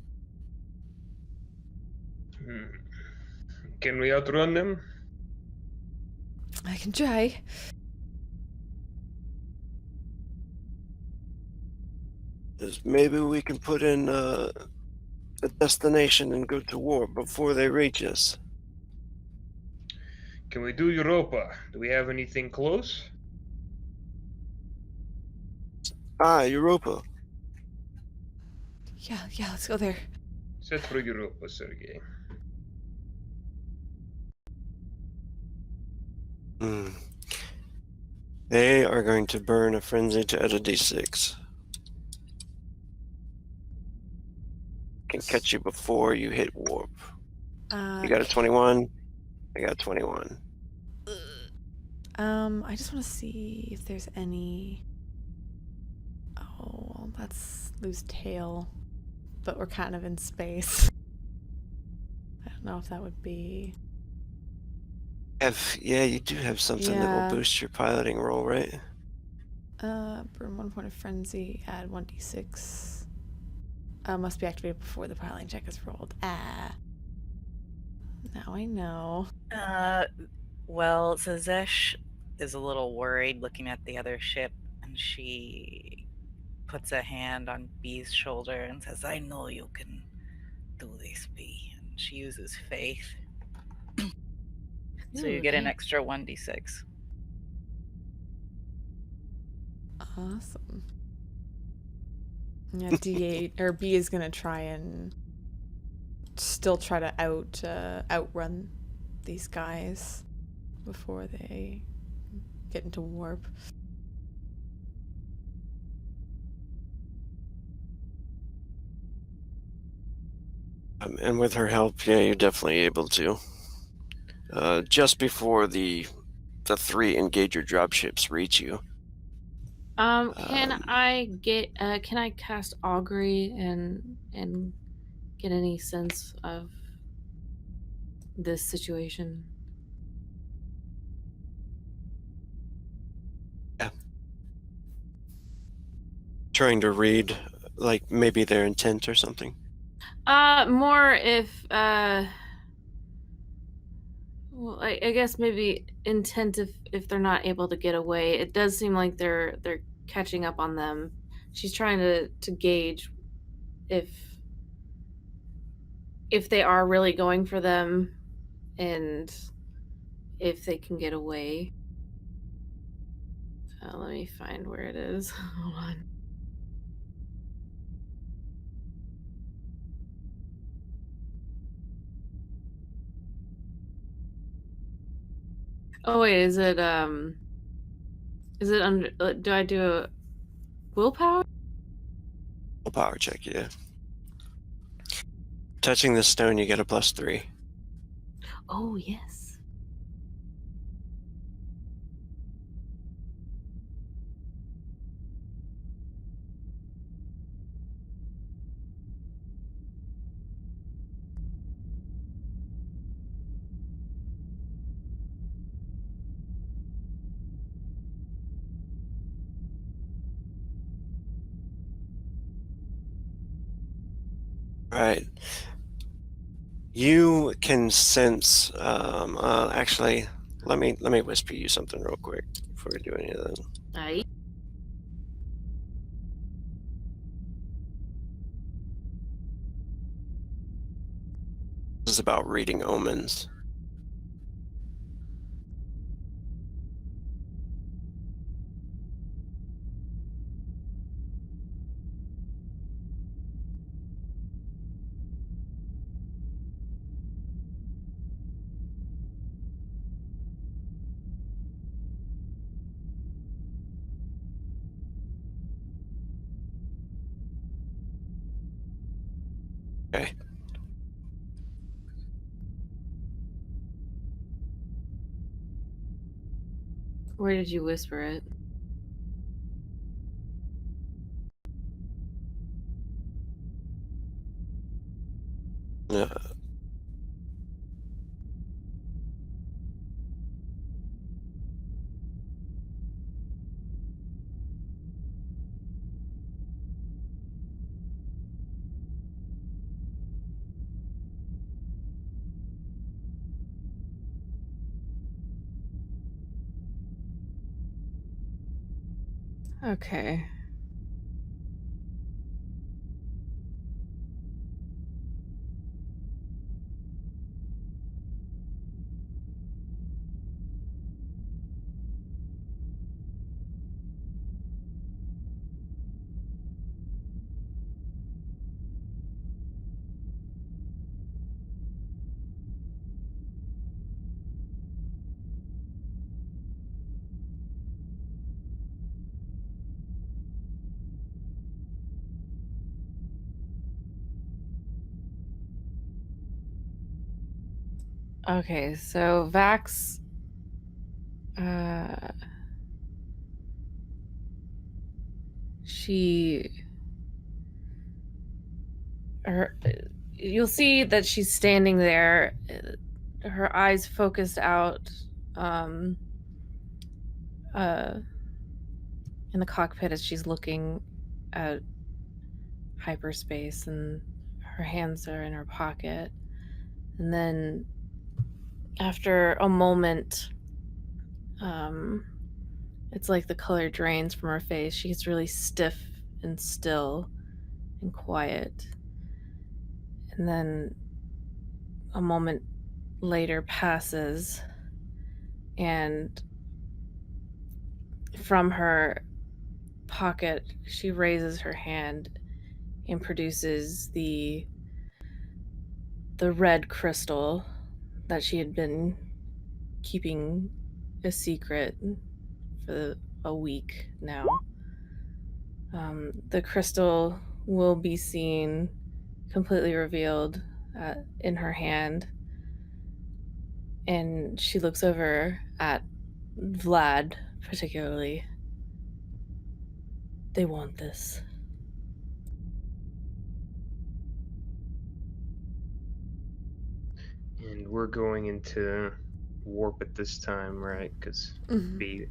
Can we outrun them? I can try. Maybe we can put in a destination and go to war before they reach us. Can we do Europa? Do we have anything close? Europa. Yeah, let's go there. Set for Europa, Sergei. They are going to burn a frenzy to add a d6. Can catch you before you hit warp. You got a 21. I got a 21. I just want to see if there's any. Oh, well, that's lose tail, but we're kind of in space. I don't know if that would be. Yeah, you do have something that will boost your piloting roll, right? Burn 1 point of frenzy, add 1d6. Must be activated before the piloting check is rolled. Now I know. Well, Zazesh is a little worried looking at the other ship, and she puts a hand on Bee's shoulder and says, "I know you can do this, Bee." And she uses faith. So you get an extra 1d6. Awesome. Yeah, D8 or B is gonna try and still try to outrun these guys before they get into warp. And with her help, yeah, you're definitely able to. Just before the 3 engager dropships reach you. Can I cast augury and get any sense of this situation? Yeah. Trying to read, like, maybe their intent or something? More if, well, I guess maybe intent if they're not able to get away. It does seem like they're catching up on them. She's trying to gauge if they are really going for them and if they can get away. Let me find where it is. Hold on. Oh wait, is it under? Do I do a willpower? Willpower check, yeah. Touching the stone, you get a +3. Oh yes. Right. You can sense. Actually, let me whisper you something real quick before we do any of that. Aye. This is about reading omens. Okay. Where did you whisper it? Uh, Okay. Okay, so Vax she her you'll see that she's standing there, her eyes focused out um uh in the cockpit as she's looking at hyperspace, and her hands are in her pocket. And then after a moment, it's like the color drains from her face. She gets really stiff and still and quiet. And then a moment later passes, and from her pocket, she raises her hand and produces the red crystal that she had been keeping a secret for a week now. The crystal will be seen completely revealed in her hand, and she looks over at Vlad particularly. They want this. And we're going into warp at this time, right? Because being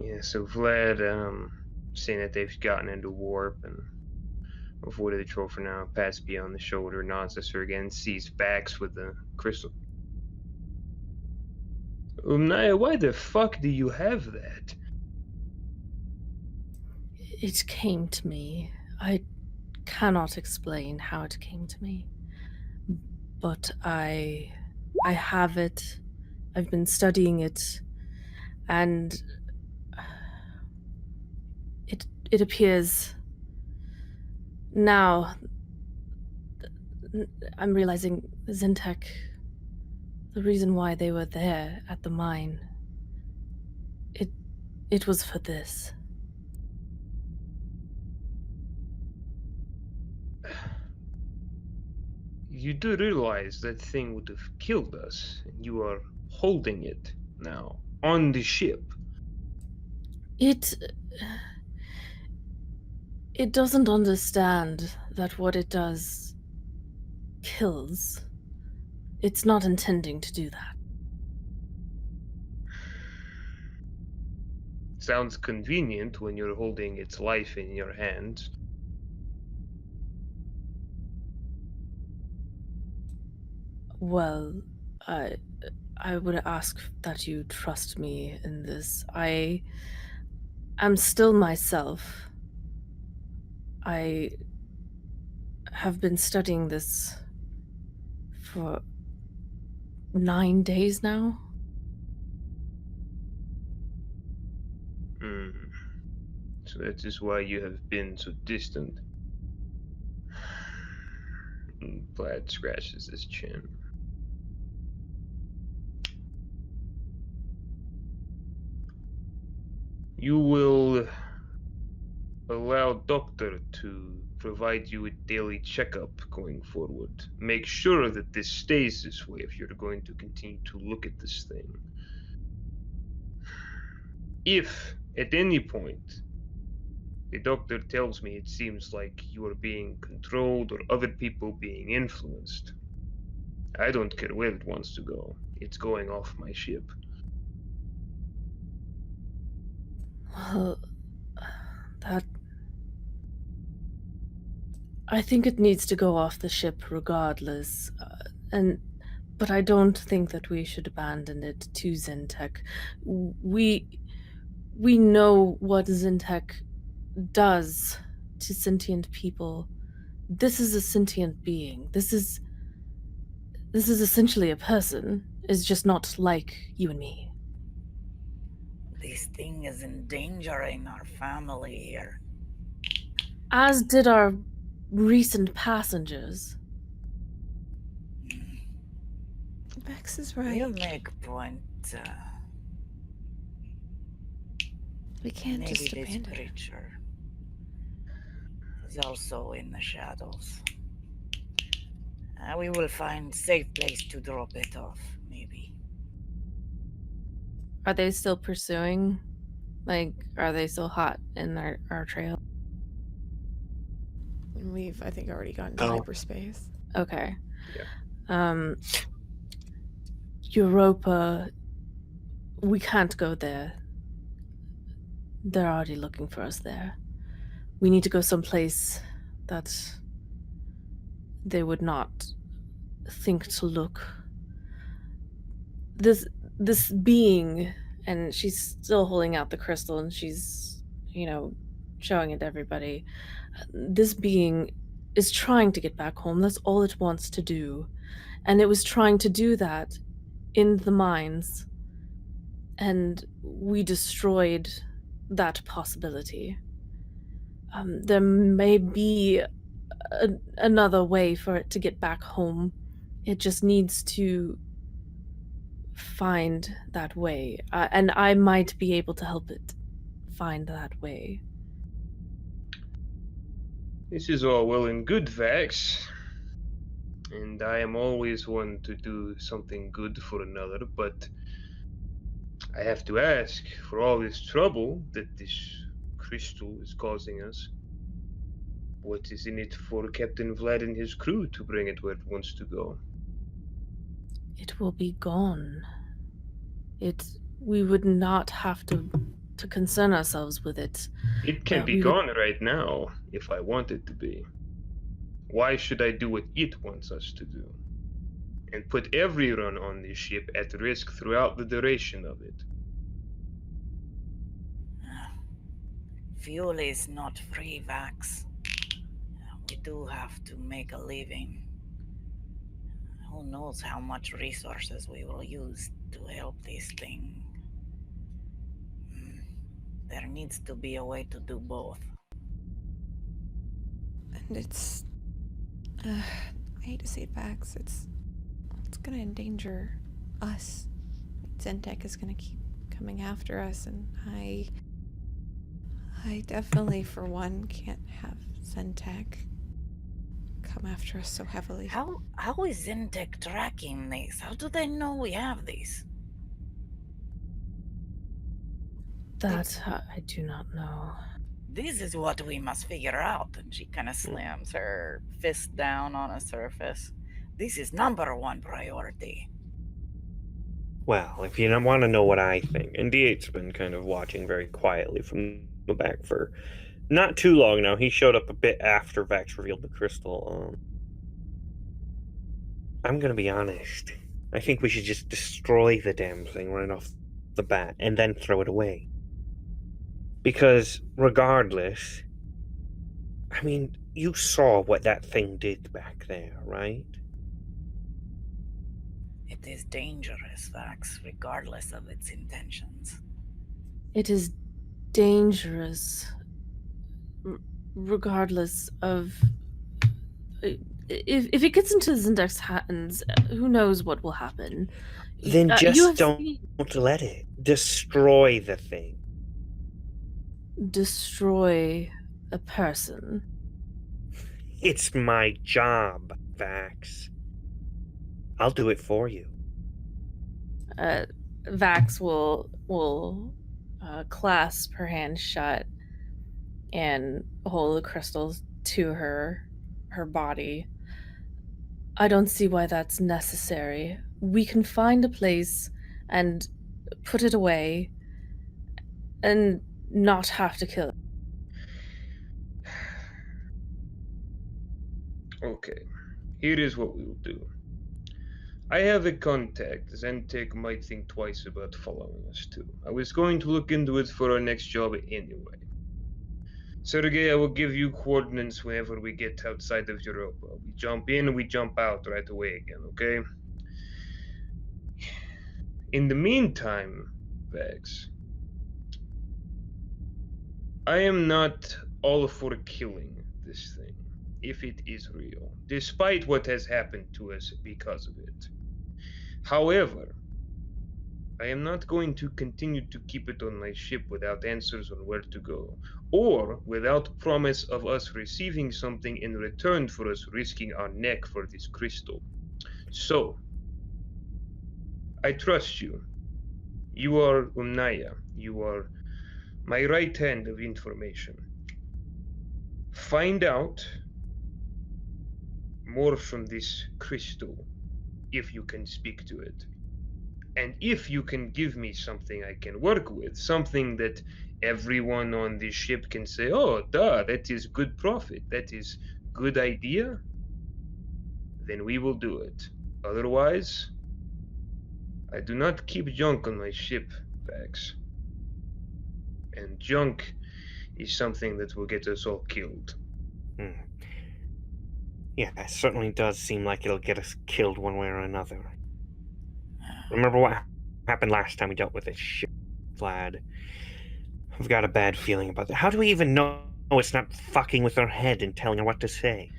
yeah. So Vlad, seeing that they've gotten into warp and avoided the troll for now, pats B on the shoulder, nods at her again, sees Vax with the crystal. Naya, why the fuck do you have that? It came to me. I cannot explain how it came to me, but I have it. I've been studying it, and it appears now. I'm realizing Zentec, the reason why they were there at the mine, it was for this. You do realize that thing would have killed us, and you are holding it now on the ship. It doesn't understand that what it does kills. It's not intending to do that. Sounds convenient when you're holding its life in your hands. Well, I would ask that you trust me in this. I am still myself. I have been studying this for 9 days now. So that is why you have been so distant. Vlad scratches his chin. You will allow Doctor to provide you with daily checkup going forward. Make sure that this stays this way if you're going to continue to look at this thing. If at any point the doctor tells me it seems like you are being controlled or other people being influenced, I don't care where it wants to go. It's going off my ship. Well, that. I think it needs to go off the ship regardless, but I don't think that we should abandon it to Zentec. We know what Zentec does to sentient people. This is a sentient being. This is essentially a person. It's just not like you and me. This thing is endangering our family here. As did our recent passengers. Max is right. We'll make a point. We can't Maybe just this abandon it. creature is also in the shadows. We will find safe place to drop it off, maybe. Are they still pursuing? Like, are they still hot in our trail? We've, I think, already gone to Oh. Okay. hyperspace. Yeah. Europa, we can't go there. They're already looking for us there. We need to go someplace that they would not think to look. This being, and she's still holding out the crystal and she's, showing it to everybody. This being is trying to get back home. That's all it wants to do. And it was trying to do that in the mines. And we destroyed that possibility. There may be another way for it to get back home. It just needs to find that way. And I might be able to help it find that way. This is all well and good, Vax. And I am always one to do something good for another, but I have to ask, for all this trouble that this crystal is causing us, what is in it for Captain Vlad and his crew to bring it where it wants to go? It will be gone. We would not have to concern ourselves with it. It can be gone right now, if I want it to be. Why should I do what it wants us to do? And put everyone on this ship at risk throughout the duration of it. Fuel is not free, Vax. We do have to make a living. Who knows how much resources we will use to help this thing. There needs to be a way to do both. And it's, I hate to say it, Vax, it's gonna endanger us. Zentec is gonna keep coming after us, and I definitely, for one, can't have Zentec come after us so heavily. How is Zentec tracking this? How do they know we have these? That I do not know. This is what we must figure out. And she kind of slams her fist down on a surface. This is #1 priority. Well, if you want to know what I think, and D8's been kind of watching very quietly from the back for not too long now. He showed up a bit after Vax revealed the crystal. I'm going to be honest. I think we should just destroy the damn thing right off the bat and then throw it away. Because regardless, I mean, you saw what that thing did back there, right? It is dangerous, Vax, regardless of its intentions. It is dangerous, regardless of... If it gets into Zentec's hands, who knows what will happen. Then just don't let it. Destroy the thing. Destroy a person. It's my job, Vax. I'll do it for you. Vax will clasp her hand shut and hold the crystals to her body. I don't see why that's necessary. We can find a place and put it away and not have to kill it. Okay, here is what we will do. I have a contact. Zentec might think twice about following us too. I was going to look into it for our next job anyway. Sergey, I will give you coordinates whenever we get outside of Europa. We jump in and we jump out right away again, okay? In the meantime, Vax, I am not all for killing this thing, if it is real, despite what has happened to us because of it. However, I am not going to continue to keep it on my ship without answers on where to go, or without promise of us receiving something in return for us risking our neck for this crystal. So, I trust you. You are Umnaya. You are my right hand of information. Find out more from this crystal, if you can speak to it. And if you can give me something I can work with, something that everyone on this ship can say, oh, duh, that is good profit, that is good idea, then we will do it. Otherwise, I do not keep junk on my ship, Vax. And junk is something that will get us all killed. Yeah, it certainly does seem like it'll get us killed one way or another. Remember what happened last time we dealt with this shit, lad? I've got a bad feeling about that. How do we even know it's not fucking with our head and telling her what to say?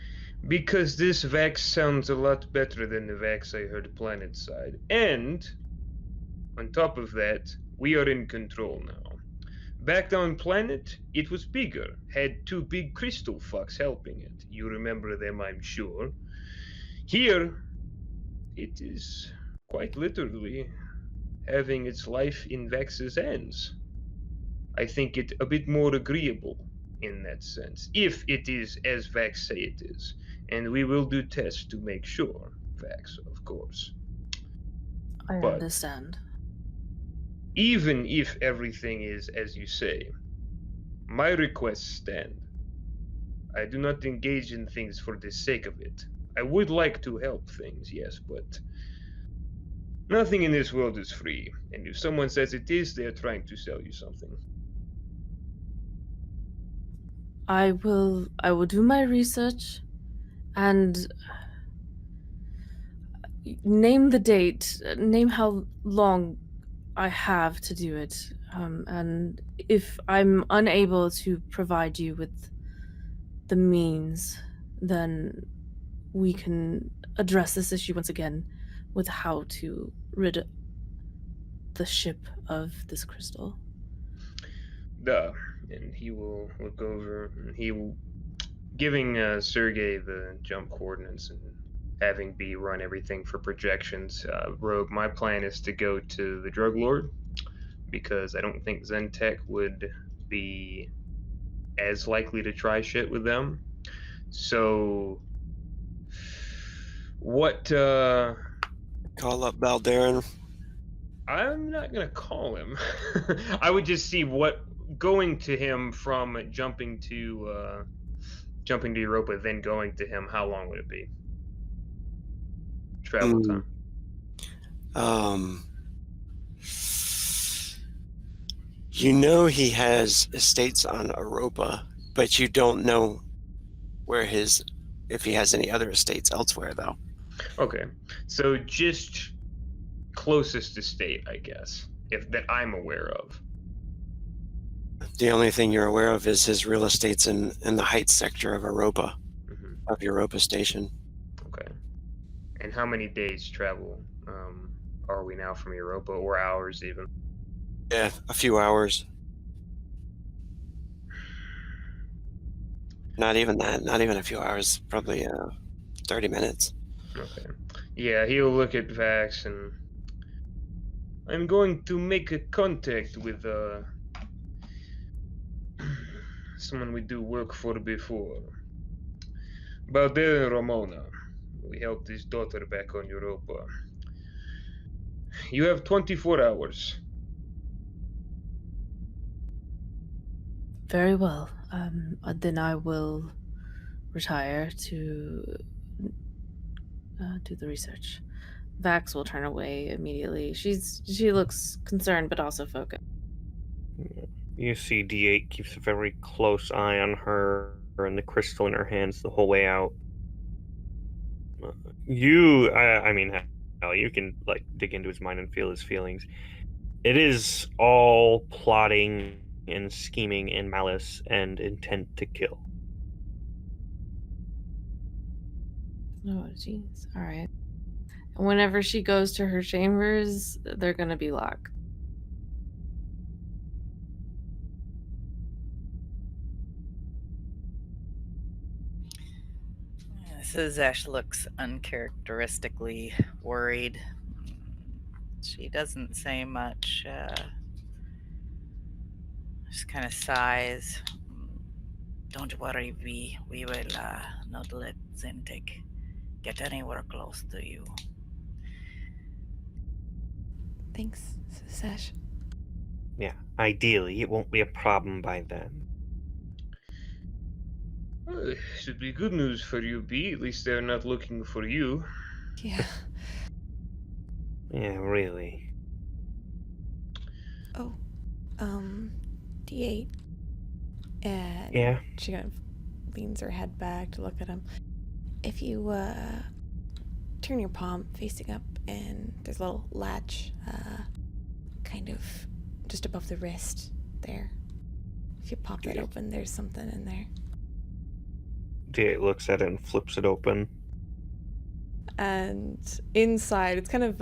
Because this Vax sounds a lot better than the Vax I heard planetside. And, on top of that, we are in control now. Back down planet, it was bigger, had two big crystal fucks helping it. You remember them, I'm sure. Here, it is quite literally having its life in Vax's hands. I think it a bit more agreeable in that sense, if it is as Vax say it is. And we will do tests to make sure, Vax, of course. I But understand. even if everything is as you say, my requests stand. I do not engage in things for the sake of it. I would like to help things, yes, but nothing in this world is free. And if someone says it is, they are trying to sell you something. I will do my research and name the date, name how long I have to do it. And if I'm unable to provide you with the means, then we can address this issue once again with how to rid the ship of this crystal. Duh. And he will look over and he will, giving Sergey the jump coordinates and having B run everything for projections. Rogue, my plan is to go to the drug lord because I don't think Zentec would be as likely to try shit with them. So, what? Call up Baldarin. I'm not gonna call him. I would just see what going to him from jumping to Europa, then going to him. How long would it be? Travel time. You know he has estates on Europa, but you don't know where if he has any other estates elsewhere, though. Okay, so just closest estate, I guess, if that I'm aware of. The only thing you're aware of is his real estates in the Heights sector of Europa, of Europa Station. Okay, and how many days travel are we now from Europa, or hours even? Yeah, a few hours. Not even that. Not even a few hours. Probably 30 minutes. Okay. Yeah, he'll look at Vax and I'm going to make a contact with someone we do work for before. Balder and Ramona. We helped his daughter back on Europa. You have 24 hours. Very well. Then I will retire to do the research. Vax will turn away immediately. She looks concerned but also focused. You see D8 keeps a very close eye on her and the crystal in her hands the whole way out. I mean, hell, you can like dig into his mind and feel his feelings. It is all plotting and scheming and malice and intent to kill. Oh, jeez. All right. Whenever she goes to her chambers, they're gonna be locked. Suzesh looks uncharacteristically worried. She doesn't say much. Just kind of sighs. Don't worry, we will not let Zentec get anywhere close to you. Thanks, Suzesh. Yeah, ideally, it won't be a problem by then. Well, should be good news for you, B. At least they're not looking for you. Yeah. Yeah, really. Oh, D8. And Yeah. she kind of leans her head back to look at him. If you turn your palm facing up, and there's a little latch, kind of just above the wrist there. If you pop that open, there's something in there. D8 looks at it and flips it open. And inside, it's kind of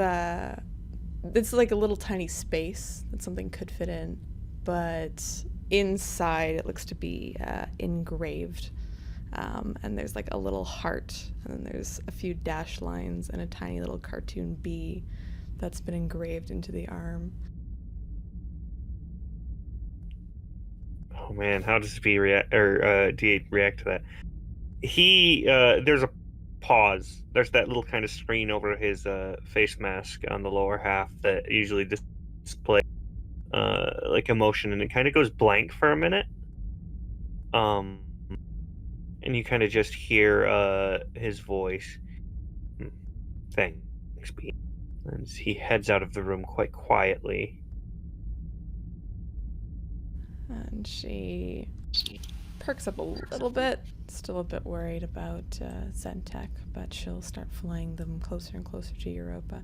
it's like a little tiny space that something could fit in, but inside it looks to be engraved. And there's like a little heart, and then there's a few dash lines and a tiny little cartoon bee that's been engraved into the arm. Oh man, how does D8 react to that? There's a pause. There's that little kind of screen over his face mask on the lower half that usually displays like emotion, and it kind of goes blank for a minute. And you kind of just hear his voice. Thanks, B. And he heads out of the room quite quietly. And she perks up a little bit, still a bit worried about Zentec, but she'll start flying them closer and closer to Europa.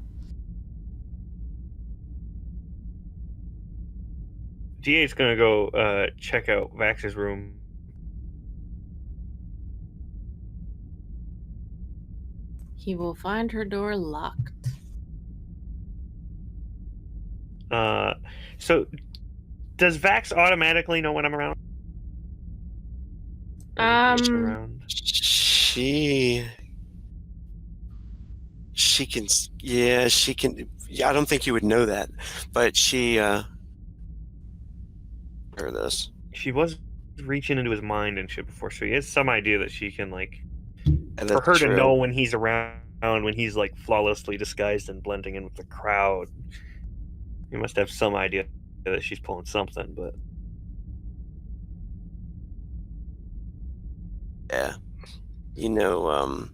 D8's gonna go check out Vax's room. He will find her door locked. So does Vax automatically know when I'm around? Around? She can, yeah, she can. Yeah, I don't think you would know that, but she. Hear this. She was reaching into his mind and shit before, so he has some idea that she can like. And For her that's to true. know when he's around, when he's like flawlessly disguised and blending in with the crowd, he must have some idea that she's pulling something. But Yeah, you know,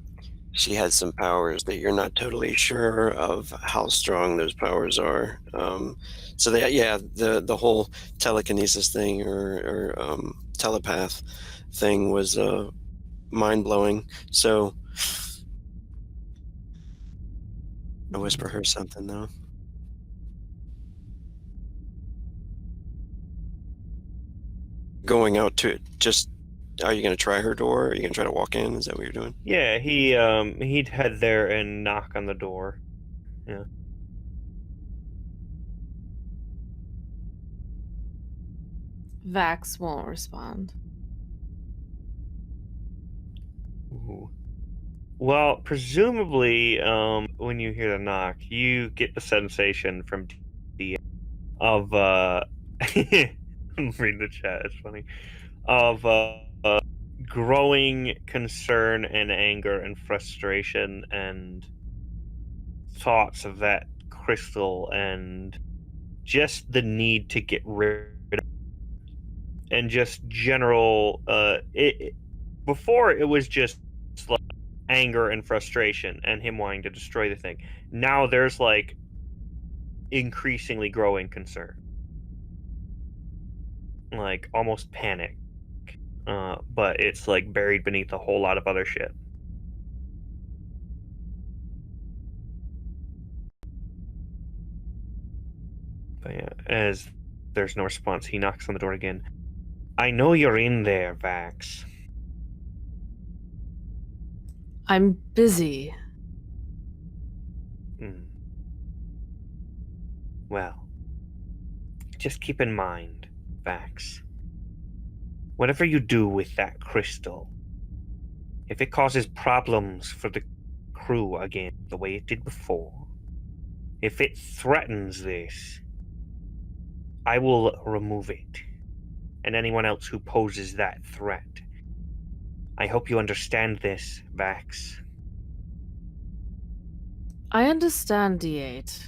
she has some powers that you're not totally sure of how strong those powers are. So that, yeah, the whole telekinesis thing or telepath thing was mind blowing. So I whisper her something though. Going out to just. Are you going to try her door? Are you going to try to walk in? Is that what you're doing? yeah, he'd head there and knock on the door. Yeah. Vax won't respond. Well, presumably, when you hear the knock, you get the sensation from D of I'm reading the chat. It's funny of growing concern and anger and frustration and thoughts of that crystal and just the need to get rid of it. And just general before it was just like anger and frustration and him wanting to destroy the thing. Now there's like increasingly growing concern, like almost panic, but it's like buried beneath a whole lot of other shit. But yeah, as there's no response, he knocks on the door again. I know you're in there, Vax. I'm busy. Well, just keep in mind, Vax, whatever you do with that crystal, if it causes problems for the crew again, the way it did before, if it threatens this, I will remove it, and anyone else who poses that threat. I hope you understand this, Vax. I understand, D8.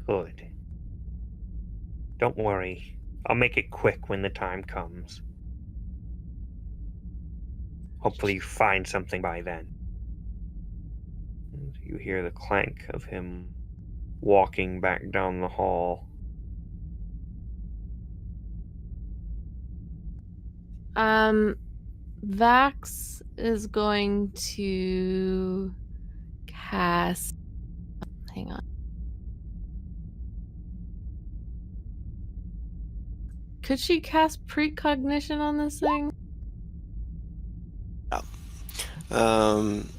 Good. Don't worry. I'll make it quick when the time comes. Hopefully you find something by then. And you hear the clank of him walking back down the hall. Vax is going to cast. Hang on. Could she cast precognition on this thing? And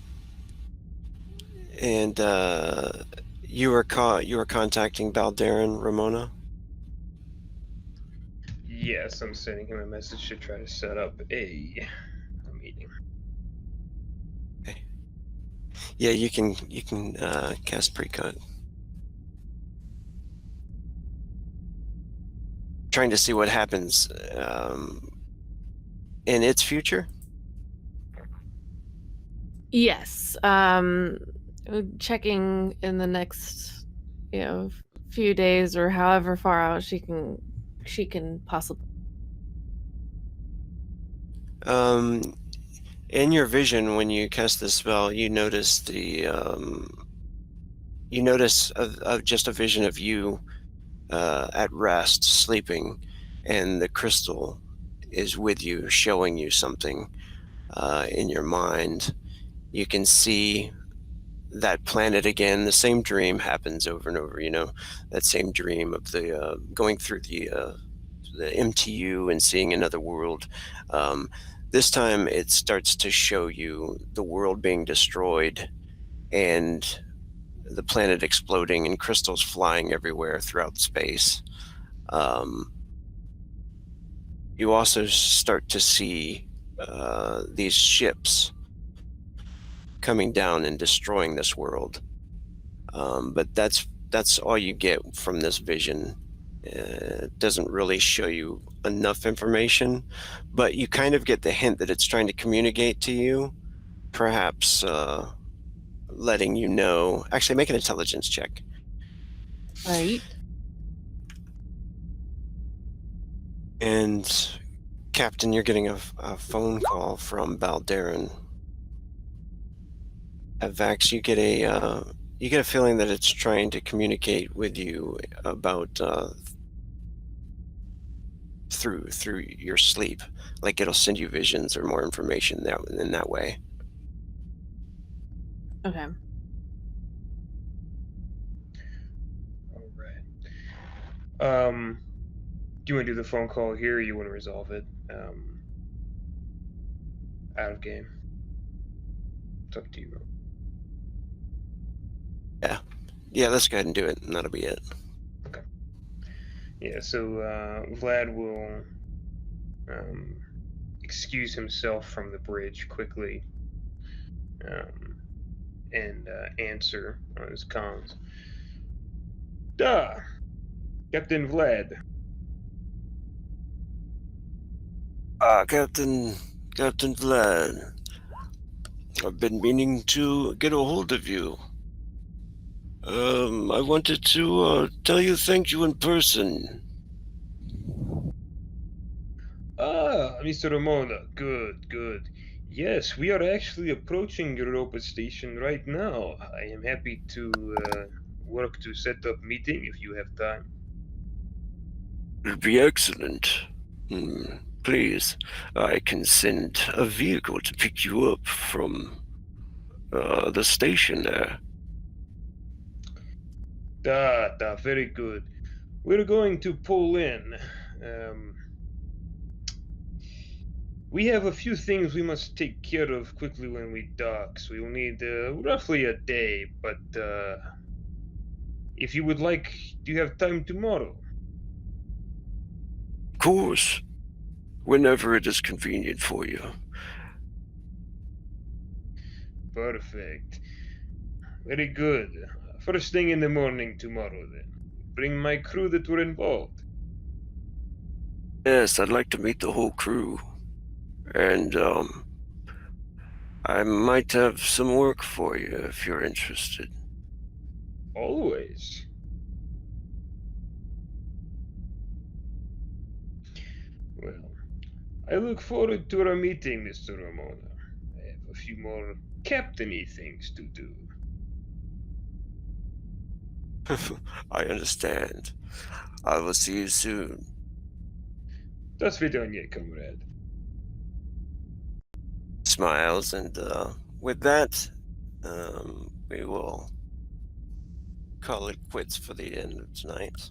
you were contacting Baldarin, Ramona? Yes, I'm sending him a message to try to set up a meeting. Okay. Yeah, you can cast precog. Trying to see what happens in its future. Yes. Checking in the next, few days or however far out she can possibly. In your vision, when you cast the spell, you notice just a vision of you at rest, sleeping, and the crystal is with you, showing you something in your mind. You can see that planet again. The same dream happens over and over. That same dream of the going through the MTU and seeing another world. This time it starts to show you the world being destroyed and the planet exploding and crystals flying everywhere throughout space. You also start to see these ships coming down and destroying this world. But that's all you get from this vision. It doesn't really show you enough information, but you kind of get the hint that it's trying to communicate to you, perhaps letting you know. Actually, make an intelligence check. All right. And Captain, you're getting a phone call from Baldarin. At Vax, you get a feeling that it's trying to communicate with you about through your sleep, like it'll send you visions or more information in that way. Okay. All right. Do you want to do the phone call here, or you want to resolve it out of game? It's up to you. Yeah, let's go ahead and do it, and that'll be it. Okay. Yeah, so Vlad will excuse himself from the bridge quickly, and answer on his comms. "Da, Captain Vlad." Captain Vlad. I've been meaning to get a hold of you. I wanted to tell you thank you in person. Ah, Mr. Ramona, good, good. Yes, we are actually approaching Europa Station right now. I am happy to work to set up meeting if you have time. It'd be excellent. Please, I can send a vehicle to pick you up from the station there. Da, very good. We're going to pull in. We have a few things we must take care of quickly when we dock, so we'll need roughly a day, but if you would like, do you have time tomorrow? Of course, whenever it is convenient for you. Perfect. Very good. First thing in the morning tomorrow, then. Bring my crew that were involved. Yes, I'd like to meet the whole crew. And, I might have some work for you if you're interested. Always. Well, I look forward to our meeting, Mr. Ramona. I have a few more captainy things to do. I understand. I will see you soon. До свидания, comrade. Smiles, and with that, we will call it quits for the end of tonight.